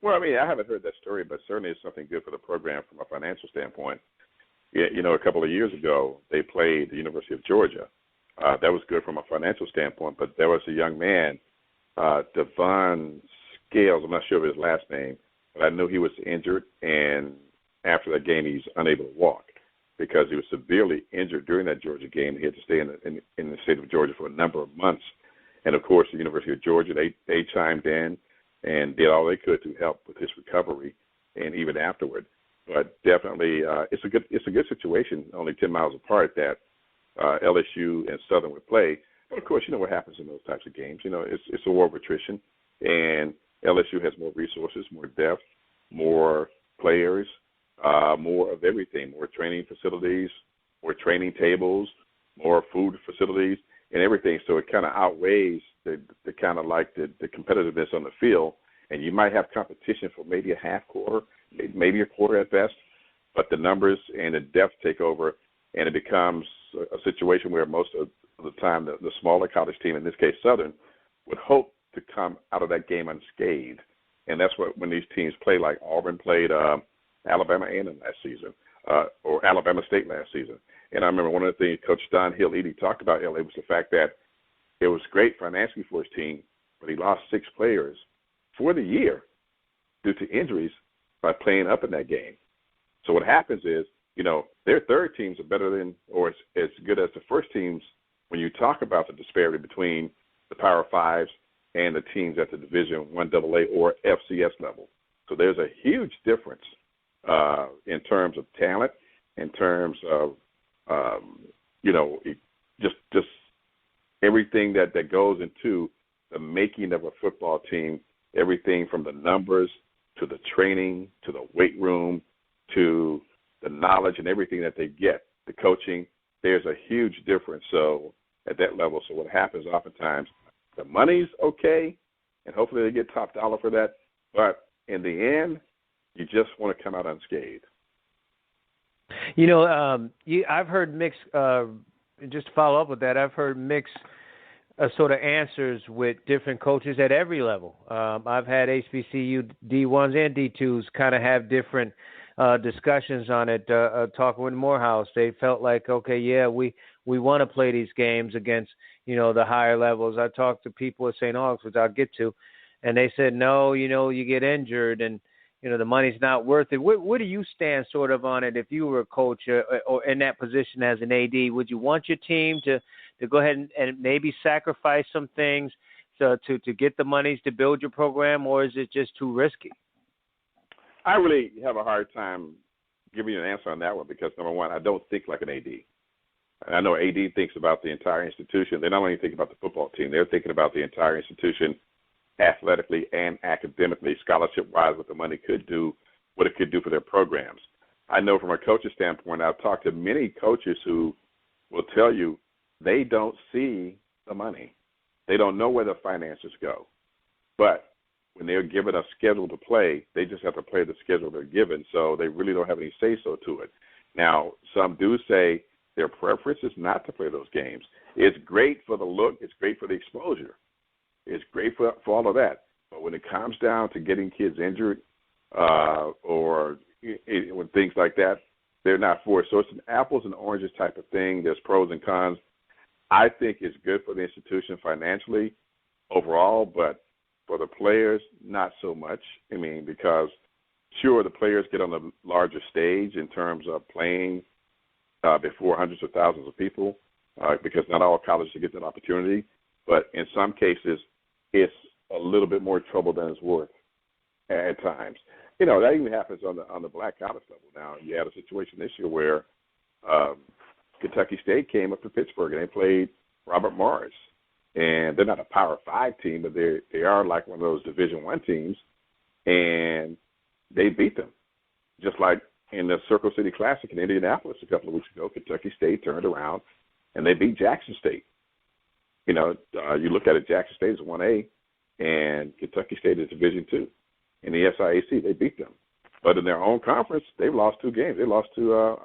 Speaker 13: Well, I haven't heard that story, but certainly it's something good for the program from a financial standpoint. A couple of years ago, they played the University of Georgia. That was good from a financial standpoint, but there was a young man, Devon Scales, I'm not sure of his last name, but I knew he was injured, and after that game, he's unable to walk because he was severely injured during that Georgia game. He had to stay in the state of Georgia for a number of months. And, of course, the University of Georgia, they chimed in and did all they could to help with his recovery and even afterward. But definitely it's a good situation, only 10 miles apart, that LSU and Southern would play. But, of course, you know what happens in those types of games. It's a war of attrition, and LSU has more resources, more depth, more players, more of everything, more training facilities, more training tables, more food facilities, and everything. So it kind of outweighs the kind of like the competitiveness on the field. And you might have competition for maybe a half quarter, maybe a quarter at best, but the numbers and the depth take over, and it becomes a situation where most of the time the smaller college team, in this case Southern, would hope to come out of that game unscathed. And that's what when these teams play, like Auburn played Alabama A&M last season, or Alabama State last season. And I remember one of the things Coach Don Hill-Edey talked about LA was the fact that it was great financially for his team, but he lost 6 players for the year due to injuries by playing up in that game. So what happens is, their third teams are better than or as good as the first teams when you talk about the disparity between the Power Fives and the teams at the Division I AA or FCS level. So there's a huge difference in terms of talent, in terms of just everything that goes into the making of a football team, everything from the numbers to the training to the weight room to the knowledge and everything that they get, the coaching. There's a huge difference. So at that level, so what happens oftentimes, the money's okay, and hopefully they get top dollar for that, but in the end, you just want to come out unscathed.
Speaker 4: I've heard mixed just to follow up with that, I've heard mixed sort of answers with different coaches at every level. I've had HBCU D1s and D2s kind of have different discussions on it. Talking with Morehouse, they felt like, okay, yeah, we want to play these games against, the higher levels. I talked to people at St. Aug's, which I'll get to, and they said, no, you get injured and, the money's not worth it. Where do you stand sort of on it if you were a coach or in that position as an AD? Would you want your team to go ahead and maybe sacrifice some things to get the monies to build your program, or is it just too risky?
Speaker 13: I really have a hard time giving you an answer on that one because, number one, I don't think like an AD. And I know AD thinks about the entire institution. They not only think about the football team, they're thinking about the entire institution athletically and academically, scholarship-wise, what the money could do, what it could do for their programs. I know from a coach's standpoint, I've talked to many coaches who will tell you they don't see the money. They don't know where the finances go. But when they're given a schedule to play, they just have to play the schedule they're given, so they really don't have any say-so to it. Now, some do say their preference is not to play those games. It's great for the look. It's great for the exposure. It's great for all of that. But when it comes down to getting kids injured or when things like that, they're not for it. So it's an apples and oranges type of thing. There's pros and cons. I think it's good for the institution financially overall, but for the players, not so much. I mean, because sure, the players get on a larger stage in terms of playing before hundreds of thousands of people because not all colleges get that opportunity. But in some cases, it's a little bit more trouble than it's worth at times. That even happens on the black college level. Now, you had a situation this year where Kentucky State came up to Pittsburgh and they played Robert Morris. And they're not a Power 5 team, but they are like one of those Division I teams, and they beat them. Just like in the Circle City Classic in Indianapolis a couple of weeks ago, Kentucky State turned around and they beat Jackson State. You look at it, Jackson State is 1A, and Kentucky State is Division II. In the SIAC, they beat them. But in their own conference, they've lost 2 games. They lost to,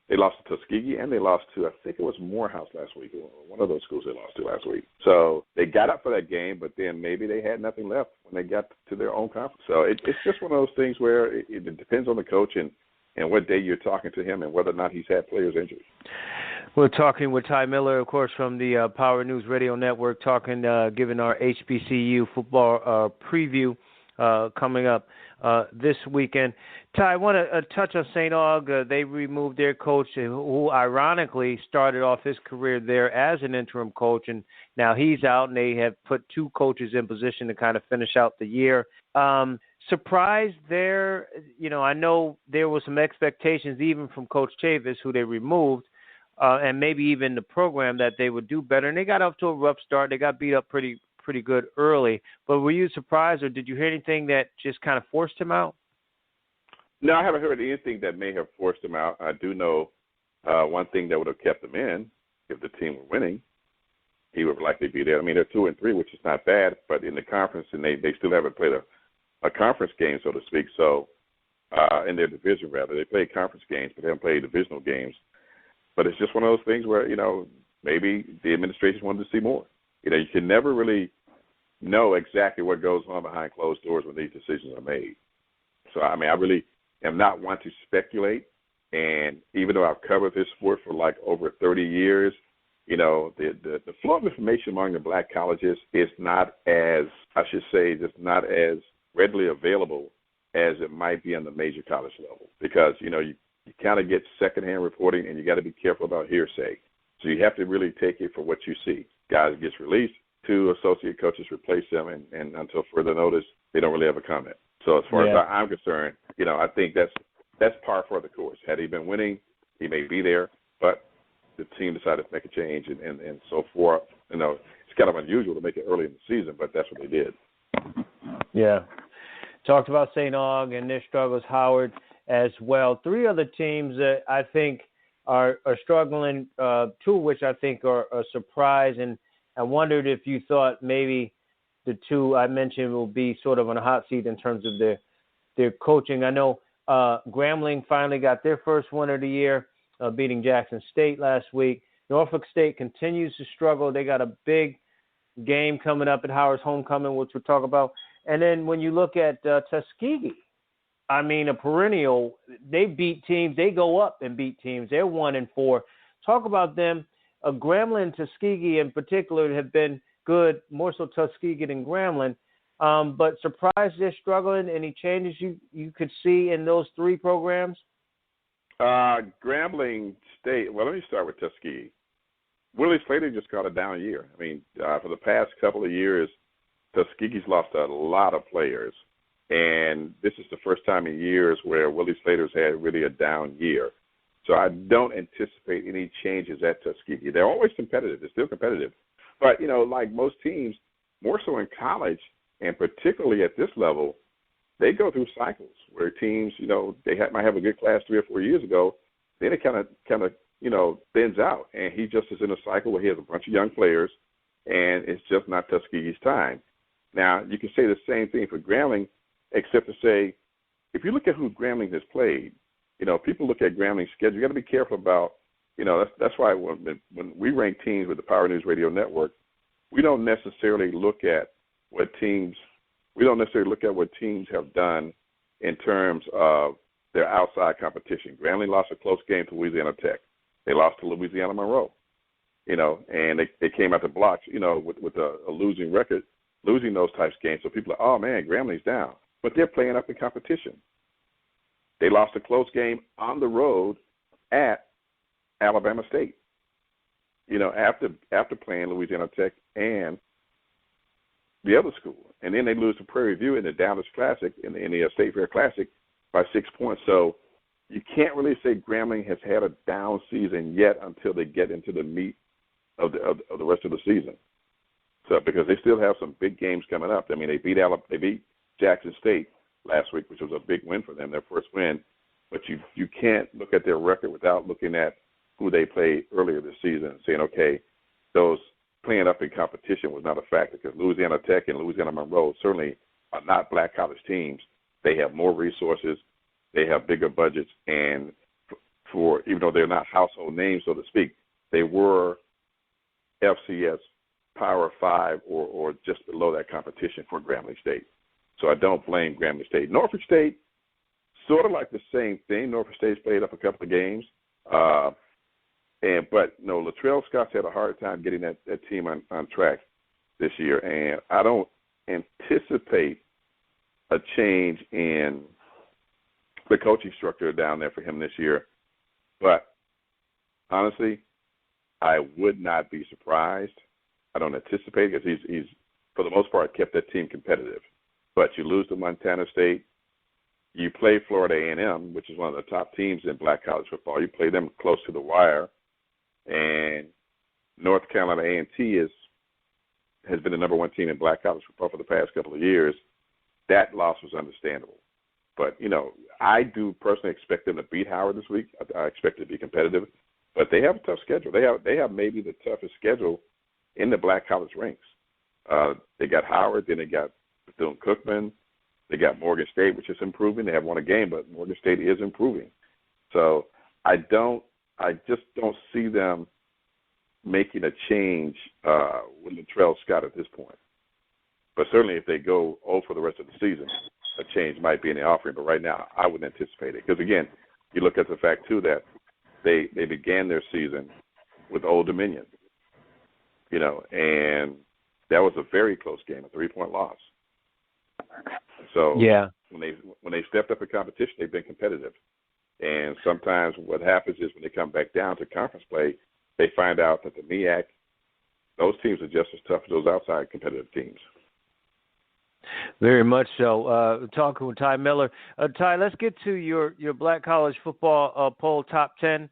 Speaker 13: they lost to Tuskegee, and they lost to, I think it was Morehouse last week. One of those schools they lost to last week. So they got up for that game, but then maybe they had nothing left when they got to their own conference. So it's just one of those things where it depends on the coach and what day you're talking to him and whether or not he's had players injured.
Speaker 4: We're talking with Ty Miller, of course, from the Power News Radio Network, giving our HBCU football preview coming up this weekend. Ty, I want to touch on St. Aug. They removed their coach, who ironically started off his career there as an interim coach, and now he's out, and they have put 2 coaches in position to kind of finish out the year. Surprised there, I know there were some expectations even from Coach Chavis, who they removed, and maybe even the program that they would do better, and they got off to a rough start. They got beat up pretty good early. But were you surprised, or did you hear anything that just kind of forced him out?
Speaker 13: No, I haven't heard anything that may have forced him out. I do know one thing that would have kept him in if the team were winning. He would likely be there. I mean, they're 2-3, which is not bad, but in the conference, and they still haven't played a conference game, so to speak. So in their division, rather, they played conference games, but they haven't played divisional games. But it's just one of those things where, maybe the administration wanted to see more. You can never really know exactly what goes on behind closed doors when these decisions are made. So, I really am not one to speculate. And even though I've covered this sport for like over 30 years, the flow of information among the black colleges is not as, just not as readily available as it might be on the major college level. Because, you kind of get secondhand reporting, and you got to be careful about hearsay. So you have to really take it for what you see. Guys gets released, 2 associate coaches replace them, and until further notice, they don't really have a comment. So as far as I'm concerned, I think that's par for the course. Had he been winning, he may be there, but the team decided to make a change, and so forth. It's kind of unusual to make it early in the season, but that's what they did.
Speaker 4: Yeah. Talked about St. Aug and their struggles, Howard as well. 3 other teams that I think are struggling, 2 of which I think are a surprise, and I wondered if you thought maybe the 2 I mentioned will be sort of on a hot seat in terms of their coaching. I know Grambling finally got their first win of the year. beating Jackson State last week. Norfolk State continues to struggle. They got a big game coming up at Howard's Homecoming, which we'll talk about. And then when you look at Tuskegee, I mean, a perennial, they beat teams. They go up and beat teams. They're 1-4. Talk about them. Grambling and Tuskegee in particular have been good, more so Tuskegee than Grambling. But surprised they're struggling. Any changes you could see in those three programs?
Speaker 13: Grambling State, well, let me start with Tuskegee. Willie Slater just got a down year. I mean, for the past couple of years, Tuskegee's lost a lot of players. And this is the first time in years where Willie Slater's had really a down year. So I don't anticipate any changes at Tuskegee. They're always competitive. They're still competitive. But, you know, like most teams, more so in college, and particularly at this level, they go through cycles where teams, you know, they might have a good class 3 or 4 years ago. Then it kind of, you know, thins out. And he just is in a cycle where he has a bunch of young players, and it's just not Tuskegee's time. Now, you can say the same thing for Grambling, except to say, if you look at who Grambling has played, you know, people look at Grambling's schedule. You got to be careful about, you know, that's why when we rank teams with the Power News Radio Network, we don't necessarily look at what teams have done in terms of their outside competition. Grambling lost a close game to Louisiana Tech. They lost to Louisiana Monroe, you know, and they came out the blocks, you know, with a losing record, losing those types of games. So people are, oh, man, Grambling's down. But they're playing up in competition. They lost a close game on the road at Alabama State, you know, after playing Louisiana Tech and the other school. And then they lose to Prairie View in the Dallas Classic, in the State Fair Classic, by 6 points. So you can't really say Grambling has had a down season yet until they get into the meat of the rest of the season. So because they still have some big games coming up. I mean, they beat Jackson State last week, which was a big win for them, their first win. But you can't look at their record without looking at who they played earlier this season and saying, okay, those playing up in competition was not a factor, because Louisiana Tech and Louisiana Monroe certainly are not black college teams. They have more resources. They have bigger budgets. And for even though they're not household names, so to speak, they were FCS Power 5 or just below that competition for Grambling State. So I don't blame Grambling State. Norfolk State, sort of like the same thing. Norfolk State's played up a couple of games. But no, Latrell Scott's had a hard time getting that team on track this year. And I don't anticipate a change in the coaching structure down there for him this year. But honestly, I would not be surprised. I don't anticipate it, because he's for the most part kept that team competitive. But you lose to Montana State. You play Florida A&M, which is one of the top teams in black college football. You play them close to the wire. And North Carolina A&T has been the number one team in black college football for the past couple of years. That loss was understandable. But, you know, I do personally expect them to beat Howard this week. I expect it to be competitive. But they have a tough schedule. They have maybe the toughest schedule in the black college ranks. They got Howard, then they got Bethune-Cookman. They got Morgan State, which is improving. They have won a game, but Morgan State is improving. So I just don't see them making a change with Latrell Scott at this point. But certainly if they go 0 for the rest of the season, a change might be in the offering. But right now, I wouldn't anticipate it. Because, again, you look at the fact, too, that they began their season with Old Dominion, you know, and that was a very close game, a 3-point loss. So
Speaker 4: yeah, when
Speaker 13: they stepped up in competition, they've been competitive. And sometimes what happens is when they come back down to conference play, they find out that the MEAC, those teams are just as tough as those outside competitive teams.
Speaker 4: Very much so. Talking with Ty Miller. Ty, let's get to your black college football poll top 10.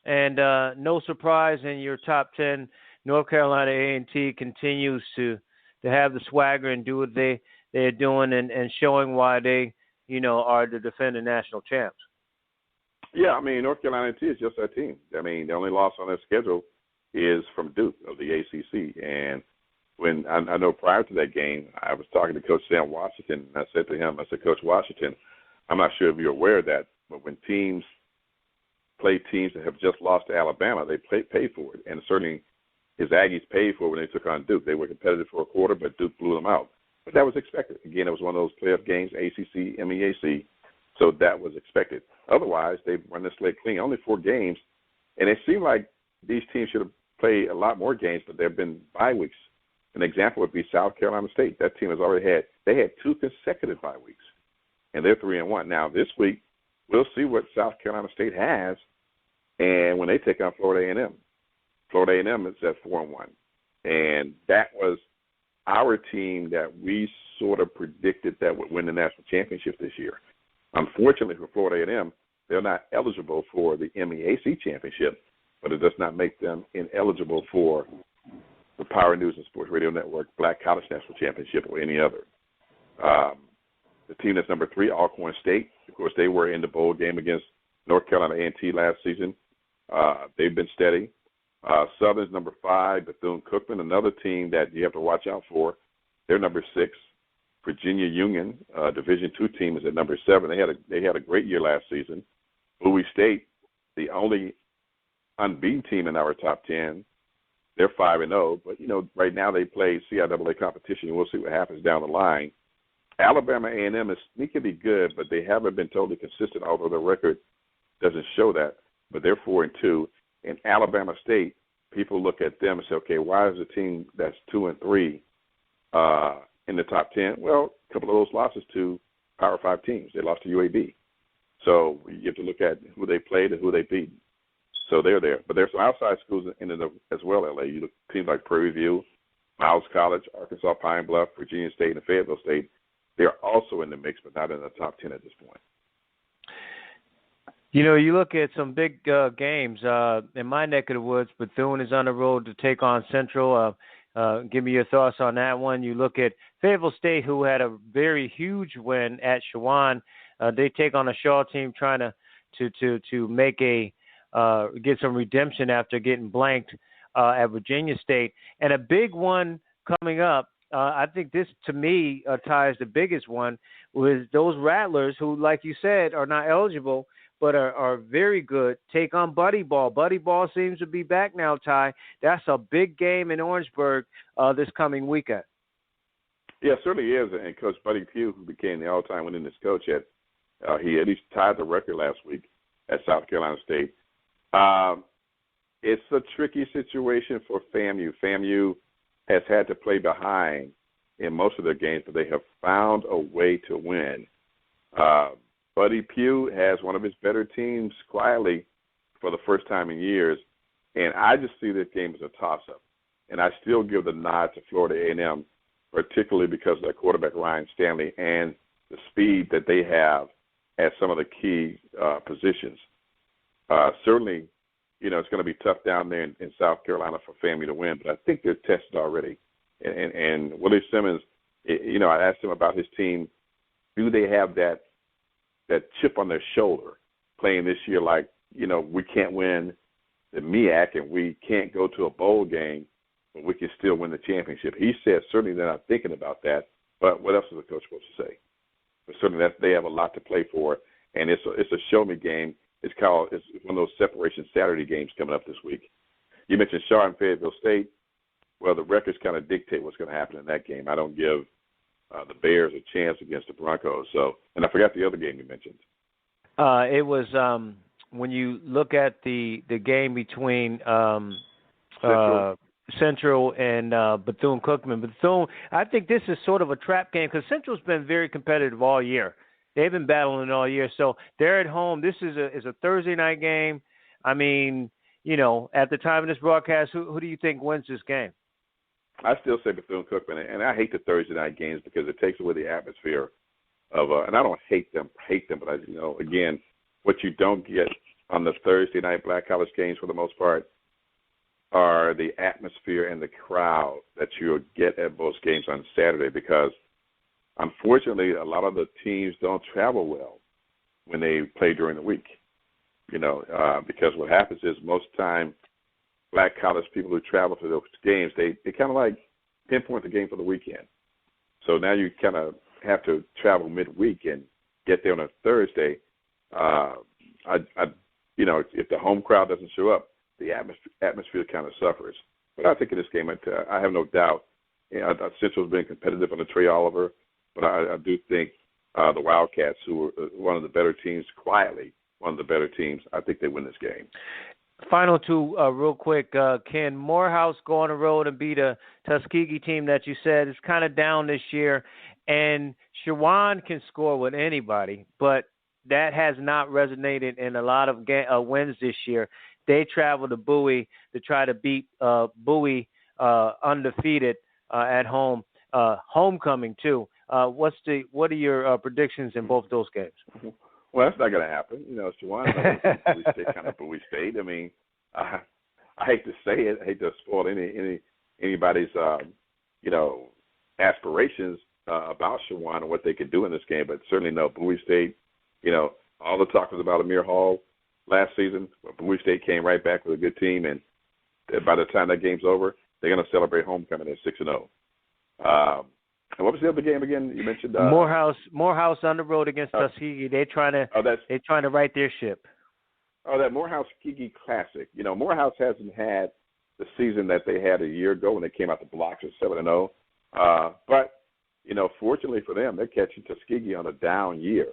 Speaker 4: And no surprise in your top 10, North Carolina A&T continues to have the swagger and do what they're doing and showing why they, you know, are the defending national champs.
Speaker 13: Yeah, I mean, North Carolina A&T is just that team. I mean, the only loss on their schedule is from Duke of the ACC. And when I know prior to that game, I was talking to Coach Sam Washington, and I said to him, I said, Coach Washington, I'm not sure if you're aware of that, but when teams play teams that have just lost to Alabama. They paid for it, and certainly his Aggies paid for it when they took on Duke. They were competitive for a quarter, but Duke blew them out. But that was expected. Again, it was one of those playoff games, ACC, MEAC, so that was expected. Otherwise, they've run the slate clean. Only 4 games, and it seemed like these teams should have played a lot more games, but there have been bye weeks. An example would be South Carolina State. That team has already had 2 consecutive bye weeks, and they're 3-1. Now, this week, we'll see what South Carolina State has, and when they take on Florida A&M. Florida A&M is at 4-1, and that was our team that we sort of predicted that would win the national championship this year. Unfortunately for Florida A&M, they're not eligible for the MEAC championship, but it does not make them ineligible for the Power News and Sports Radio Network Black College National Championship or any other. The team that's number 3, Alcorn State, of course, they were in the bowl game against North Carolina A&T last season. They've been steady. Southern's number 5, Bethune-Cookman, another team that you have to watch out for. They're number 6. Virginia Union, Division II team, is at number 7. They had a great year last season. Bowie State, the only unbeaten team in our top 10, they're 5-0. But right now they play CIAA competition, and we'll see what happens down the line. Alabama A&M is sneakily good, but they haven't been totally consistent, although their record doesn't show that. But they're 4-2. And Alabama State, people look at them and say, okay, why is a team that's 2-3 in the top 10? Well, a couple of those losses to Power 5 teams. They lost to UAB. So you have to look at who they played and who they beat. So they're there. But there's some outside schools in it as well, LA. You look at teams like Prairie View, Miles College, Arkansas Pine Bluff, Virginia State, and Fayetteville State. They're also in the mix, but not in the top 10 at this point.
Speaker 4: You look at some big games. In my neck of the woods, Bethune is on the road to take on Central. Give me your thoughts on that one. You look at Fayetteville State, who had a very huge win at Shawan. They take on a Shaw team trying to make get some redemption after getting blanked at Virginia State. And a big one coming up, I think this, to me, Ty, is the biggest one, was those Rattlers who, like you said, are not eligible but are very good, take on Buddy Ball. Buddy Ball seems to be back now, Ty. That's a big game in Orangeburg this coming weekend.
Speaker 13: Yeah, it certainly is. And Coach Buddy Pugh, who became the all-time winningest coach, he at least tied the record last week at South Carolina State. It's a tricky situation for FAMU. FAMU has had to play behind in most of their games, but they have found a way to win. Buddy Pugh has one of his better teams quietly for the first time in years, and I just see this game as a toss-up. And I still give the nod to Florida A&M, particularly because of their quarterback, Ryan Stanley, and the speed that they have at some of the key positions. Certainly, it's going to be tough down there in South Carolina for FAMU to win, but I think they're tested already. And Willie Simmons, I asked him about his team. Do they have that chip on their shoulder playing this year like, we can't win the MEAC and we can't go to a bowl game, but we can still win the championship? He said certainly they're not thinking about that, but what else is the coach supposed to say? But certainly they have a lot to play for, and it's a show-me game. It's one of those Separation Saturday games coming up this week. You mentioned Shaw and Fayetteville State. Well, the records kind of dictate what's going to happen in that game. I don't give the Bears a chance against the Broncos. And I forgot the other game you mentioned.
Speaker 4: It was when you look at the game between Central and Bethune-Cookman. Bethune, I think this is sort of a trap game because Central's been very competitive all year. They've been battling all year. So they're at home. This is a Thursday night game. I mean, at the time of this broadcast, who do you think wins this game?
Speaker 13: I still say Bethune-Cookman, and I hate the Thursday night games because it takes away the atmosphere of and I don't hate them, but again, what you don't get on the Thursday night Black College games for the most part are the atmosphere and the crowd that you'll get at most games on Saturday, because unfortunately a lot of the teams don't travel well when they play during the week, because what happens is most of the time Black College people who travel to those games, they kind of like pinpoint the game for the weekend. So now you kind of have to travel midweek and get there on a Thursday. I if the home crowd doesn't show up, the atmosphere kind of suffers. But I think in this game, I have no doubt, Central's been competitive under Trey Oliver, but I do think the Wildcats, who are one of the better teams, quietly one of the better teams, I think they win this game.
Speaker 4: Final two, real quick. Can Morehouse go on the road and beat a Tuskegee team that you said is kind of down this year? And Shawan can score with anybody, but that has not resonated in a lot of wins this year. They travel to Bowie to try to beat Bowie undefeated at home. Homecoming, too. What are your predictions in both those games?
Speaker 13: Well, that's not going to happen. Shawan Bowie State kind of Bowie State. I mean, I hate to say it. I hate to spoil anybody's, aspirations about Shawan and what they could do in this game, but certainly no, Bowie State, all the talk was about Amir Hall last season, but Bowie State came right back with a good team, and by the time that game's over, they're going to celebrate homecoming at 6-0. And what was the other game again? You mentioned
Speaker 4: Morehouse on the road against Tuskegee. They're trying to right their ship.
Speaker 13: Oh, that Morehouse-Tuskegee Classic. Morehouse hasn't had the season that they had a year ago when they came out the blocks at 7-0. But fortunately for them, they're catching Tuskegee on a down year.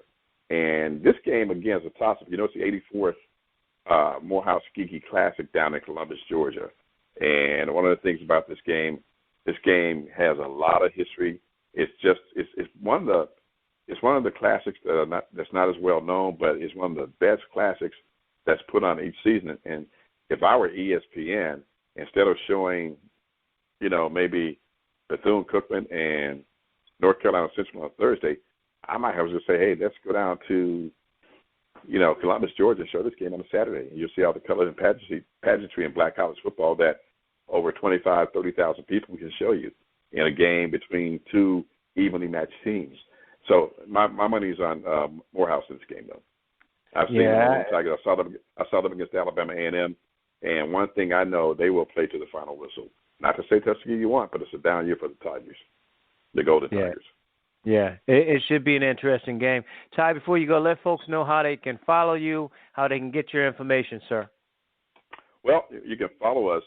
Speaker 13: And this game again is a toss-up. It's the 84th Morehouse-Tuskegee Classic down in Columbus, Georgia. And one of the things about this game has a lot of history. It's one of the classics that's not as well known, but it's one of the best classics that's put on each season. And if I were ESPN, instead of showing, maybe Bethune-Cookman and North Carolina Central on Thursday, I might have to say, hey, let's go down to, Columbus, Georgia, and show this game on a Saturday. And you'll see all the colors and pageantry in black college football that over 25,000, 30,000 people can show you in a game between two evenly matched teams. So my money's on Morehouse in this game, though. I've seen them. I saw them against Alabama A&M, and one thing I know, they will play to the final whistle. Not to say Tuskegee you want, but it's a down year for the Tigers, the Golden Tigers.
Speaker 4: Yeah, it should be an interesting game. Ty, before you go, let folks know how they can follow you, how they can get your information, sir.
Speaker 13: Well, you can follow us.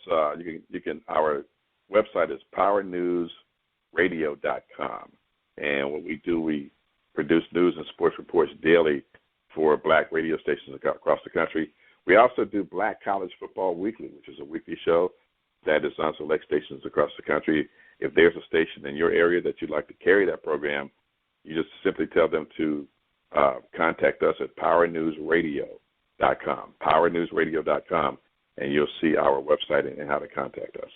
Speaker 13: You can. Our website is powernewsradio.com, and what we do, we produce news and sports reports daily for black radio stations across the country. We also do Black College Football Weekly, which is a weekly show that is on select stations across the country. If there's a station in your area that you'd like to carry that program, you just simply tell them to contact us at powernewsradio.com, powernewsradio.com, and you'll see our website and how to contact us.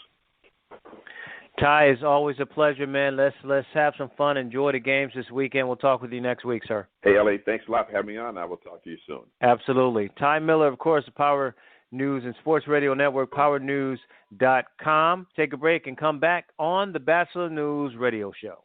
Speaker 4: Ty, it's always a pleasure, man. Let's have some fun. Enjoy the games this weekend. We'll talk with you next week, sir.
Speaker 13: Hey, L.A., thanks a lot for having me on. I will talk to you soon.
Speaker 4: Absolutely. Ty Miller, of course, the Power News and Sports Radio Network, powernews.com. Take a break and come back on the Bachelor News Radio Show.